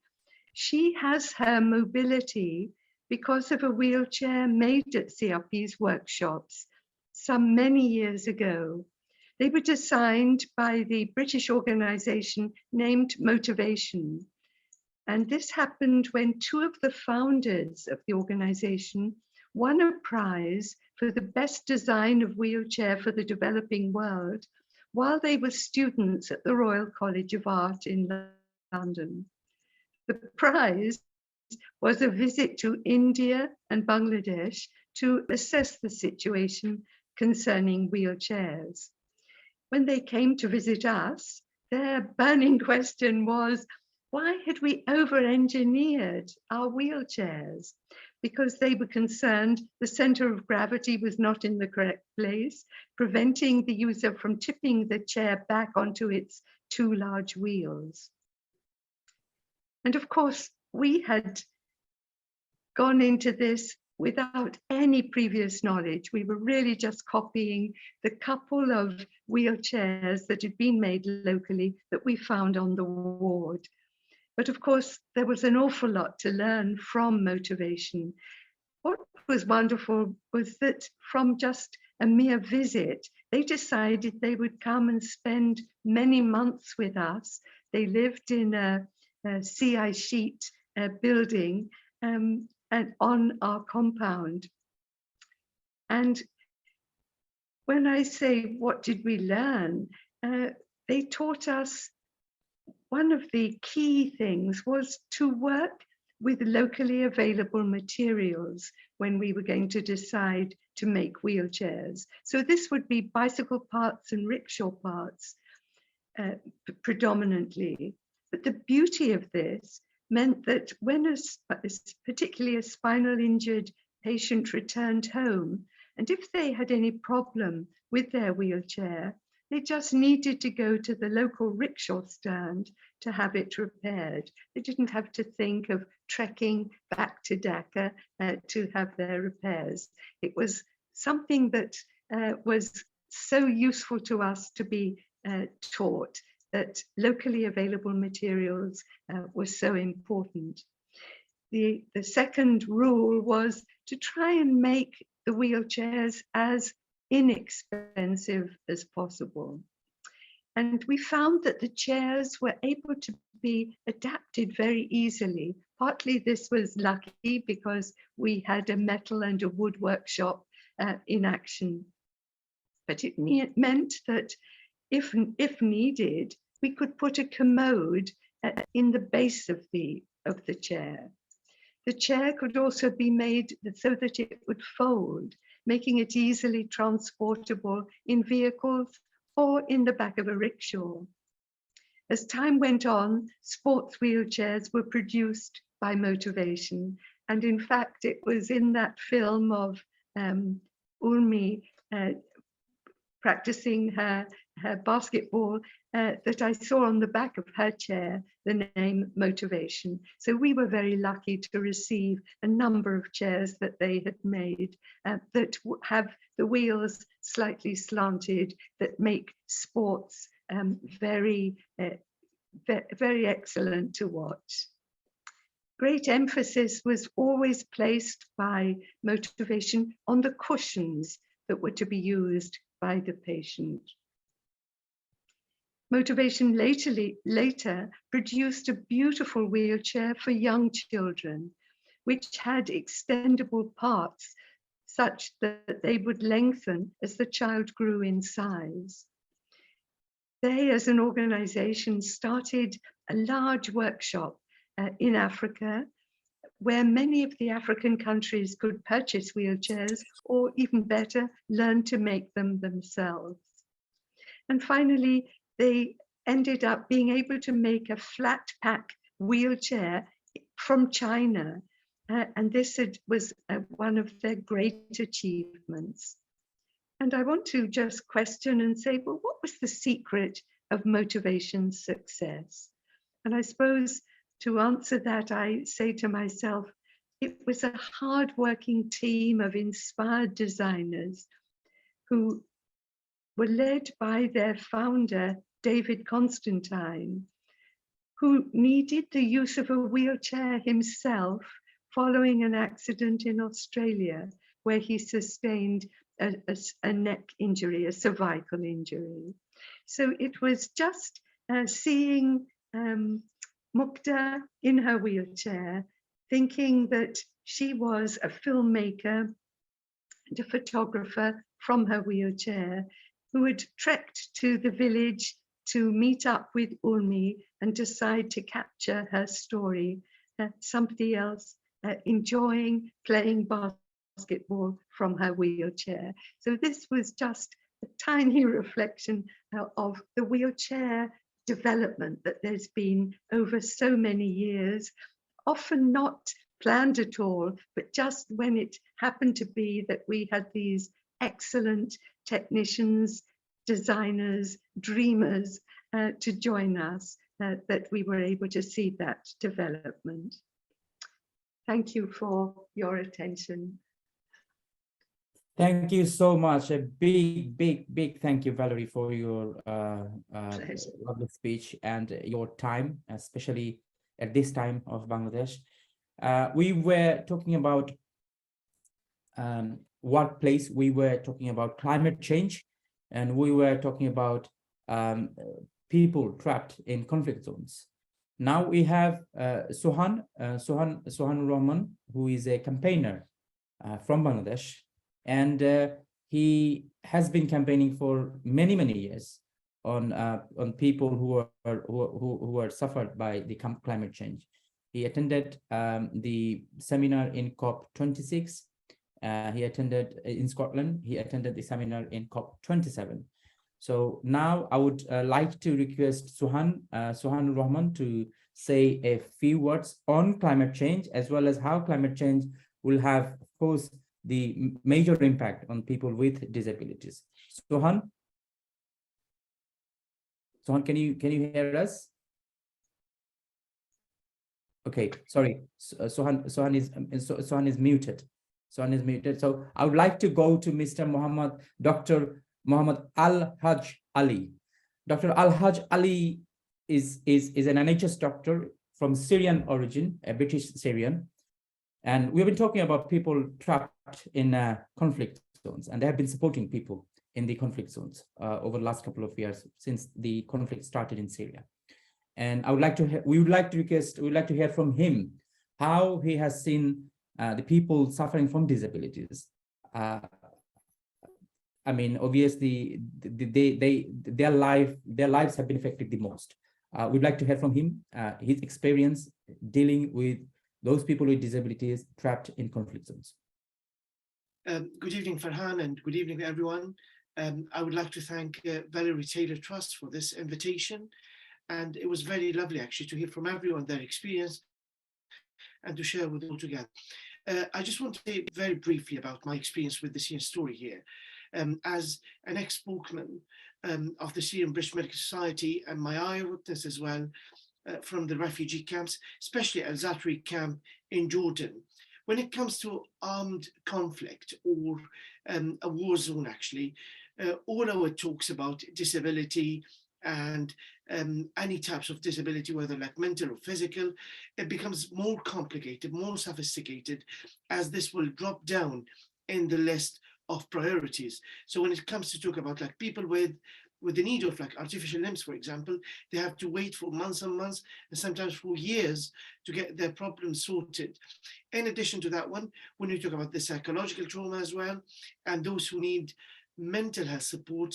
She has her mobility because of a wheelchair made at CRP's workshops some many years ago. They were designed by the British organization named Motivation. And this happened when two of the founders of the organization won a prize for the best design of wheelchair for the developing world while they were students at the Royal College of Art in London. The prize was a visit to India and Bangladesh to assess the situation concerning wheelchairs. When they came to visit us, their burning question was, why had we over-engineered our wheelchairs? Because they were concerned the center of gravity was not in the correct place, preventing the user from tipping the chair back onto its two large wheels. And of course, we had gone into this without any previous knowledge. We were really just copying the couple of wheelchairs that had been made locally that we found on the ward. But of course, there was an awful lot to learn from Motivation. what was wonderful was that from just a mere visit, they decided they would come and spend many months with us. They lived in a CI sheet building and on our compound. And when I say, what did we learn? They taught us one of the key things was to work with locally available materials when we were going to decide to make wheelchairs. So this would be bicycle parts and rickshaw parts predominantly. But the beauty of this meant that when particularly a spinal injured patient returned home, and if they had any problem with their wheelchair, they just needed to go to the local rickshaw stand to have it repaired. They didn't have to think of trekking back to Dhaka to have their repairs. It was something that was so useful to us to be taught, that locally available materials were so important. The second rule was to try and make the wheelchairs as inexpensive as possible. And we found that the chairs were able to be adapted very easily. Partly this was lucky because we had a metal and a wood workshop in action. But it meant that if needed, we could put a commode in the base of the chair. The chair could also be made so that it would fold, making it easily transportable in vehicles or in the back of a rickshaw. As time went on, sports wheelchairs were produced by Motivation. And in fact, it was in that film of Urmi practicing her basketball that I saw on the back of her chair the name Motivation. So we were very lucky to receive a number of chairs that they had made that have the wheels slightly slanted, that make sports very excellent to watch. Great emphasis was always placed by Motivation on the cushions that were to be used by the patient. Motivation later produced a beautiful wheelchair for young children, which had extendable parts such that they would lengthen as the child grew in size. They, as an organization, started a large workshop in Africa, where many of the African countries could purchase wheelchairs, or even better, learn to make them themselves. And finally, they ended up being able to make a flat pack wheelchair from China. And this was one of their great achievements. And I want to just question and say, well, what was the secret of Motivation's success? And I suppose to answer that, I say to myself, it was a hardworking team of inspired designers who were led by their founder, David Constantine, who needed the use of a wheelchair himself following an accident in Australia, where he sustained a neck injury, a cervical injury. So it was just seeing Mukta in her wheelchair, thinking that she was a filmmaker and a photographer from her wheelchair, who had trekked to the village to meet up with Urmi and decide to capture her story. Somebody else enjoying playing basketball from her wheelchair. So this was just a tiny reflection of the wheelchair development that there's been over so many years, often not planned at all, but just when it happened to be that we had these excellent technicians, designers, dreamers to join us, that we were able to see that development. Thank you for your attention. Thank you so much. A big thank you, Valerie, for your lovely speech and your time, especially at this time of Bangladesh. We were talking about workplace, we were talking about climate change, and we were talking about people trapped in conflict zones. Now we have Sohan Rahman, who is a campaigner from Bangladesh, and he has been campaigning for many years on people who are suffered by the climate change. He attended the seminar in COP26. He attended in Scotland. He attended the seminar in COP27. So now I would like to request Sohan Rahman to say a few words on climate change, as well as how climate change will have, of course, the major impact on people with disabilities. Sohan, can you hear us? Okay, sorry, Sohan is muted. Sohan is muted. So I would like to go to Mr. Dr. Muhammad Al-Haj Ali. Dr. Al-Haj Ali is an NHS doctor from Syrian origin, a British Syrian. And we've been talking about people trapped in conflict zones, and they have been supporting people in the conflict zones over the last couple of years since the conflict started in Syria. And we would like to hear from him how he has seen the people suffering from disabilities. I mean, obviously, their lives have been affected the most. We'd like to hear from him, his experience dealing with those people with disabilities trapped in conflict zones. Good evening, Farhan, and good evening, everyone. I would like to thank Valerie Taylor Trust for this invitation. And it was very lovely, actually, to hear from everyone their experience and to share with all together. I just want to say very briefly about my experience with the Syrian story here. As an ex-spokesman of the Syrian British Medical Society and my eyewitness as well from the refugee camps, especially Al-Zatri camp in Jordan. When it comes to armed conflict or a war zone, actually, all our talks about disability and any types of disability, whether like mental or physical, it becomes more complicated, more sophisticated, as this will drop down in the list of priorities. So when it comes to talk about like people with the need of like artificial limbs, for example, they have to wait for months and months and sometimes for years to get their problems sorted. In addition to that one, when you talk about the psychological trauma as well, and those who need mental health support,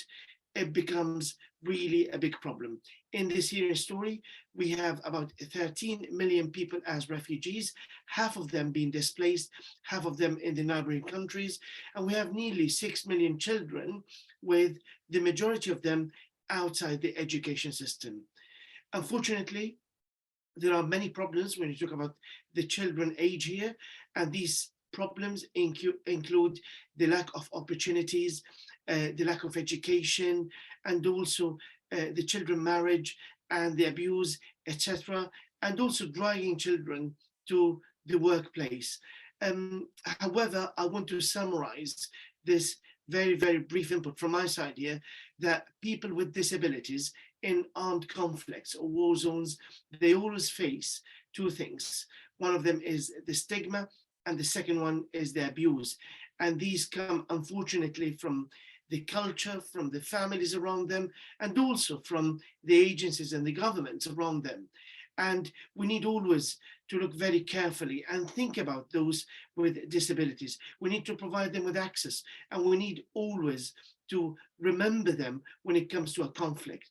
it becomes really a big problem. In the Syrian story, we have about 13 million people as refugees, half of them being displaced, half of them in the neighboring countries, and we have nearly 6 million children, with the majority of them outside the education system. Unfortunately, there are many problems when you talk about the children age here, and these problems include the lack of opportunities, the lack of education, and also the children marriage and the abuse, etc., and also dragging children to the workplace. However, I want to summarize this very, very brief input from my side here, that people with disabilities in armed conflicts or war zones, they always face two things. One of them is the stigma, and the second one is the abuse. And these come, unfortunately, from the culture, from the families around them, and also from the agencies and the governments around them. And we need always to look very carefully and think about those with disabilities. We need to provide them with access, and we need always to remember them when it comes to a conflict.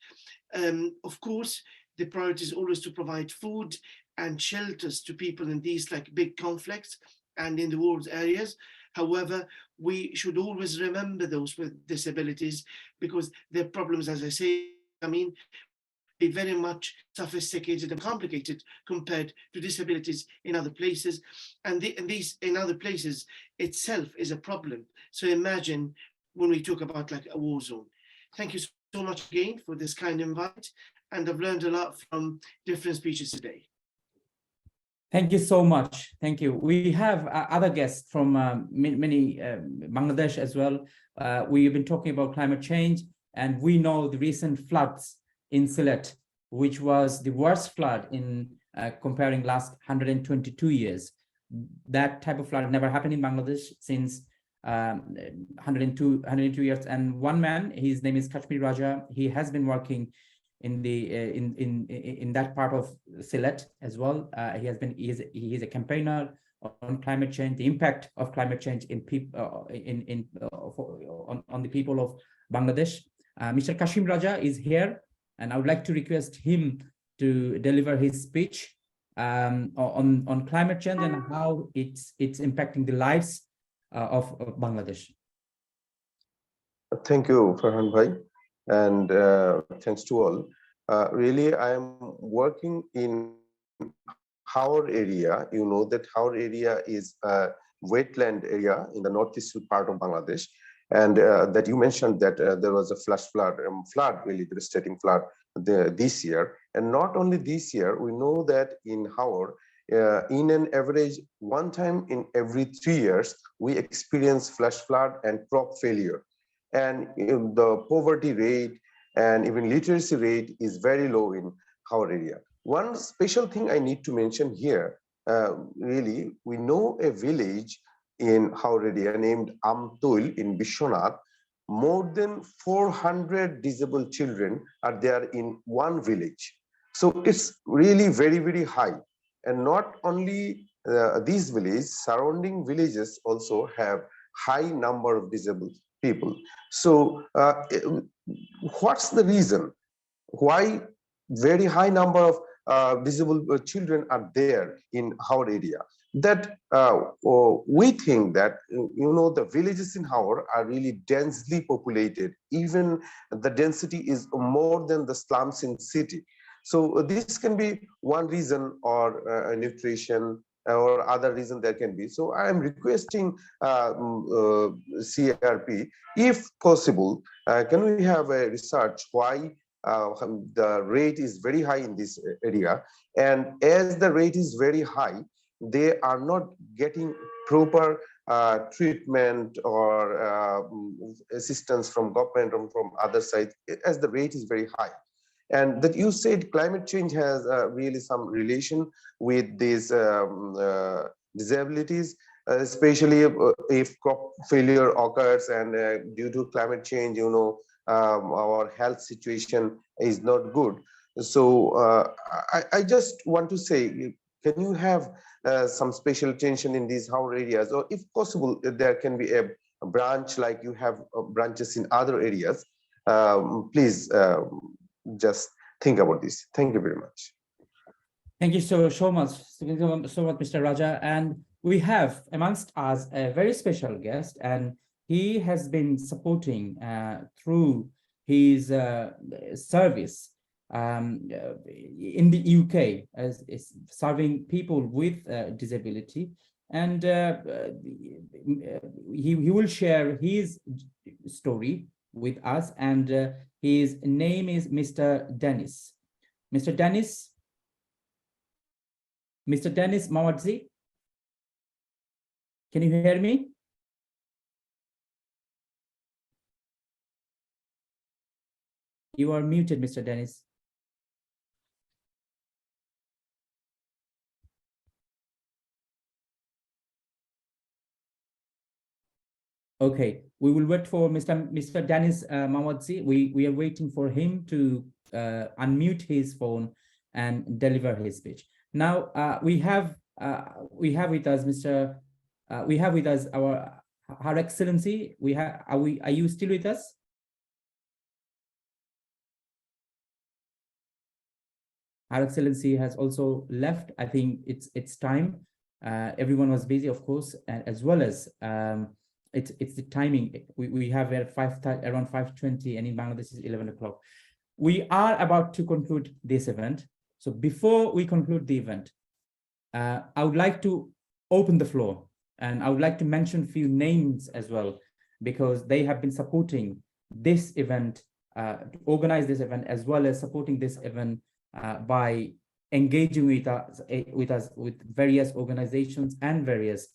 Of course, the priority is always to provide food and shelters to people in these like big conflicts and in the war areas. However, we should always remember those with disabilities, because their problems, as I say, be very much sophisticated and complicated compared to disabilities in other places. And these in other places itself is a problem. So imagine when we talk about like a war zone. Thank you so much again for this kind invite. And I've learned a lot from different speeches today. Thank you so much. Thank you. We have other guests from many Bangladesh as well. We've been talking about climate change, and we know the recent floods in Sylhet, which was the worst flood in comparing last 122 years. That type of flood never happened in Bangladesh since 102 years, and one man, his name is Kashmir Raja. He has been working in the in that part of Sylhet as well. He is a campaigner on climate change, the impact of climate change in people on the people of Bangladesh. Mr. Kashim Raja is here, and I would like to request him to deliver his speech on climate change and how it's impacting the lives of Bangladesh. Thank you, Farhan Bhai, and thanks to all. Really, I am working in Howrah area. You know that Howrah area is a wetland area in the northeastern part of Bangladesh, and that you mentioned that there was a flood, really devastating flood this year. And not only this year, we know that in Howrah, in an average, one time in every 3 years, we experience flash flood and crop failure. And the poverty rate and even literacy rate is very low in our area. One special thing I need to mention here, really, we know a village in our area named Amtul in Bishwanath. More than 400 disabled children are there in one village. So it's really very, very high. And not only these villages, surrounding villages also have high number of disabled people. So what's the reason why very high number of disabled children are there in our area? That we think that the villages in Howrah are really densely populated. Even the density is more than the slums in city. So this can be one reason, or nutrition, or other reason there can be. So I am requesting CRP, if possible, can we have a research why the rate is very high in this area, and as the rate is very high, they are not getting proper treatment or assistance from government or from other side, as the rate is very high. And that you said climate change has really some relation with these disabilities, especially if crop failure occurs, and due to climate change, our health situation is not good. So I just want to say, can you have some special attention in these Howrah areas, or if possible, there can be a branch like you have branches in other areas. Please just think about this. Thank you very much. Thank you so much, Mr. Raja. And we have amongst us a very special guest, and he has been supporting through his service in the UK as serving people with disability. And he will share his story with us, and his name is Mr. Dennis. Mr. Dennis Mawadzi, can you hear me? You are muted, Mr. Dennis. Okay, we will wait for Mr. Dennis Mawadzi. We are waiting for him to unmute his phone and deliver his speech. Now we have with us our Her Excellency. Are you still with us? Her Excellency has also left. I think it's time. Everyone was busy, of course, and as well as it's the timing. We have around 5:20, and in Bangladesh is 11 o'clock. We are about to conclude this event. So before we conclude the event, I would like to open the floor, and I would like to mention a few names as well, because they have been supporting this event, to organize this event, as well as supporting this event by engaging with various organizations and various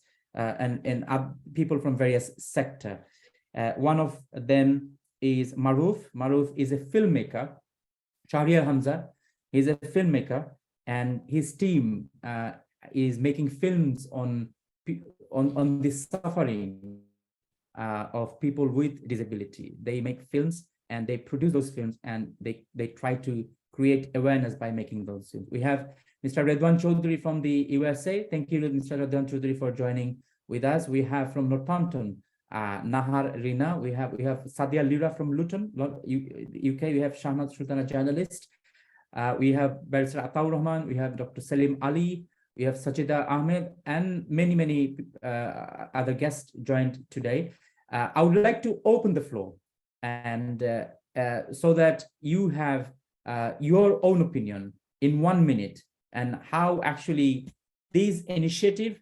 people from various sectors. One of them is Maruf. Maruf is a filmmaker. Shahriar Hamza, he's a filmmaker, and his team is making films on this suffering of people with disability. They make films and they produce those films, and they try to create awareness by making those films. We have Mr. Redwan Chaudhary from the USA. Thank you, Mr. Redwan Chaudhary, for joining with us. We have from Northampton, Nahar Rina. We have Sadia Lira from Luton, UK. We have Shahnaz Sultana, journalist. We have Barrister Ataur Rahman. We have Dr. Salim Ali. We have Sajida Ahmed, and many other guests joined today. I would like to open the floor, and so that you have your own opinion in 1 minute, and how actually this initiative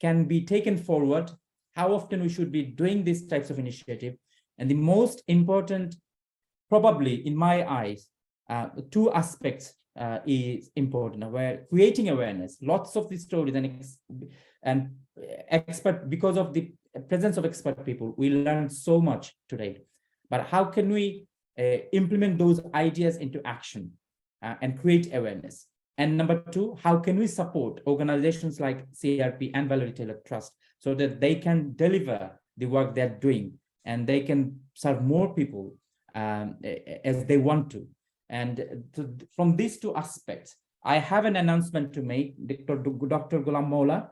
can be taken forward, how often we should be doing these types of initiative. And the most important, probably in my eyes, two aspects is important, where creating awareness. Lots of these stories and expert, because of the presence of expert people, we learned so much today. But how can we implement those ideas into action and create awareness? And number two, how can we support organizations like CRP and Valerie Taylor Trust so that they can deliver the work they're doing and they can serve more people as they want to? And from these two aspects, I have an announcement to make. Dr. Ghulam Mola,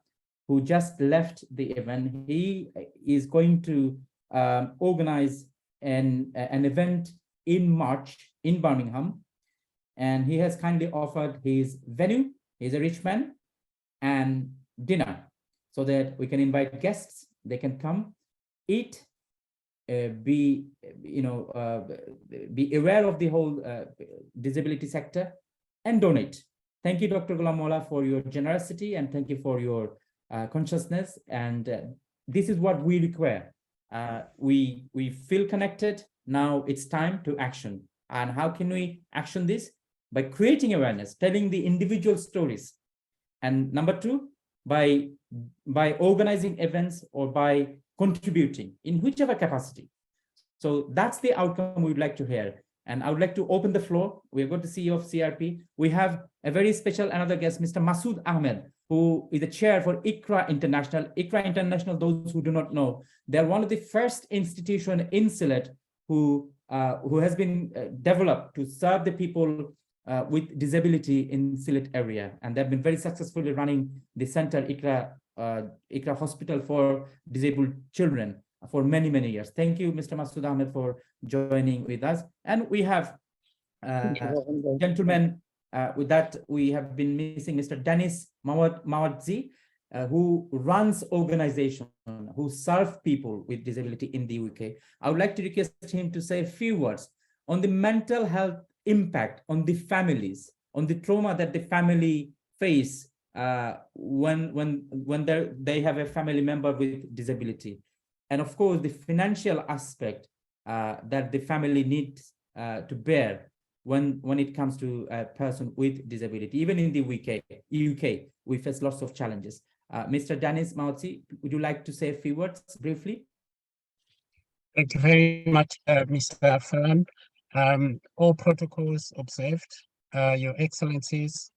who just left the event, he is going to organize an event in March in Birmingham. And he has kindly offered his venue, he's a rich man, and dinner, so that we can invite guests, they can come, eat, be aware of the whole disability sector, and donate. Thank you, Dr. Ghulam Mola, for your generosity, and thank you for your consciousness. And this is what we require. We feel connected. Now it's time to action. And how can we action this? By creating awareness, telling the individual stories. And number two, by organizing events or by contributing in whichever capacity. So that's the outcome we would like to hear. And I would like to open the floor. We're going to CEO of CRP. We have a very special another guest, Mr. Masood Ahmed, who is the chair for ICRA International. ICRA International, those who do not know, they're one of the first institutions in Sylhet who has been developed to serve the people with disability in Sylhet area. And they've been very successfully running the center, ICRA Hospital for Disabled Children, for many years. Thank you, Mr. Masood Ahmed, for joining with us. And we have gentlemen with that we have been missing, Mr. Dennis Mawadzi, who runs organization who serve people with disability in the UK. I would like to request him to say a few words on the mental health impact on the families, on the trauma that the family face when they have a family member with disability, and of course the financial aspect that the family needs to bear when it comes to a person with disability. Even in the UK, we face lots of challenges. Mr. Dennis Mawadzi, would you like to say a few words briefly? Thank you very much, Mr. Farhan. All protocols observed, Your Excellencies,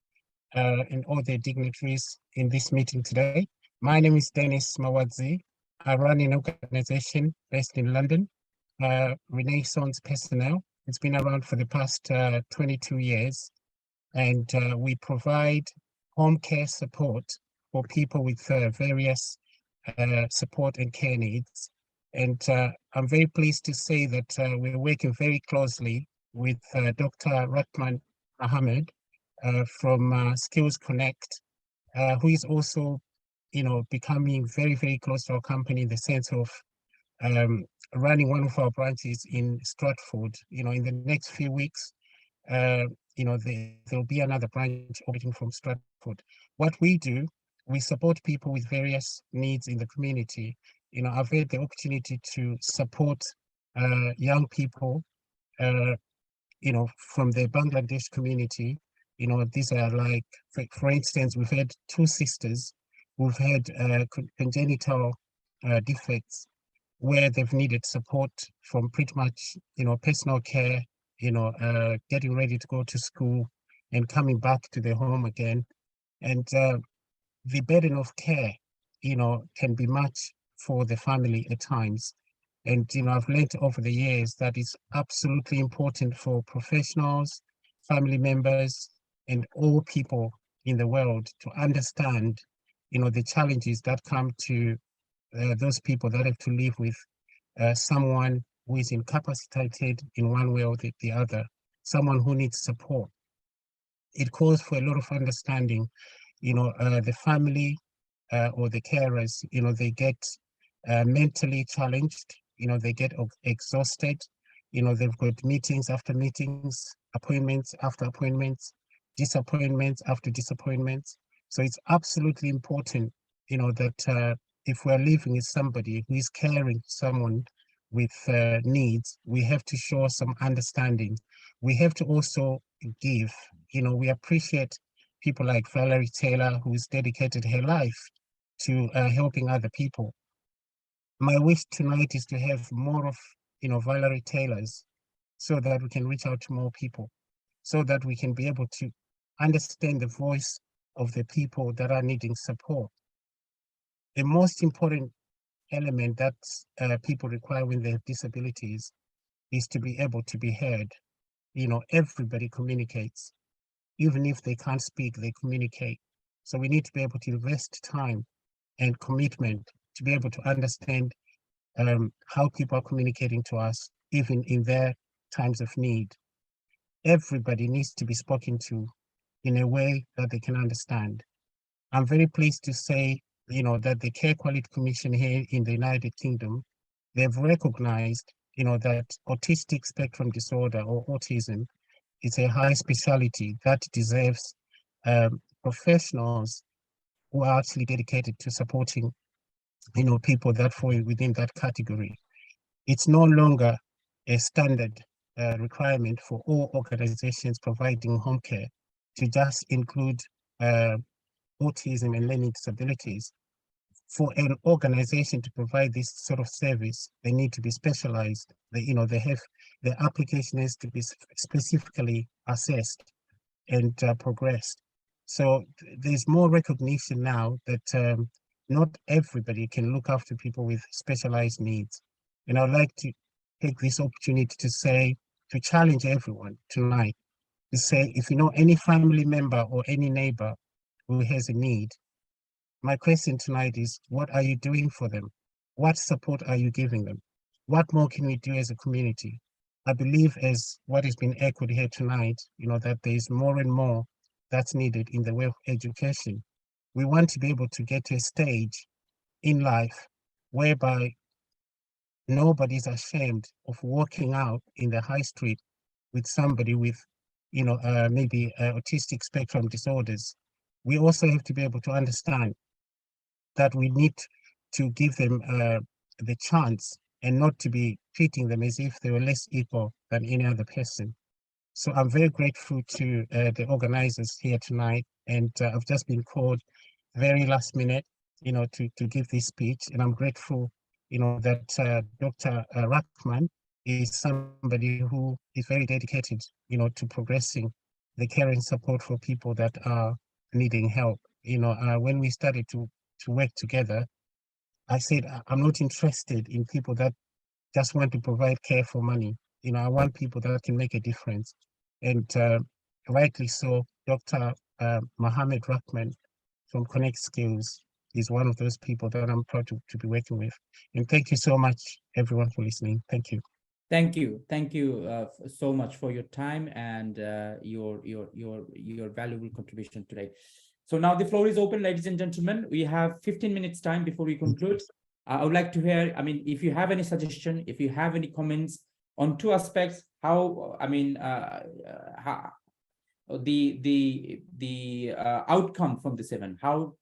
and all the dignitaries in this meeting today. My name is Dennis Mawadzi. I run an organization based in London, Renaissance Personnel. It's been around for the past 22 years, and we provide home care support for people with various support and care needs. And I'm very pleased to say that we're working very closely with Dr. Ratman Ahmed from Skills Connect, who is also, becoming very close to our company in the sense of running one of our branches in Stratford. In the next few weeks, there'll be another branch operating from Stratford. What we do, we support people with various needs in the community. I've had the opportunity to support young people, from the Bangladesh community. These are like, for instance, we've had two sisters who've had congenital defects where they've needed support from pretty much, personal care, getting ready to go to school and coming back to their home again. And the burden of care, can be much for the family at times. And, I've learned over the years that it's absolutely important for professionals, family members, and all people in the world to understand, the challenges that come to those people that have to live with someone who is incapacitated in one way or the other, someone who needs support. It calls for a lot of understanding. The family or the carers, they get mentally challenged, they get exhausted, they've got meetings after meetings, appointments after appointments, disappointments after disappointments. So it's absolutely important, that if we're living with somebody who is caring for someone with needs, we have to show some understanding. We have to also give, we appreciate people like Valerie Taylor, who's dedicated her life to helping other people. My wish tonight is to have more of, Valerie Taylors, so that we can reach out to more people, so that we can be able to understand the voice of the people that are needing support. The most important element that people require when they have disabilities is to be able to be heard. Everybody communicates. Even if they can't speak, they communicate. So we need to be able to invest time and commitment to be able to understand how people are communicating to us, even in their times of need. Everybody needs to be spoken to in a way that they can understand. I'm very pleased to say, that the Care Quality Commission here in the United Kingdom, they've recognized, that autistic spectrum disorder or autism is a high specialty that deserves professionals who are actually dedicated to supporting, people that fall within that category. It's no longer a standard requirement for all organizations providing home care to just include autism and learning disabilities. For an organization to provide this sort of service, they need to be specialized. They have, the application has to be specifically assessed and progressed. So there's more recognition now that not everybody can look after people with specialized needs. And I'd like to take this opportunity to say, to challenge everyone tonight, to say, if you know any family member or any neighbor who has a need, my question tonight is, what are you doing for them? What support are you giving them? What more can we do as a community? I believe, as what has been echoed here tonight, that there is more and more that's needed in the way of education. We want to be able to get to a stage in life whereby nobody's ashamed of walking out in the high street with somebody with, maybe autistic spectrum disorders. We also have to be able to understand that we need to give them the chance and not to be treating them as if they were less equal than any other person. So I'm very grateful to the organizers here tonight, and I've just been called very last minute, to give this speech, and I'm grateful, that Dr. Rachman is somebody who is very dedicated, to progressing the caring support for people that are needing help. When we started to work together, I said, I'm not interested in people that just want to provide care for money. I want people that can make a difference. And rightly so, Dr. Mohammed Rahman from Connect Skills is one of those people that I'm proud to be working with. And thank you so much, everyone, for listening. Thank you. Thank you so much for your time and your valuable contribution today. So now the floor is open, ladies and gentlemen. We have 15 minutes time before we conclude. I would like to hear, if you have any suggestion, if you have any comments on two aspects, how, how the outcome from this event, how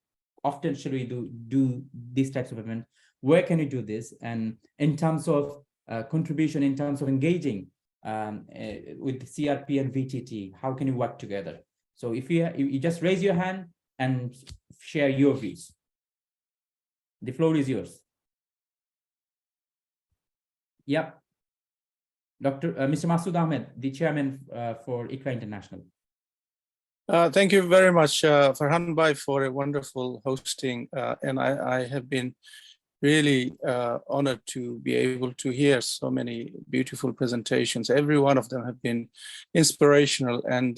often should we do these types of event? Where can we do this? And in terms of contribution, in terms of engaging with CRP and VTT, how can you work together? So if you just raise your hand and share your views. The floor is yours. Yep. Mr. Masood Ahmed, the chairman for ICRA International. Thank you very much, Farhan Bhai, for a wonderful hosting. And I have been really honored to be able to hear so many beautiful presentations. Every one of them have been inspirational. And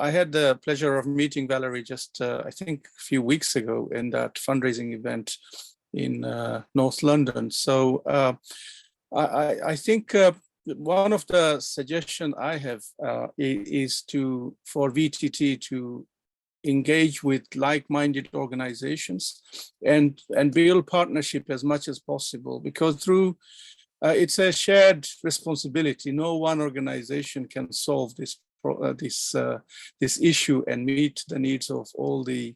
I had the pleasure of meeting Valerie just, I think, a few weeks ago in that fundraising event in North London. So I think one of the suggestions I have is for VTT to engage with like-minded organizations and build partnership as much as possible, because through it's a shared responsibility. No one organization can solve this issue and meet the needs of all the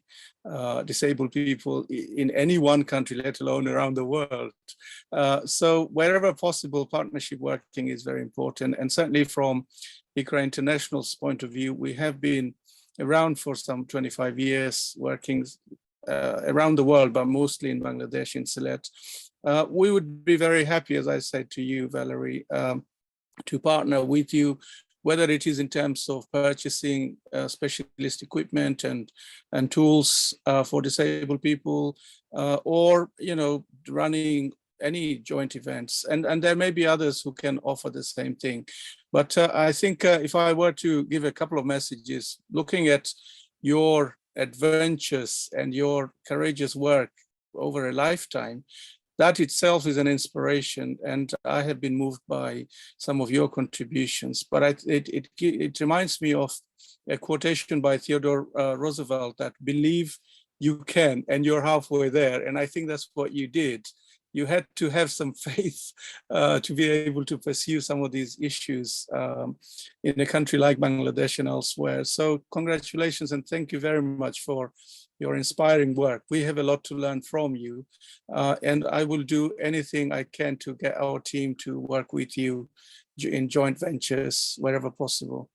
disabled people in any one country, let alone around the world. So wherever possible, partnership working is very important. And certainly from ICRA International's point of view, we have been around for some 25 years, working around the world, but mostly in Bangladesh, in Sylhet. We would be very happy, as I said to you, Valerie, to partner with you, whether it is in terms of purchasing specialist equipment and tools for disabled people, or running any joint events, and there may be others who can offer the same thing. But I think if I were to give a couple of messages, looking at your adventures and your courageous work over a lifetime, that itself is an inspiration, and I have been moved by some of your contributions. But it reminds me of a quotation by Theodore Roosevelt that believe you can, and you're halfway there. And I think that's what you did. You had to have some faith to be able to pursue some of these issues in a country like Bangladesh and elsewhere. So congratulations, and thank you very much for your inspiring work. We have a lot to learn from you, and I will do anything I can to get our team to work with you in joint ventures wherever possible.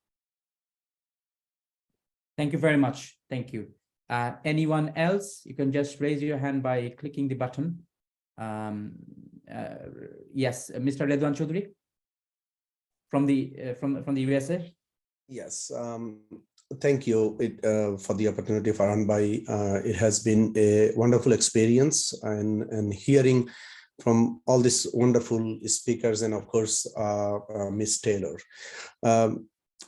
Thank you very much. Thank you. Anyone else? You can just raise your hand by clicking the button. Yes, Mr. Redwan Chaudhary from the USA. Yes, thank you for the opportunity, Farhan Bhai. It has been a wonderful experience, and hearing from all these wonderful speakers, and of course, Miss Taylor.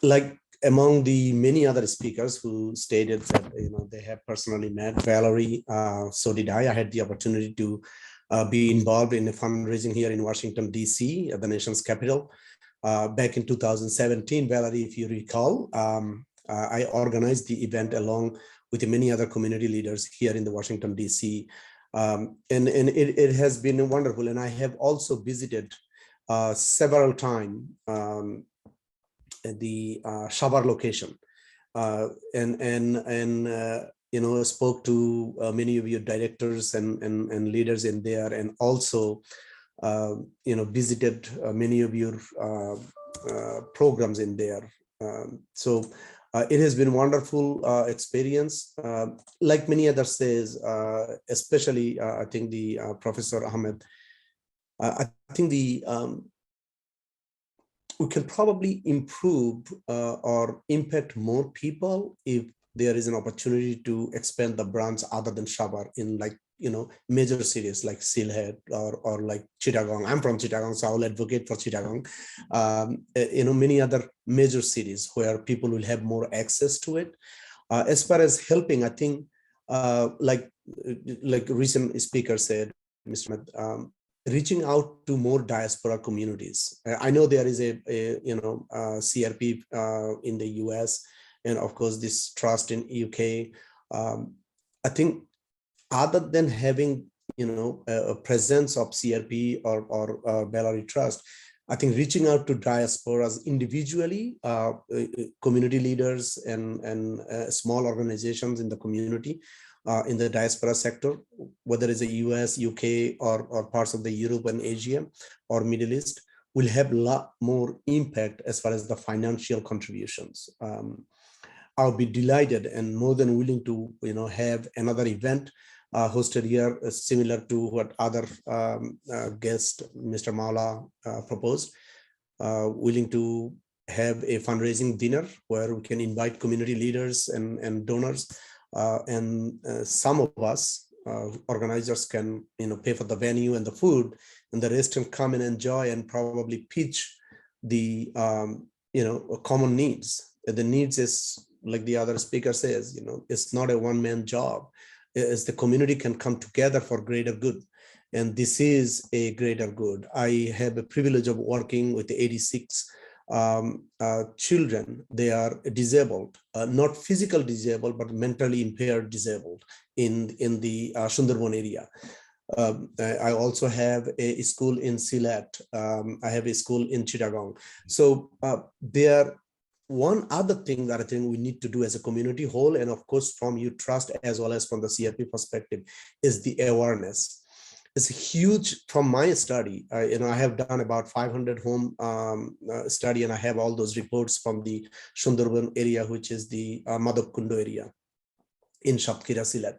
Like among the many other speakers who stated that they have personally met Valerie, so did I. I had the opportunity to be involved in a fundraising here in Washington, D.C., at the nation's capital. Back in 2017, Valerie, if you recall, I organized the event along with many other community leaders here in the Washington, D.C. And it has been wonderful. And I have also visited several times the Shabar location, spoke to many of your directors and leaders in there, and also visited many of your programs in there. So it has been wonderful experience. Like many others says, especially I think the Professor Ahmed, I think we can probably improve or impact more people if there is an opportunity to expand the branch other than Shabar in major cities like Sylhet or like Chittagong. I'm from Chittagong, so I'll advocate for Chittagong. Many other major cities where people will have more access to it. As far as helping, I think like recent speaker said, Mr. Ahmed, reaching out to more diaspora communities. I know there is a CRP in the US, and of course this trust in UK. I think other than having a presence of CRP or Bellary Trust, I think reaching out to diasporas individually, community leaders and small organizations in the community, in the diaspora sector, whether it's the US, UK, or parts of the Europe and Asia or Middle East, will have a lot more impact as far as the financial contributions. I'll be delighted and more than willing to have another event hosted here, similar to what other guest, Mr. Maula, proposed, willing to have a fundraising dinner where we can invite community leaders and donors. And some of us organizers can, pay for the venue and the food, and the rest can come and enjoy and probably pitch the, common needs. The needs is, like the other speaker says, it's not a one-man job. It's the community can come together for greater good. And this is a greater good. I have a privilege of working with the 86 children. They are disabled, not physical disabled, but mentally impaired disabled in the Sundarban area. I also have a school in Silat. I have a school in Chittagong. So there. One other thing that I think we need to do as a community whole, and of course from you trust as well as from the CRP perspective, is the awareness. It's huge. From my study, I have done about 500 home study, and I have all those reports from the Sundarban area, which is the Madhopkundo area in Shapkira Silat.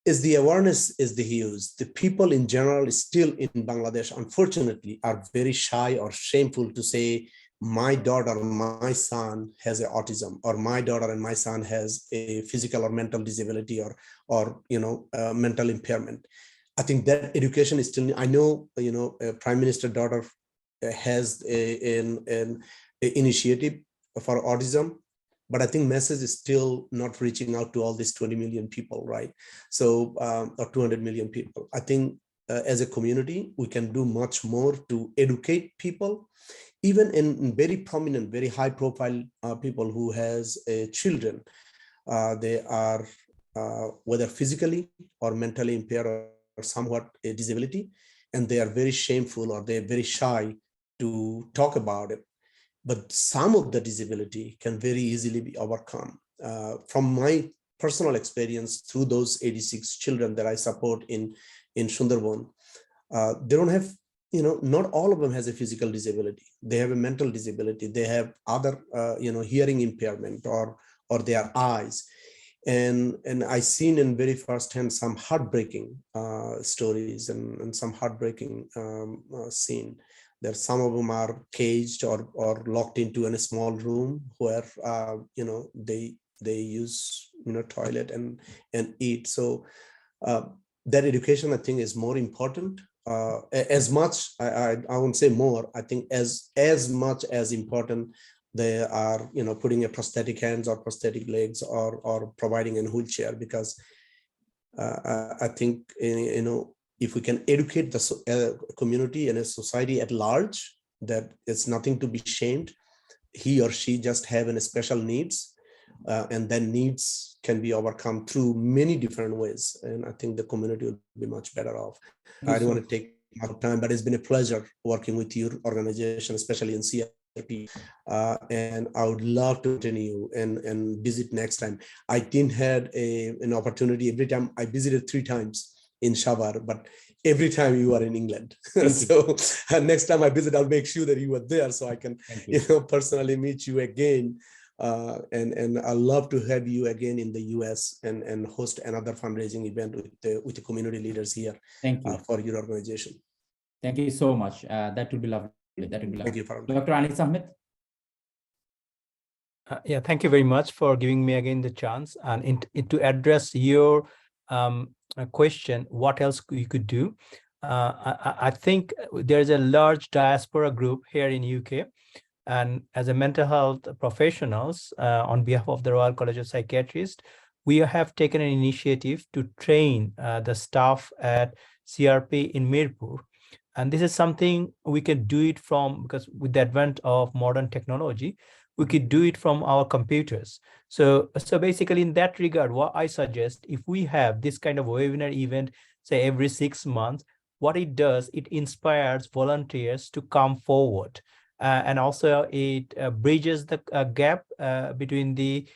Is the awareness is the huge. The people in general still in Bangladesh, unfortunately, are very shy or shameful to say, my daughter or my son has autism, or my daughter and my son has a physical or mental disability, or mental impairment. I think that education is still. I know Prime Minister daughter has an initiative for autism, but I think message is still not reaching out to all these 20 million people, right? So or 200 million people. I think as a community we can do much more to educate people. Even in very prominent, very high profile people who has children, they are whether physically or mentally impaired or somewhat a disability, and they are very shameful or they're very shy to talk about it. But some of the disability can very easily be overcome. From my personal experience through those 86 children that I support in Sundarban, they don't have, not all of them has a physical disability. They have a mental disability. They have other, hearing impairment or their eyes. And I seen in very firsthand some heartbreaking stories and some heartbreaking scene. There some of them are caged or locked into in a small room where, they use, toilet and eat. So that education, I think, is more important. As much, I won't say more, I think as much as important they are, putting a prosthetic hands or prosthetic legs or providing a wheelchair, because I think, if we can educate the community and a society at large, that it's nothing to be shamed. He or she just having special needs, and then needs can be overcome through many different ways. And I think the community will be much better off. I don't want to take much time, but it's been a pleasure working with your organization, especially in CRP. And I would love to continue and visit next time. I didn't had an opportunity. Every time I visited 3 times in Shavar, but every time you are in England. So next time I visit, I'll make sure that you are there so I can, personally meet you again. And I'd love to have you again in the US and host another fundraising event with the community leaders here. Thank you. For your organization. Thank you so much. That would be lovely. That would be lovely. Thank you, Farhan. Dr. Anis Ahmed. Yeah, thank you very much for giving me again the chance and to address your question, what else you could do. I think there's a large diaspora group here in UK, and as a mental health professionals, on behalf of the Royal College of Psychiatrists, we have taken an initiative to train the staff at CRP in Mirpur. And this is something we can do it from, because with the advent of modern technology, we could do it from our computers. So basically in that regard, what I suggest, if we have this kind of webinar event, say every 6 months, what it does, it inspires volunteers to come forward. And also it bridges the gap between the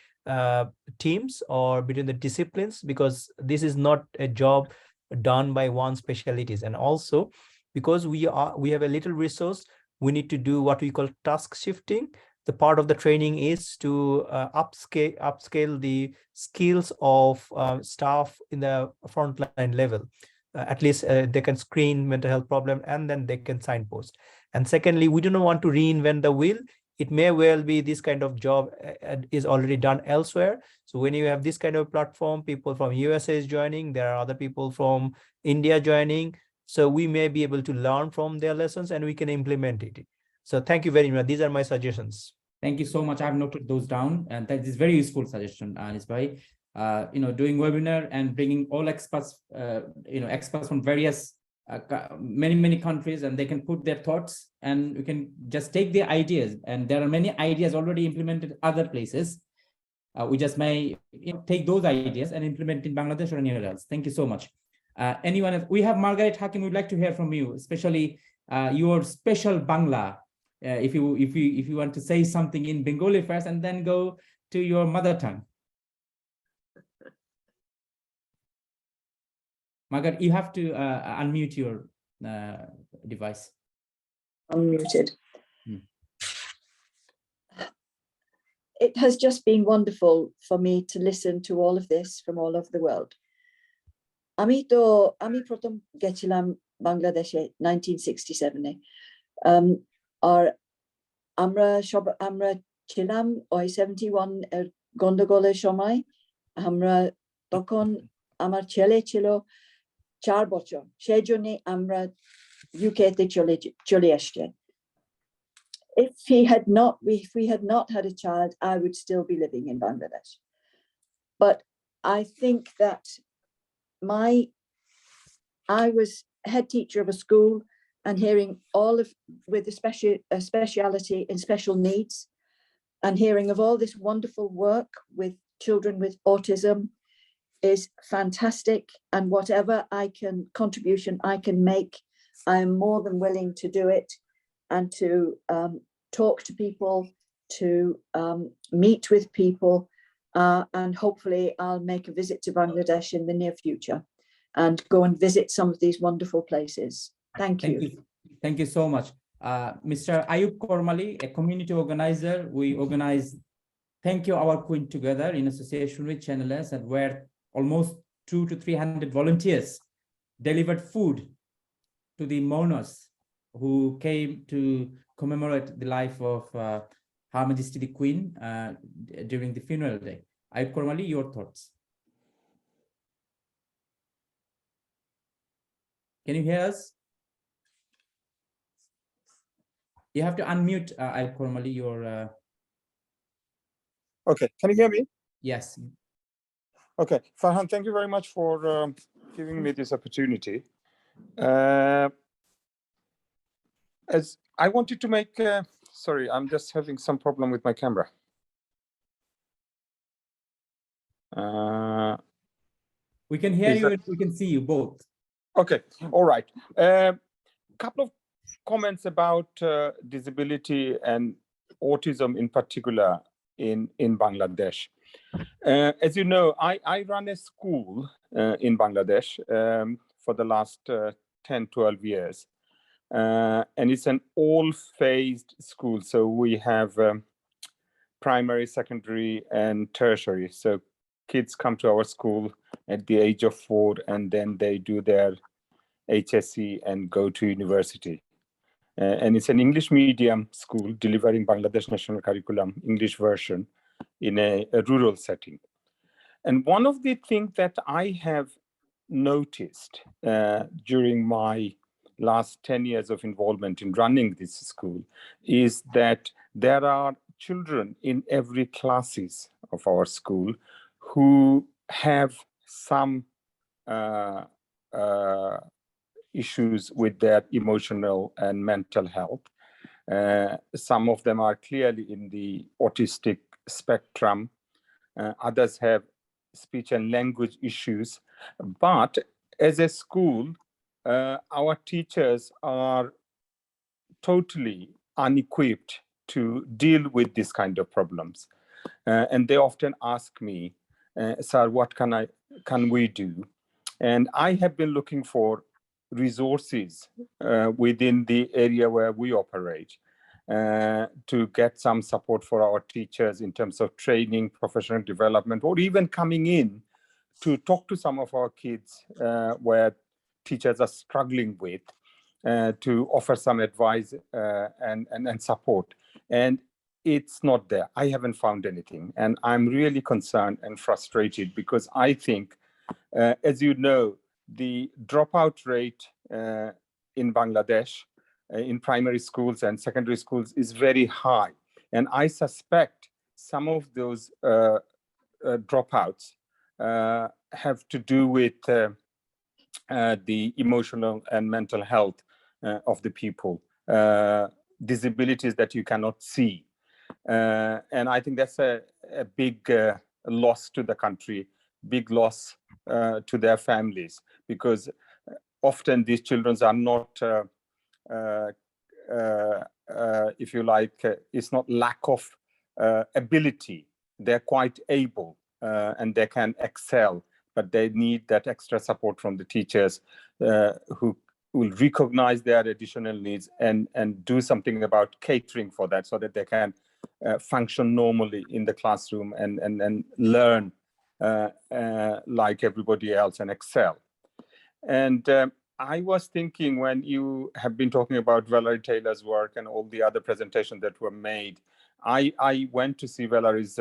teams or between the disciplines, because this is not a job done by one specialties. And also because we have a little resource, we need to do what we call task shifting. The part of the training is to upscale the skills of staff in the frontline level. At least they can screen mental health problem and then they can signpost. And secondly, we do not want to reinvent the wheel. it may well be this kind of job is already done elsewhere. So when you have this kind of platform, people from USA is joining, there are other people from India joining. So we may be able to learn from their lessons and we can implement it. So thank you very much. These are my suggestions. Thank you so much. I've noted those down, and that is very useful suggestion, Anis bhai. Doing webinar and bringing all experts, experts from various many countries, and they can put their thoughts, and we can just take the ideas. And there are many ideas already implemented other places. We just may take those ideas and implement in Bangladesh or anywhere else. Thank you so much. Anyone else? We have Margaret Hakim. We'd like to hear from you, especially your special Bangla. If you want to say something in Bengali first and then go to your mother tongue. Margaret, you have to unmute your device. Unmuted. It has just been wonderful for me to listen to all of this from all over the world. আমি প্রথম গেছিলাম বাংলাদেশে 1967-এ আর আমরা ছিলাম ওই 71 এর গন্ডগোলের সময়। আমরা তখন আমার ছেলে ছিল 4 বছর, সেই জন্য আমরা UK-তে চলে আসছি। If we had not had a child, I would still be living in Bangladesh. But I think that I was head teacher of a school, and hearing all of with a speciality in special needs, and hearing of all this wonderful work with children with autism is fantastic. And whatever contribution I can make, I am more than willing to do it, and to talk to people, to meet with people, and hopefully I'll make a visit to Bangladesh in the near future and go and visit some of these wonderful places. Thank you. Thank you so much. Mr. Ayub Kormali, a community organizer. We organize Thank You Our Queen together in association with Channel S, and where almost 200 to 300 volunteers delivered food to the mourners who came to commemorate the life of Her Majesty the Queen during the funeral day. Ayub Kormali, your thoughts? Can you hear us? You have to unmute, Ayub Kormali, your... Okay, can you hear me? Yes. Okay, Farhan, thank you very much for giving me this opportunity. As I wanted to make, sorry, I'm just having some problem with my camera. We can hear you and we can see you both. Okay, all right. Couple of comments about disability and autism in particular in Bangladesh. As you know, I run a school in Bangladesh for the last 10, 12 years. And it's an all-phased school. So we have primary, secondary, and tertiary. So kids come to our school at the age of 4, and then they do their HSC and go to university. And it's an English medium school delivering Bangladesh National Curriculum, English version, in a rural setting. And one of the things that I have noticed during my last 10 years of involvement in running this school is that there are children in every classes of our school who have some issues with their emotional and mental health. Some of them are clearly in the autistic spectrum. Others have speech and language issues. But as a school, our teachers are totally unequipped to deal with this kind of problems. And they often ask me, sir, what can we do? And I have been looking for resources within the area where we operate to get some support for our teachers in terms of training, professional development, or even coming in to talk to some of our kids where teachers are struggling with, to offer some advice and support. And it's not there. I haven't found anything. And I'm really concerned and frustrated because I think, as you know, the dropout rate in Bangladesh in primary schools and secondary schools is very high. And I suspect some of those dropouts have to do with the emotional and mental health of the people, disabilities that you cannot see. And I think that's a big loss to the country, big loss to their families, because often these children are not, if you like, it's not lack of ability. They're quite able and they can excel, but they need that extra support from the teachers who will recognize their additional needs and do something about catering for that so that they can function normally in the classroom and learn like everybody else and excel. And I was thinking, when you have been talking about Valerie Taylor's work and all the other presentations that were made, I went to see Valerie's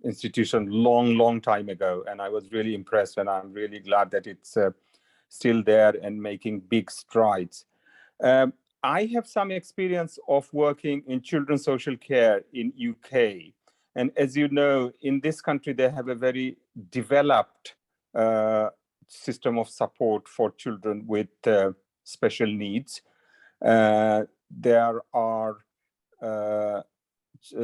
institution long time ago, and I was really impressed, and I'm really glad that it's still there and making big strides. I have some experience of working in children's social care in UK. And as you know, in this country, they have a very developed system of support for children with special needs. There are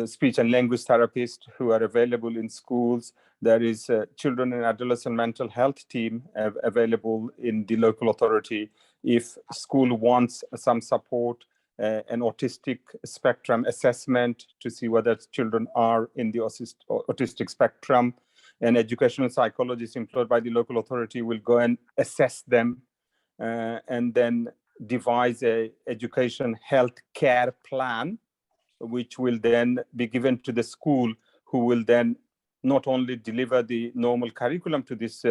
speech and language therapists who are available in schools. There is a children and adolescent mental health team available in the local authority. If school wants some support, an autistic spectrum assessment to see whether children are in the autistic spectrum, an educational psychologist employed by the local authority will go and assess them and then devise a education health care plan, which will then be given to the school, who will then not only deliver the normal curriculum to this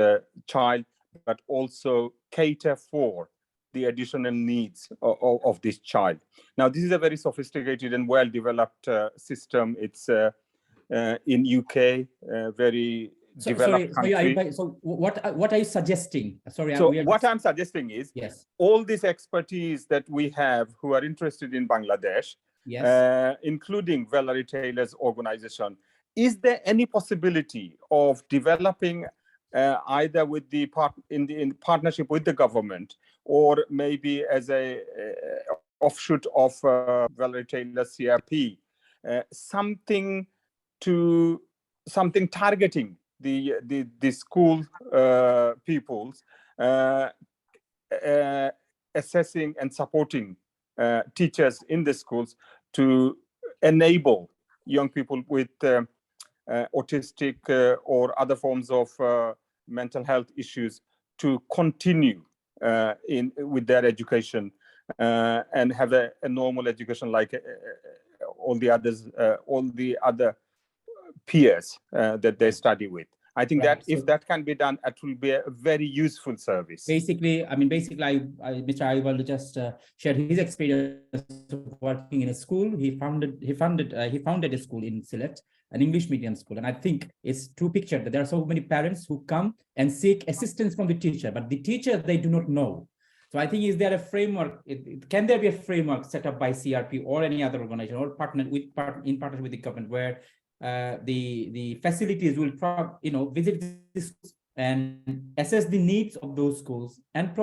child, but also cater for the additional needs of this child. Now, this is a very sophisticated and well-developed system. It's in UK, very developed country. So what are you suggesting? Sorry. So what I'm suggesting is, yes, all this expertise that we have who are interested in Bangladesh, yes, including Valerie Taylor's organization, is there any possibility of developing either with the in partnership with the government, or maybe as a offshoot of Valerie Taylor's CRP, something targeting the school pupils, assessing and supporting teachers in the schools to enable young people with autistic or other forms of mental health issues to continue with their education and have a normal education like all the other peers that they study with. I think that if that can be done, it will be a very useful service. Basically, Mr. Ayubaldu just shared his experience of working in a school. He founded a school in Sylhet, an English medium school. And I think it's true picture that there are so many parents who come and seek assistance from the teacher, but the teacher, they do not know. So I think, is there a framework? Can there be a framework set up by CRP or any other organization or in partnership with the government, where the facilities will visit the schools and assess the needs of those schools and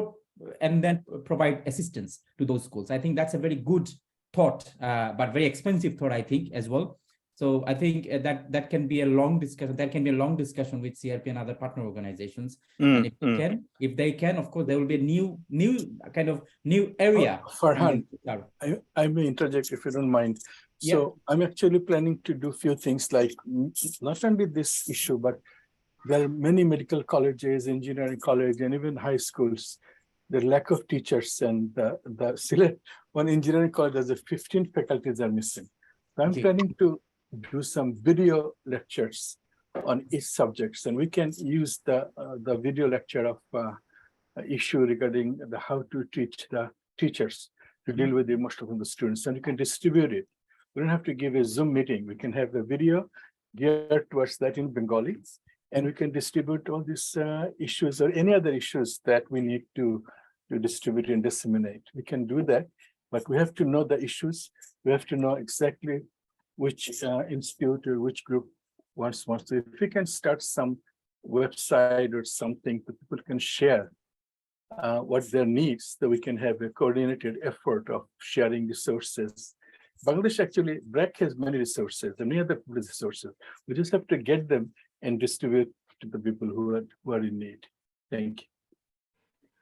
then provide assistance to those schools? I think that's a very good thought, but very expensive thought, I think, as well. So I think that can be a long discussion. That can be a long discussion with CRP and other partner organizations. And if they can, of course, there will be a new area. Farhan, I may interject if you don't mind. So I'm actually planning to do a few things, like not only this issue, but there are many medical colleges, engineering college, and even high schools. The lack of teachers, and the select one engineering college, there's 15 faculties are missing. So I'm planning to do some video lectures on each subjects, and we can use the video lecture of issue regarding how to teach the teachers to deal with the emotion of the students, and you can distribute it We don't have to give a Zoom meeting. We can have a video geared towards that in Bengali, and we can distribute all these issues or any other issues that we need to distribute and disseminate. We can do that, but we have to know the issues. We have to know exactly which institute or which group wants. So if we can start some website or something that people can share what their needs, so we can have a coordinated effort of sharing resources. Bangladesh actually, BRAC has many resources, and many other resources. We just have to get them and distribute to the people who are in need. Thank you.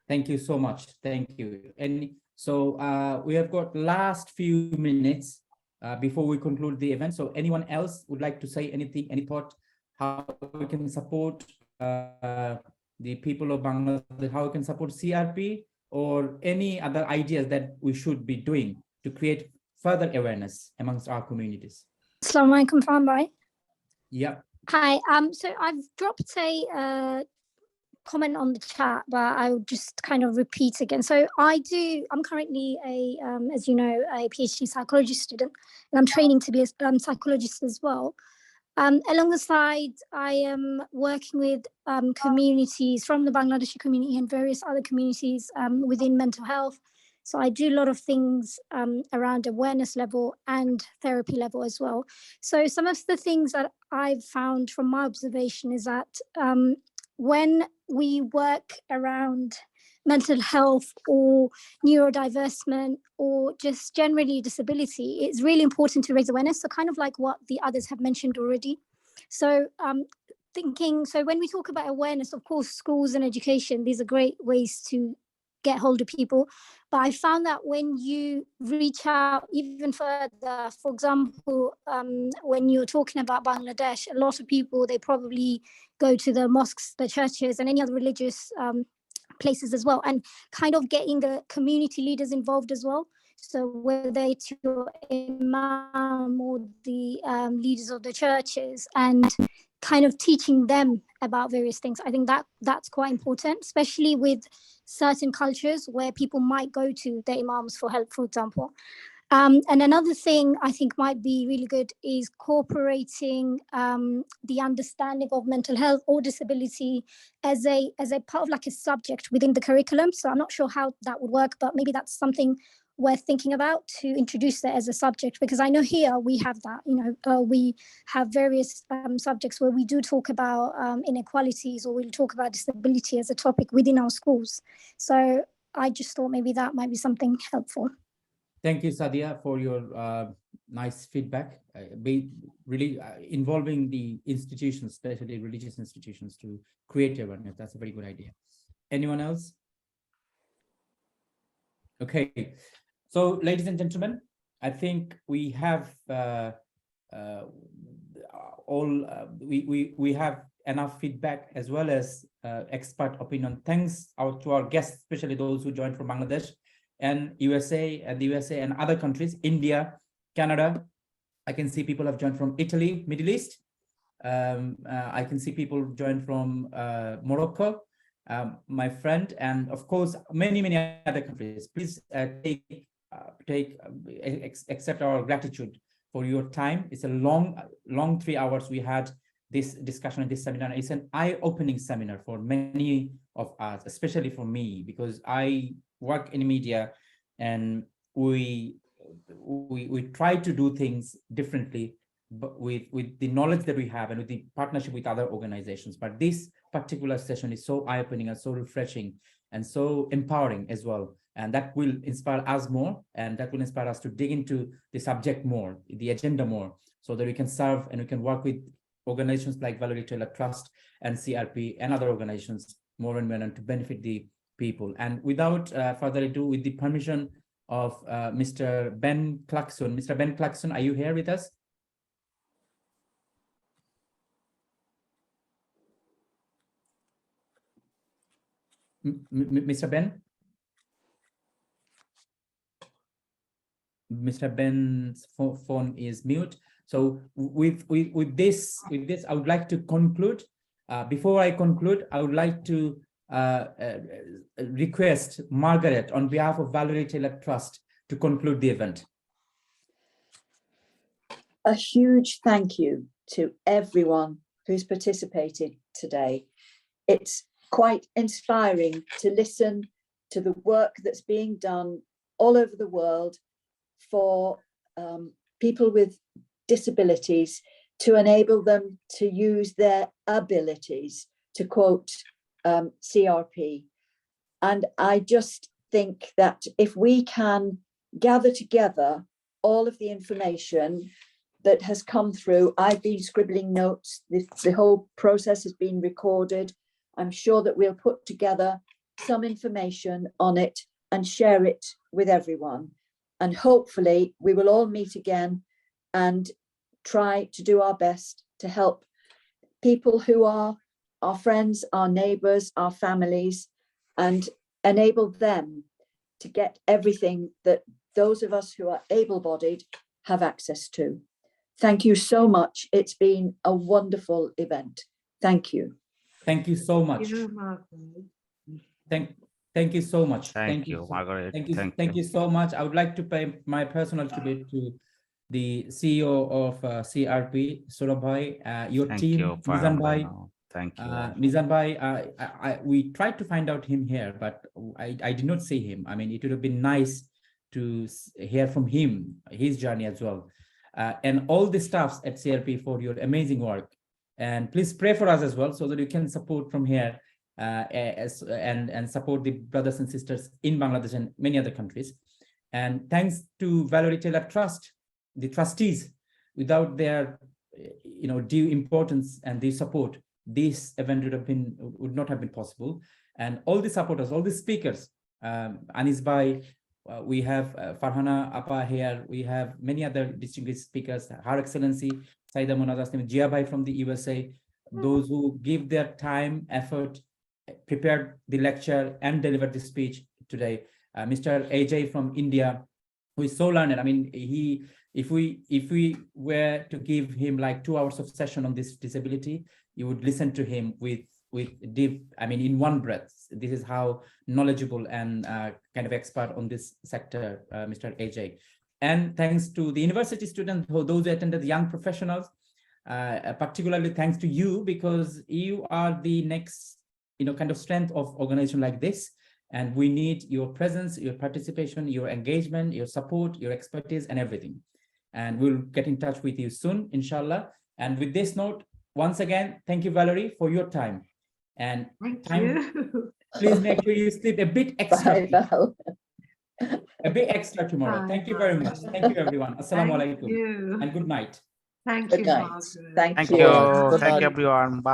Thank you so much. Thank you. And so we have got last few minutes before we conclude the event. So anyone else would like to say anything, any thought, how we can support the people of Bangladesh, how we can support CRP, or any other ideas that we should be doing to create further awareness amongst our communities? Assalamu alaikum, Farhan bhai. Yeah. Hi. So I've dropped a comment on the chat, but I will just kind of repeat again. So I'm currently as you know, a PhD psychology student, and I'm training to be a psychologist as well. Along the side, I am working with communities from the Bangladeshi community and various other communities within mental health. So I do a lot of things around awareness level and therapy level as well. So some of the things that I've found from my observation is that when we work around mental health or neurodivergement or just generally disability, it's really important to raise awareness. So kind of like what the others have mentioned already. So so when we talk about awareness, of course, schools and education, these are great ways to get hold of people. But I found that when you reach out even further, for example, when you're talking about Bangladesh, a lot of people, they probably go to the mosques, the churches, and any other religious places as well, and kind of getting the community leaders involved as well. So whether it's your imam or the leaders of the churches, and kind of teaching them about various things. I think that's quite important, especially with certain cultures where people might go to their imams for help, for example. And another thing I think might be really good is incorporating the understanding of mental health or disability as a part of like a subject within the curriculum. So I'm not sure how that would work, but maybe that's something we're thinking about to introduce that as a subject, because I know here we have that, we have various subjects where we do talk about inequalities, or we'll talk about disability as a topic within our schools. So I just thought maybe that might be something helpful. Thank you, Sadia, for your nice feedback. Be really involving the institutions, especially religious institutions, to create awareness. That's a very good idea. Anyone else? Okay. So, ladies and gentlemen, I think we have we have enough feedback as well as expert opinion. Thanks to our guests, especially those who joined from Bangladesh and USA and other countries, India, Canada. I can see people have joined from Italy, Middle East. I can see people joined from Morocco, my friend, and of course, many other countries. Please accept our gratitude for your time. It's a long 3 hours we had this discussion and this seminar. It's an eye-opening seminar for many of us, especially for me, because I work in media and we try to do things differently, but with the knowledge that we have and with the partnership with other organizations. But this particular session is so eye-opening and so refreshing and so empowering as well. And that will inspire us more, and that will inspire us to dig into the subject more, the agenda more, so that we can serve and we can work with organizations like Valerie Taylor Trust and CRP and other organizations more and more, and to benefit the people. And without further ado, with the permission of Mr. Ben Clarkson. Mr. Ben Clarkson, are you here with us? Mr. Ben? Mr. Ben's phone is mute. So with this, I would like to conclude. Before I conclude, I would like to request Margaret on behalf of Valerie Taylor Trust to conclude the event. A huge thank you to everyone who's participated today. It's quite inspiring to listen to the work that's being done all over the world for people with disabilities to enable them to use their abilities, to quote CRP. And I just think that if we can gather together all of the information that has come through, I've been scribbling notes, the whole process has been recorded. I'm sure that we'll put together some information on it and share it with everyone. And hopefully we will all meet again and try to do our best to help people who are our friends, our neighbours, our families, and enable them to get everything that those of us who are able-bodied have access to. Thank you so much. It's been a wonderful event. Thank you. Thank you so much. Thank you so much. Thank you, Margaret. Thank you so much. I would like to pay my personal tribute to the CEO of CRP, Surabhai, your team, Mizan Bhai. Thank you. Mizan Bhai, we tried to find out him here, but I did not see him. I mean, it would have been nice to hear from him, his journey as well. And all the staffs at CRP for your amazing work. And please pray for us as well so that you can support from here and support the brothers and sisters in Bangladesh and many other countries. And thanks to Valerie Taylor Trust, the trustees. Without their due importance and the support, this event would not have been possible. And all the supporters, all the speakers, Anis Bhai, we have Farhana Appa here, we have many other distinguished speakers, Her Excellency Saida Monaz Aslim, Jia Bhai from the USA, those who give their time, effort, prepared the lecture and delivered the speech today. Mr. AJ from India, who is so learned. I mean, if we were to give him like 2 hours of session on this disability, you would listen to him with deep, I mean, in one breath. This is how knowledgeable and kind of expert on this sector, Mr. AJ. And thanks to the university students, those who attended, the young professionals, particularly thanks to you, because you are the next, kind of strength of organization like this. And we need your presence, your participation, your engagement, your support, your expertise, and everything. And we'll get in touch with you soon, inshallah. And with this note, once again, thank you, Valerie, for your time. And please make sure you sleep a bit extra. A bit extra tomorrow. Bye. Thank you very much. Thank you, everyone. Assalamu alaikum. And good night. Thank Good you, night. Margaret. Thank Thank you. you. Thank you, everyone. Bye.